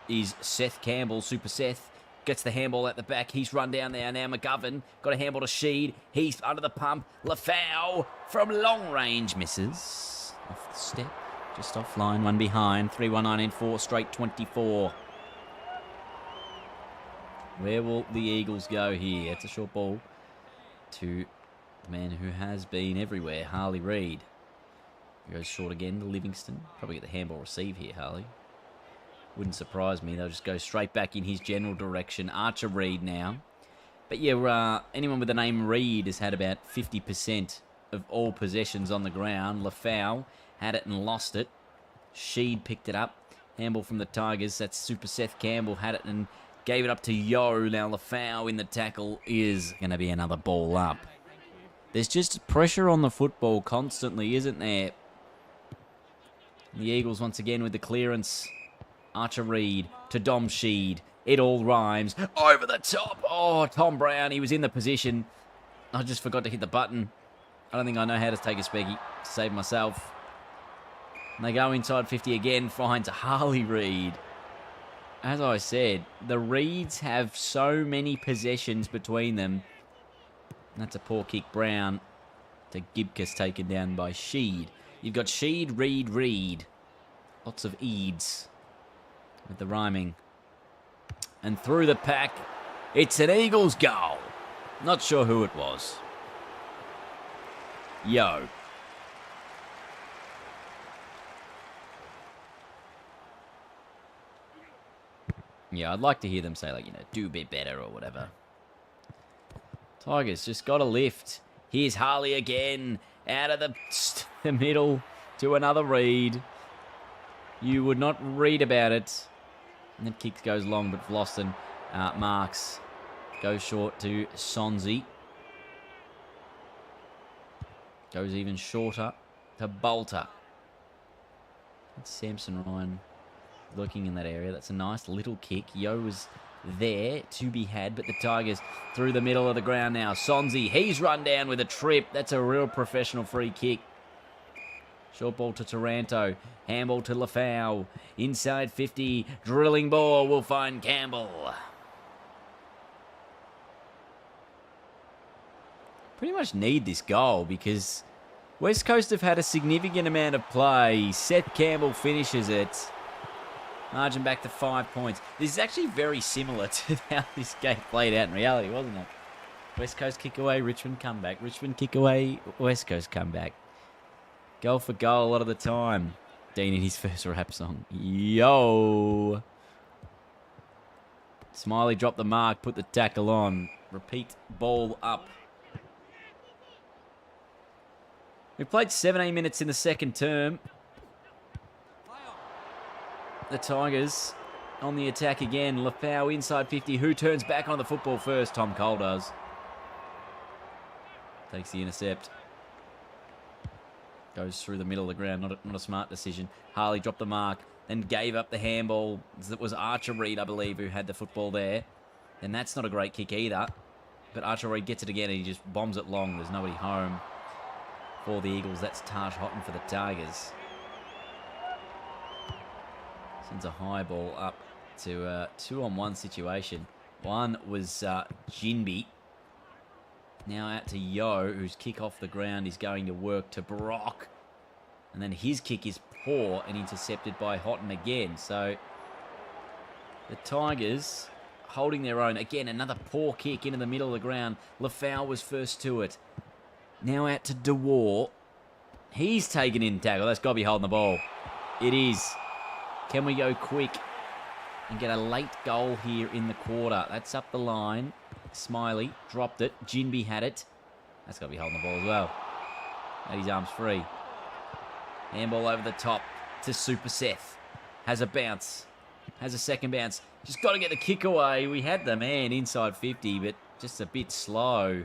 is Seth Campbell. Super Seth gets the handball at the back. He's run down there. Now McGovern got a handball to Sheed. He's under the pump. Lafau from long range misses. Off the step. Just offline. One behind. 3-1-9 in 4. Straight 24. Where will the Eagles go here? It's a short ball to the man who has been everywhere, Harley Reid. Goes short again to Livingston. Probably get the handball receive here, Harley. Wouldn't surprise me. They'll just go straight back in his general direction. Archer Reid now. But yeah, anyone with the name Reid has had about 50% of all possessions on the ground. Lafau had it and lost it. Sheed picked it up. Handball from the Tigers. That's Super Seth Campbell had it and gave it up to Yo. Now Lafau in the tackle is going to be another ball up. There's just pressure on the football constantly, isn't there? The Eagles once again with the clearance. Archer Reid to Dom Sheed. It all rhymes. Over the top. Oh, Tom Brown. He was in the position. I just forgot to hit the button. I don't think I know how to take a specky to save myself. And they go inside 50 again. Finds Harley Reid. As I said, the Reids have so many possessions between them. That's a poor kick. Brown to Gibcus, taken down by Sheed. You've got Sheed, Reid, Reid. Lots of Eads with the rhyming. And through the pack, it's an Eagles goal. Not sure who it was. Yo. Yeah, I'd like to hear them say, like, do a bit better or whatever. Tigers just got a lift. Here's Harley again. Out of the middle to another Reid. You would not read about it. And the kick goes long, but Vlosten marks. Goes short to Sonzi. Goes even shorter to Bolter. That's Samson Ryan looking in that area. That's a nice little kick. Yo was there to be had, but the Tigers through the middle of the ground now. Sonzi, he's run down with a trip. That's a real professional free kick. Short ball to Taranto. Handball to Lafau. Inside 50. Drilling ball will find Campbell. Pretty much need this goal because West Coast have had a significant amount of play. Seth Campbell finishes it. Margin back to 5 points. This is actually very similar to how this game played out in reality, wasn't it? West Coast kick away, Richmond comeback. Richmond kick away, West Coast comeback. Goal for goal a lot of the time. Dean in his first rap song. Yo! Smiley dropped the mark, put the tackle on. Repeat, ball up. We played 17 minutes in the second term. The Tigers on the attack again. Lafau inside 50. Who turns back on the football first? Tom Cole does. Takes the intercept. Goes through the middle of the ground. Not a smart decision. Harley dropped the mark. Then gave up the handball. It was Archer Reid, I believe, who had the football there. And that's not a great kick either. But Archer Reid gets it again and he just bombs it long. There's nobody home for the Eagles. That's Taj Houghton for the Tigers. Sends a high ball up to a 2-on-1 situation. One was Jinby. Now out to Yo, whose kick off the ground is going to work to Brock. And then his kick is poor and intercepted by Houghton again. So the Tigers holding their own. Again, another poor kick into the middle of the ground. Lafau was first to it. Now out to DeWar. He's taken in tackle. That's got to be holding the ball. It is. Can we go quick and get a late goal here in the quarter? That's up the line. Smiley dropped it. Jinby had it. That's got to be holding the ball as well. Had his arms free. Handball over the top to Super Seth. Has a bounce. Has a second bounce. Just got to get the kick away. We had the man inside 50, but just a bit slow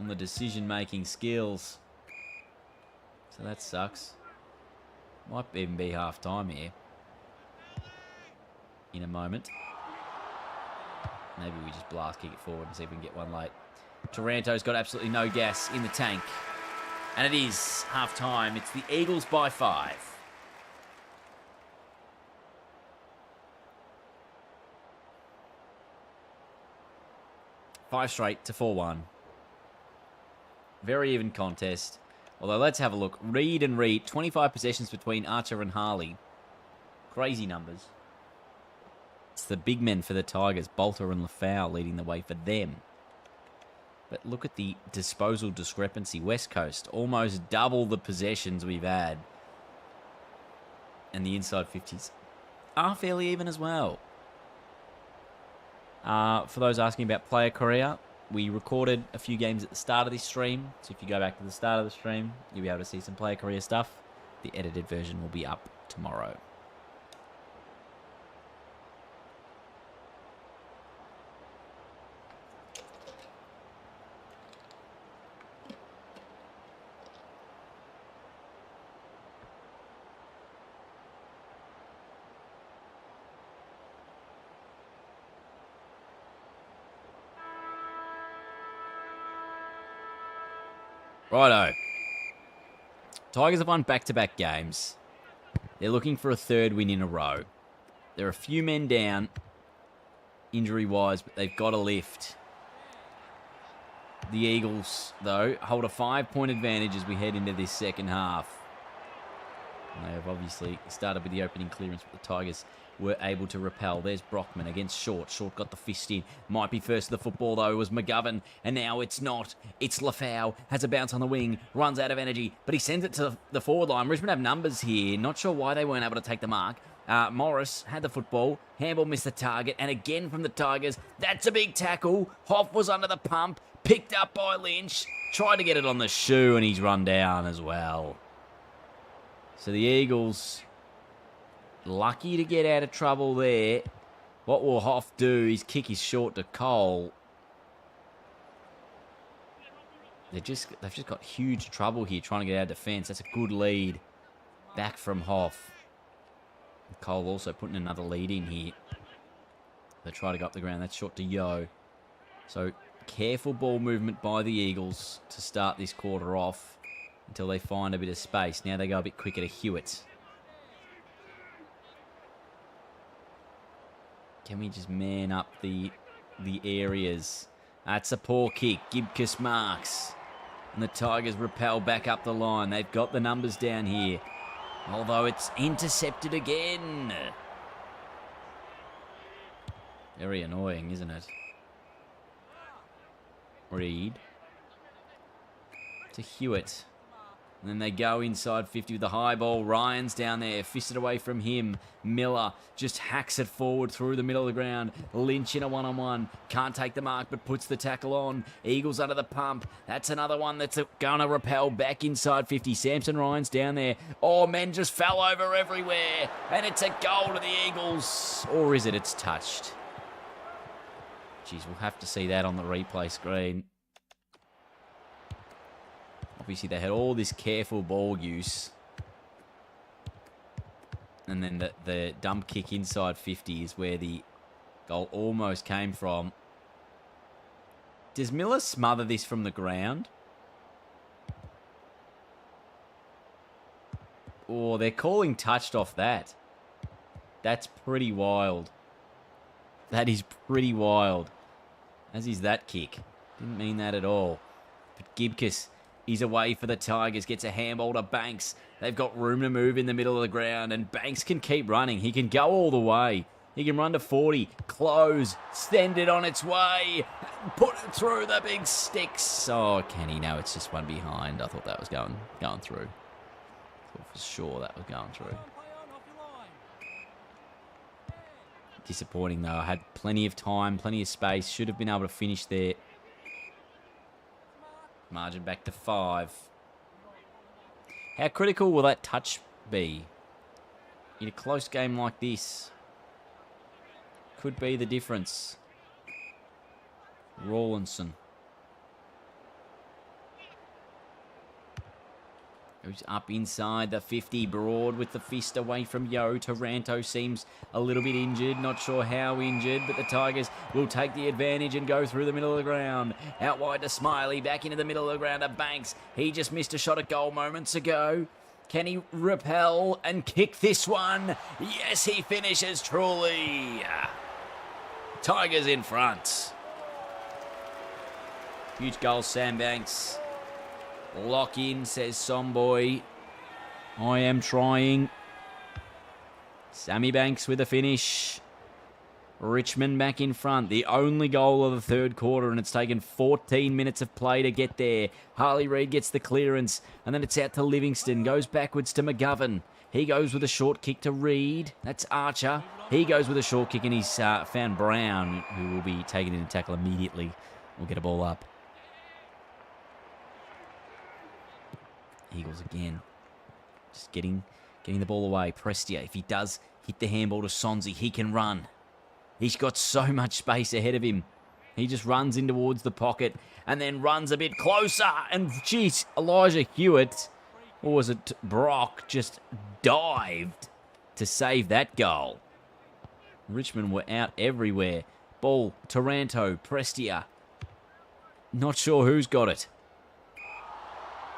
on the decision-making skills. So that sucks. Might even be half-time here. In a moment. Maybe we just blast kick it forward and see if we can get one late. Taranto's got absolutely no gas in the tank. And it is half-time. It's the Eagles by 5. Five straight to 4-1. Very even contest. Although, let's have a look. Reid and Reid, 25 possessions between Archer and Harley. Crazy numbers. It's the big men for the Tigers, Bolter and Lafau, leading the way for them. But look at the disposal discrepancy. West Coast, almost double the possessions we've had. And the inside 50s are fairly even as well. For those asking about player career, we recorded a few games at the start of this stream. So if you go back to the start of the stream, you'll be able to see some player career stuff. The edited version will be up tomorrow. Righto. Tigers have won back-to-back games. They're looking for a third win in a row. They're a few men down, injury-wise, but they've got a lift. The Eagles, though, hold a 5-point advantage as we head into this second half. And they have obviously started with the opening clearance, but the Tigers were able to repel. There's Brockman against Short. Short got the fist in. Might be first to the football, though. It was McGovern, and now it's not. It's Lafau. Has a bounce on the wing. Runs out of energy, but he sends it to the forward line. Richmond have numbers here. Not sure why they weren't able to take the mark. Morris had the football. Handball missed the target, and again from the Tigers. That's a big tackle. Hoff was under the pump. Picked up by Lynch. Tried to get it on the shoe, and he's run down as well. So the Eagles, lucky to get out of trouble there. What will Hoff do? His kick is short to Cole. They've just got huge trouble here trying to get out of defence. That's a good lead back from Hoff. Cole also putting another lead in here. They try to go up the ground. That's short to Yo. So careful ball movement by the Eagles to start this quarter off until they find a bit of space. Now they go a bit quicker to Hewitt. Can we just man up the areas? That's a poor kick. Gibcus marks. And the Tigers repel back up the line. They've got the numbers down here. Although it's intercepted again. Very annoying, isn't it? Reid. To Hewitt. And then they go inside 50 with the high ball. Ryan's down there, fisted away from him. Miller just hacks it forward through the middle of the ground. Lynch in a one-on-one. Can't take the mark, but puts the tackle on. Eagles under the pump. That's another one that's going to repel back inside 50. Samson Ryan's down there. Oh, men just fell over everywhere. And it's a goal to the Eagles. Or is it? It's touched. Jeez, we'll have to see that on the replay screen. Obviously, they had all this careful ball use. And then the dump kick inside 50 is where the goal almost came from. Does Miller smother this from the ground? Oh, they're calling touched off that. That's pretty wild. That is pretty wild. As is that kick. Didn't mean that at all. But Gibcus, he's away for the Tigers. Gets a handball to Banks. They've got room to move in the middle of the ground. And Banks can keep running. He can go all the way. He can run to 40. Close. Send it on its way. Put it through the big sticks. Oh, can he? No, it's just one behind. I thought that was going through. Thought for sure that was going through. Disappointing, though. I had plenty of time, plenty of space. Should have been able to finish there. Margin back to 5. How critical will that touch be in a close game like this? Could be the difference. Rawlinson. Who's up inside the 50, Broad with the fist away from Yo. Taranto seems a little bit injured, not sure how injured, but the Tigers will take the advantage and go through the middle of the ground. Out wide to Smiley, back into the middle of the ground to Banks. He just missed a shot at goal moments ago. Can he repel and kick this one? Yes, he finishes truly. Tigers in front. Huge goal, Sam Banks. Lock in, says Somboy. I am trying. Sammy Banks with a finish. Richmond back in front. The only goal of the third quarter, and it's taken 14 minutes of play to get there. Harley Reid gets the clearance, and then it's out to Livingston. Goes backwards to McGovern. He goes with a short kick to Reid. That's Archer. He goes with a short kick, and he's found Brown, who will be taken into tackle immediately. We'll get a ball up. Eagles again. Just getting the ball away. Prestia, if he does hit the handball to Sonzi, he can run. He's got so much space ahead of him. He just runs in towards the pocket and then runs a bit closer. And, geez, Elijah Hewitt, or was it Brock, just dived to save that goal. Richmond were out everywhere. Ball, Taranto, Prestia. Not sure who's got it.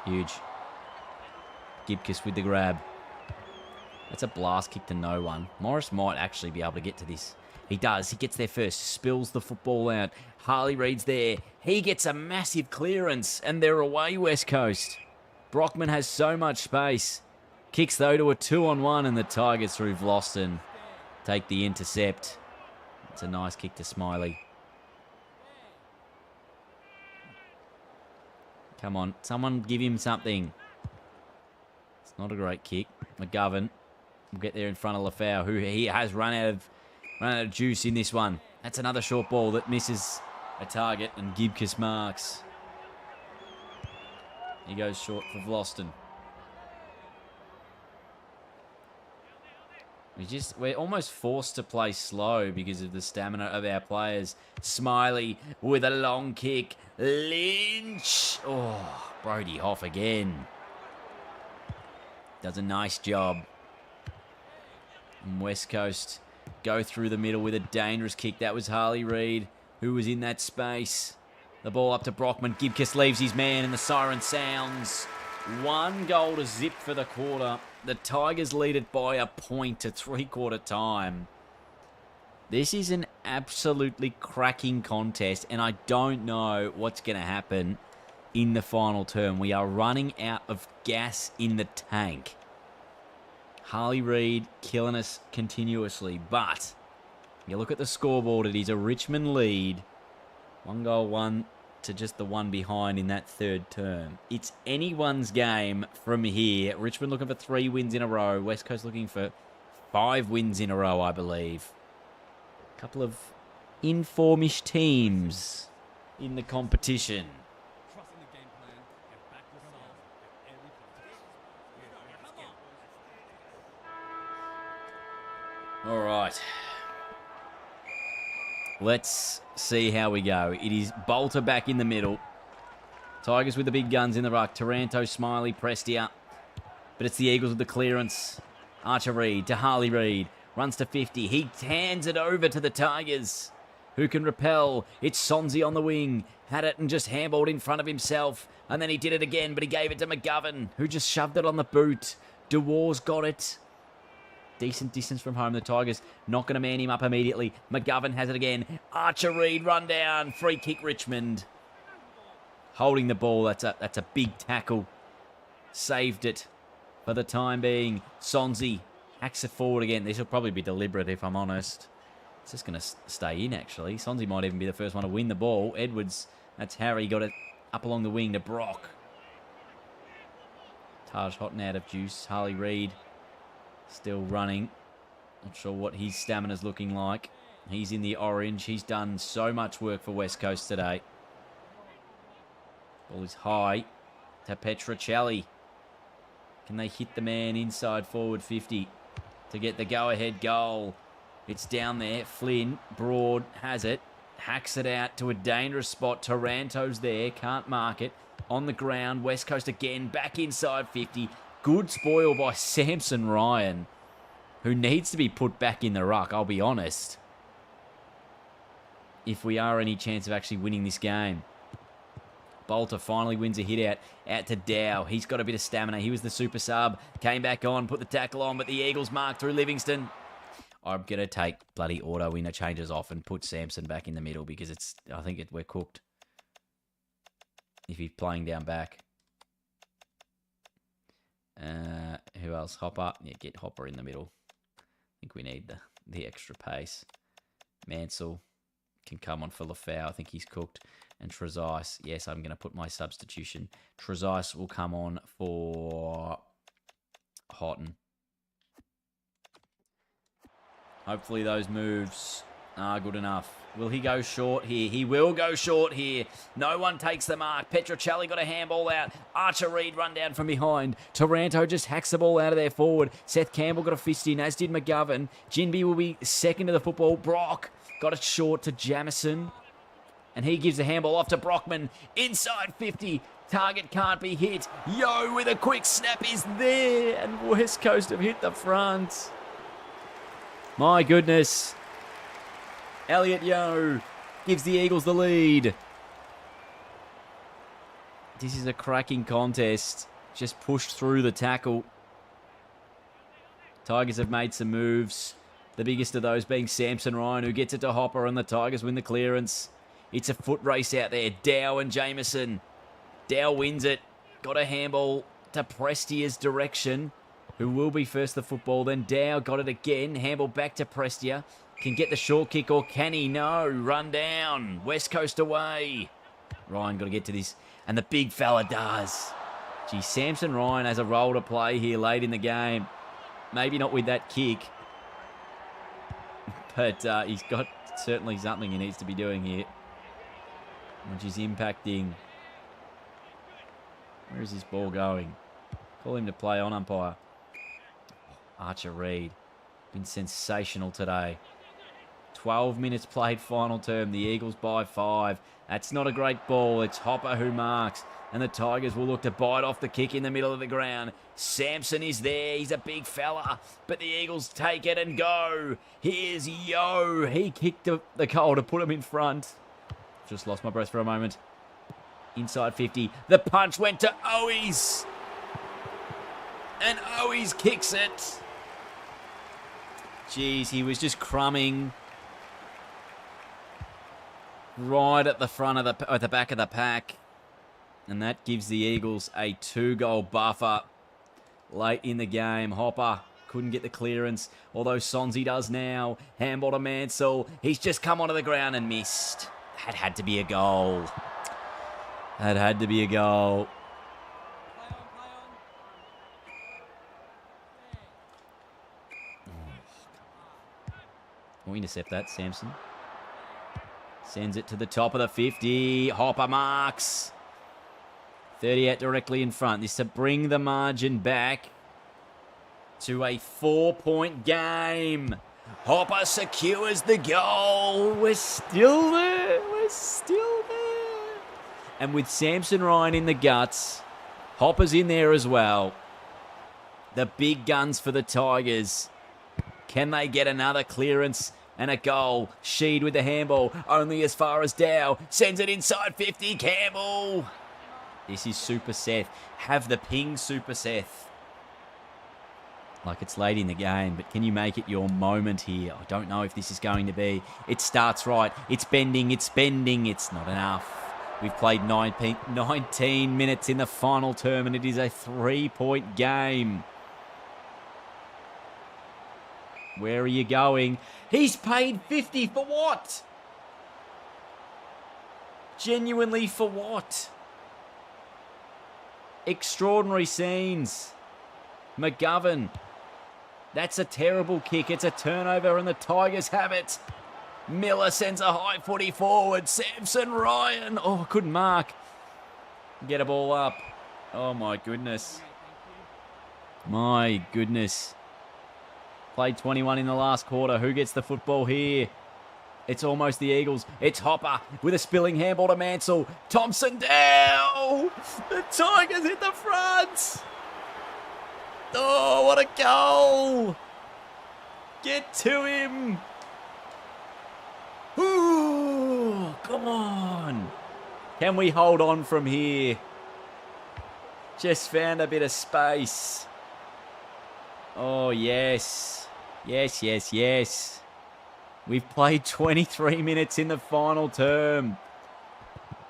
Huge. Gibcus with the grab. That's a blast kick to no one. Morris might actually be able to get to this. He does. He gets there first. Spills the football out. Harley Reid's there. He gets a massive clearance. And they're away West Coast. Brockman has so much space. Kicks, though, to a 2-on-1. And the Tigers through Vlosten take the intercept. It's a nice kick to Smiley. Come on. Someone give him something. Not a great kick. McGovern will get there in front of Lafau, who he has run out of juice in this one. That's another short ball that misses a target, and Gibcus marks. He goes short for Vlosten. We're almost forced to play slow because of the stamina of our players. Smiley with a long kick. Lynch. Oh, Brody Hoff again. Does a nice job. And West Coast go through the middle with a dangerous kick. That was Harley Reid, who was in that space. The ball up to Brockman. Gibcus leaves his man, and the siren sounds. 1 goal to zip for the quarter. The Tigers lead it by a point to three-quarter time. This is an absolutely cracking contest, and I don't know what's going to happen in the final term. We are running out of gas in the tank. Harley Reid killing us continuously, but you look at the scoreboard, it is a Richmond lead. 1 goal, 1 to just the one behind in that third term. It's anyone's game from here. Richmond looking for 3 wins in a row. West Coast looking for 5 wins in a row, I believe. A couple of informish teams in the competition. All right. Let's see how we go. It is Bolter back in the middle Tigers with the big guns in the ruck. Taranto, Smiley, Prestia. But it's the Eagles with the clearance. Archer Reid to Harley Reid. Runs to 50. He hands it over to the Tigers, who can repel. It's Sonzi on the wing. Had it and just handballed in front of himself. And then he did it again, but he gave it to McGovern, who just shoved it on the boot. DeWar's got it. Decent distance from home. The Tigers not going to man him up immediately. McGovern has it again. Archer Reid run down. Free kick Richmond. Holding the ball. That's a big tackle. Saved it for the time being. Sonzi hacks it forward again. This will probably be deliberate if I'm honest. It's just going to stay in actually. Sonzi might even be the first one to win the ball. Edwards, that's Harry, got it up along the wing to Brock. Taj Houghton out of juice. Harley Reid still running. Not sure what his stamina's looking like. He's in the orange. He's done so much work for West Coast today. Ball is high to Petrocelli. Can they hit the man inside forward 50 to get the go-ahead goal? It's down there. Flynn, Broad has it. Hacks it out to a dangerous spot. Taranto's there. Can't mark it. On the ground. West Coast again. Back inside 50. Good spoil by Samson Ryan, who needs to be put back in the ruck, I'll be honest, if we are any chance of actually winning this game. Bolter finally wins a hit out to Dow. He's got a bit of stamina. He was the super sub. Came back on, put the tackle on, but the Eagles mark through Livingston. I'm going to take bloody auto winner changes off and put Samson back in the middle because I think we're cooked if he's playing down back. Who else? Hopper. Yeah, get Hopper in the middle. I think we need the extra pace. Mansell can come on for Lafau. I think he's cooked. And Trezise. Yes, I'm going to put my substitution. Trezise will come on for Houghton. Hopefully those moves are good enough. Will he go short here? He will go short here. No one takes the mark. Petrocelli got a handball out. Archer Reid run down from behind. Taranto just hacks the ball out of there forward. Seth Campbell got a fist in, as did McGovern. Jinby will be second to the football. Brock got it short to Jamison. And he gives the handball off to Brockman. Inside 50. Target can't be hit. Yo with a quick snap is there. And West Coast have hit the front. My goodness. Elliot Yeo gives the Eagles the lead. This is a cracking contest. Just pushed through the tackle. Tigers have made some moves. The biggest of those being Samson Ryan, who gets it to Hopper, and the Tigers win the clearance. It's a foot race out there. Dow and Jameson. Dow wins it. Got a handball to Prestia's direction, who will be first the football. Then Dow got it again. Handball back to Prestia. Can get the short kick, or can he? No. Run down. West Coast away. Ryan got to get to this. And the big fella does. Gee, Samson Ryan has a role to play here late in the game. Maybe not with that kick. But he's got certainly something he needs to be doing here, which is impacting. Where is this ball going? Call him to play on, umpire. Archer Reid. Been sensational today. 12 minutes played final term. The Eagles by 5. That's not a great ball. It's Hopper who marks. And the Tigers will look to bite off the kick in the middle of the ground. Samson is there. He's a big fella. But the Eagles take it and go. Here's Yo. He kicked the goal to put him in front. Just lost my breath for a moment. Inside 50. The punch went to Owies. And Owies kicks it. Jeez, he was just crumbing right at the front of at the back of the pack. And that gives the Eagles a 2-goal buffer late in the game. Hopper couldn't get the clearance, although Sonzi does now. Handball to Mansell. He's just come onto the ground and missed. That had to be a goal. That had to be a goal. We'll intercept that, Samson. Sends it to the top of the 50. Hopper marks. 38 directly in front. This to bring the margin back to a 4-point game. Hopper secures the goal. We're still there. We're still there. And with Samson Ryan in the guts, Hopper's in there as well. The big guns for the Tigers. Can they get another clearance and a goal? Sheed with the handball, only as far as Dow. Sends it inside 50, Campbell. This is Super Seth. Have the ping, Super Seth. Like it's late in the game, but can you make it your moment here? I don't know if this is going to be. It starts right. It's bending. It's bending. It's not enough. We've played 19 minutes in the final term, and it is a 3-point game. Where are you going? He's paid 50 for what? Genuinely for what? Extraordinary scenes. McGovern. That's a terrible kick. It's a turnover and the Tigers have it. Miller sends a high footy forward. Samson Ryan. Oh, couldn't mark. Get a ball up. Oh, my goodness. My goodness. Played 21 in the last quarter. Who gets the football here? It's almost the Eagles. It's Hopper with a spilling handball to Mansell. Thompson down. The Tigers hit the front. Oh, what a goal. Get to him. Ooh, come on. Can we hold on from here? Just found a bit of space. Oh, yes. Yes, yes, yes. We've played 23 minutes in the final term.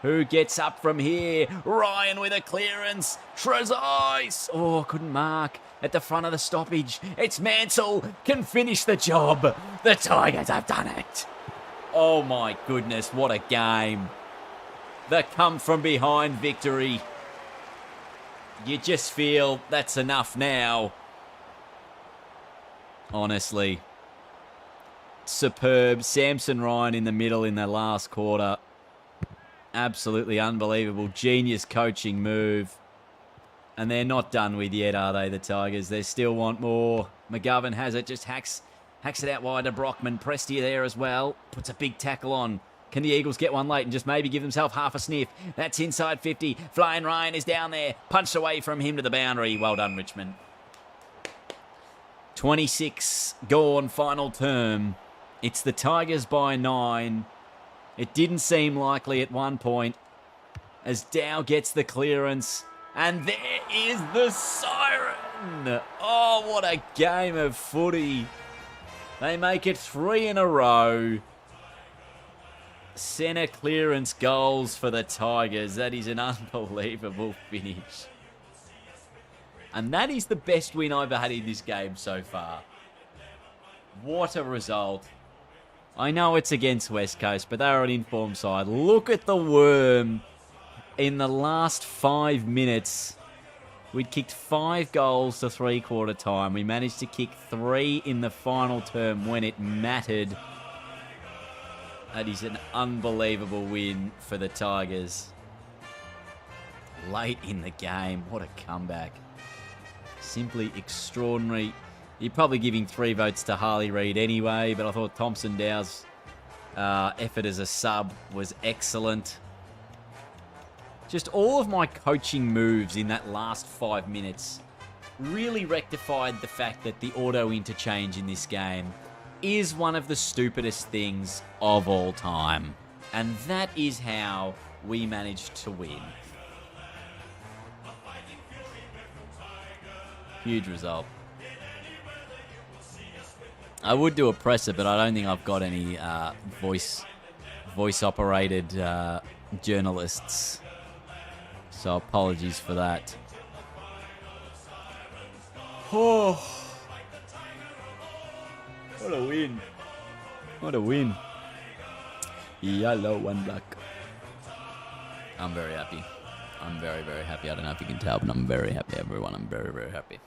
Who gets up from here? Ryan with a clearance. Trezise. Oh, couldn't mark. At the front of the stoppage. It's Mansell. Can finish the job. The Tigers have done it. Oh, my goodness. What a game. The come from behind victory. You just feel that's enough now. Honestly. Superb. Samson Ryan in the middle in the last quarter. Absolutely unbelievable. Genius coaching move. And they're not done with yet, are they, the Tigers? They still want more. McGovern has it. Just hacks it out wide to Brockman. Prestia there as well. Puts a big tackle on. Can the Eagles get one late and just maybe give themselves half a sniff? That's inside 50. Flying Ryan is down there. Punched away from him to the boundary. Well done, Richmond. 26 gone, final term. It's the Tigers by 9. It didn't seem likely at one point as Dow gets the clearance. And there is the siren. Oh, what a game of footy. They make it 3 in a row. Centre clearance goals for the Tigers. That is an unbelievable finish. And that is the best win I've had in this game so far. What a result. I know it's against West Coast, but they're an informed side. Look at the worm. In the last 5 minutes, we'd kicked 5 goals to three-quarter time. We managed to kick 3 in the final term when it mattered. That is an unbelievable win for the Tigers. Late in the game. What a comeback. Simply extraordinary. You're probably giving 3 votes to Harley Reid anyway, but I thought Thompson Dow's effort as a sub was excellent. Just all of my coaching moves in that last 5 minutes really rectified the fact that the auto interchange in this game is one of the stupidest things of all time. And that is how we managed to win. Huge result. I would do a presser, but I don't think I've got any voice-operated journalists. So apologies for that. Oh, what a win. What a win. Yellow and black. I'm very happy. I'm very, very happy. I don't know if you can tell, but I'm very happy, everyone. I'm very, very happy.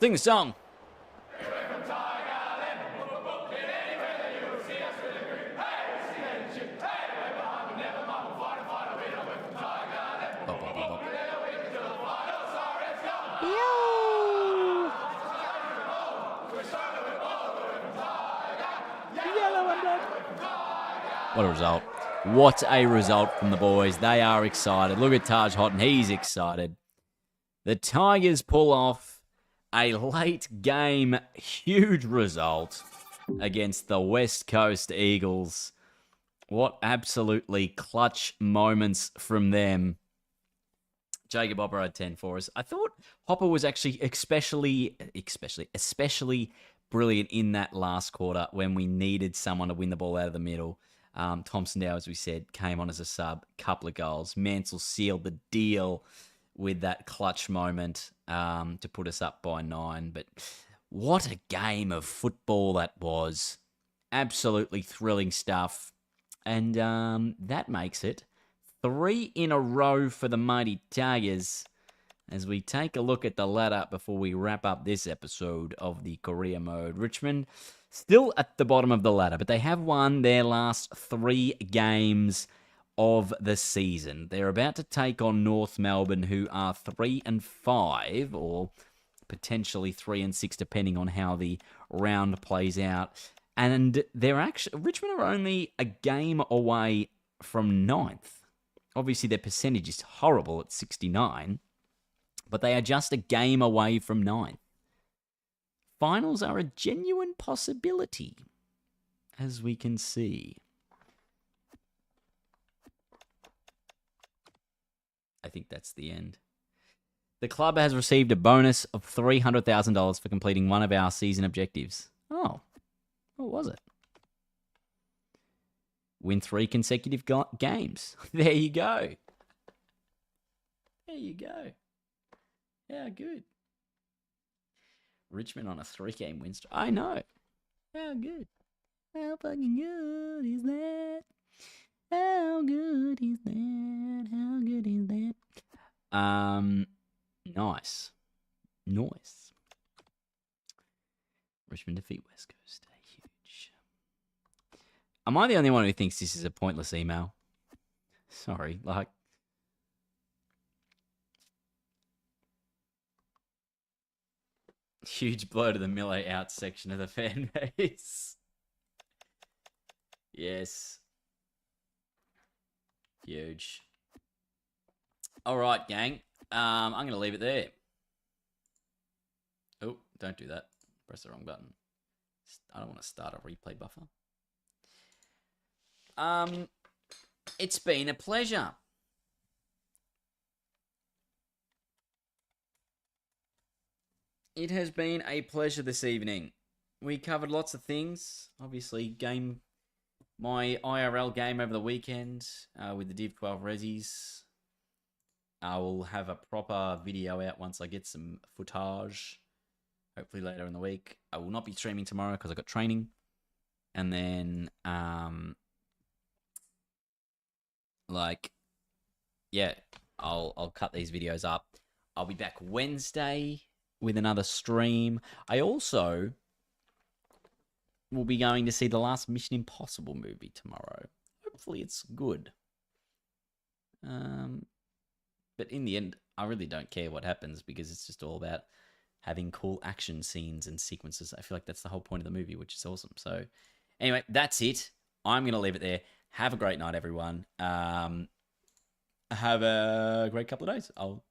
Sing the song. What a result. What a result from the boys. They are excited. Look at Taj Houghton. He's excited. The Tigers pull off a late game huge result against the West Coast Eagles. What absolutely clutch moments from them. Jacob Hopper had 10 for us. I thought Hopper was actually especially brilliant in that last quarter when we needed someone to win the ball out of the middle. Thompson Dow, as we said, came on as a sub. Couple of goals. Mansell sealed the deal with that clutch moment to put us up by 9. But what a game of football that was. Absolutely thrilling stuff. And that makes it 3 in a row for the mighty Tigers as we take a look at the ladder before we wrap up this episode of the Career Mode. Richmond still at the bottom of the ladder, but they have won their last 3 games of the season. They're about to take on North Melbourne, who are 3 and 5, or potentially 3 and 6, depending on how the round plays out. And Richmond are only a game away from 9th. Obviously, their percentage is horrible at 69, but they are just a game away from 9th. Finals are a genuine possibility, as we can see. I think that's the end. The club has received a bonus of $300,000 for completing one of our season objectives. Oh, what was it? Win 3 consecutive games. There you go. There you go. How good. Richmond on a 3-game win streak. I know. How good. How fucking good is that? How good is that? How good is that? Nice. Nice. Richmond defeat West Coast. Huge. Am I the only one who thinks this is a pointless email? Sorry, like... Huge blow to the Mille out section of the fan base. Yes. Huge. All right, gang. I'm going to leave it there. Oh, don't do that. Press the wrong button. I don't want to start a replay buffer. It's been a pleasure. It has been a pleasure this evening. We covered lots of things. Obviously, my IRL game over the weekend with the Div 12 Resis. I will have a proper video out once I get some footage. Hopefully later in the week. I will not be streaming tomorrow because I got training. And then, I'll cut these videos up. I'll be back Wednesday with another stream. I also will be going to see the last Mission Impossible movie tomorrow. Hopefully it's good. But in the end, I really don't care what happens because it's just all about having cool action scenes and sequences. I feel like that's the whole point of the movie, which is awesome. So anyway, that's it. I'm going to leave it there. Have a great night, everyone. Have a great couple of days. I'll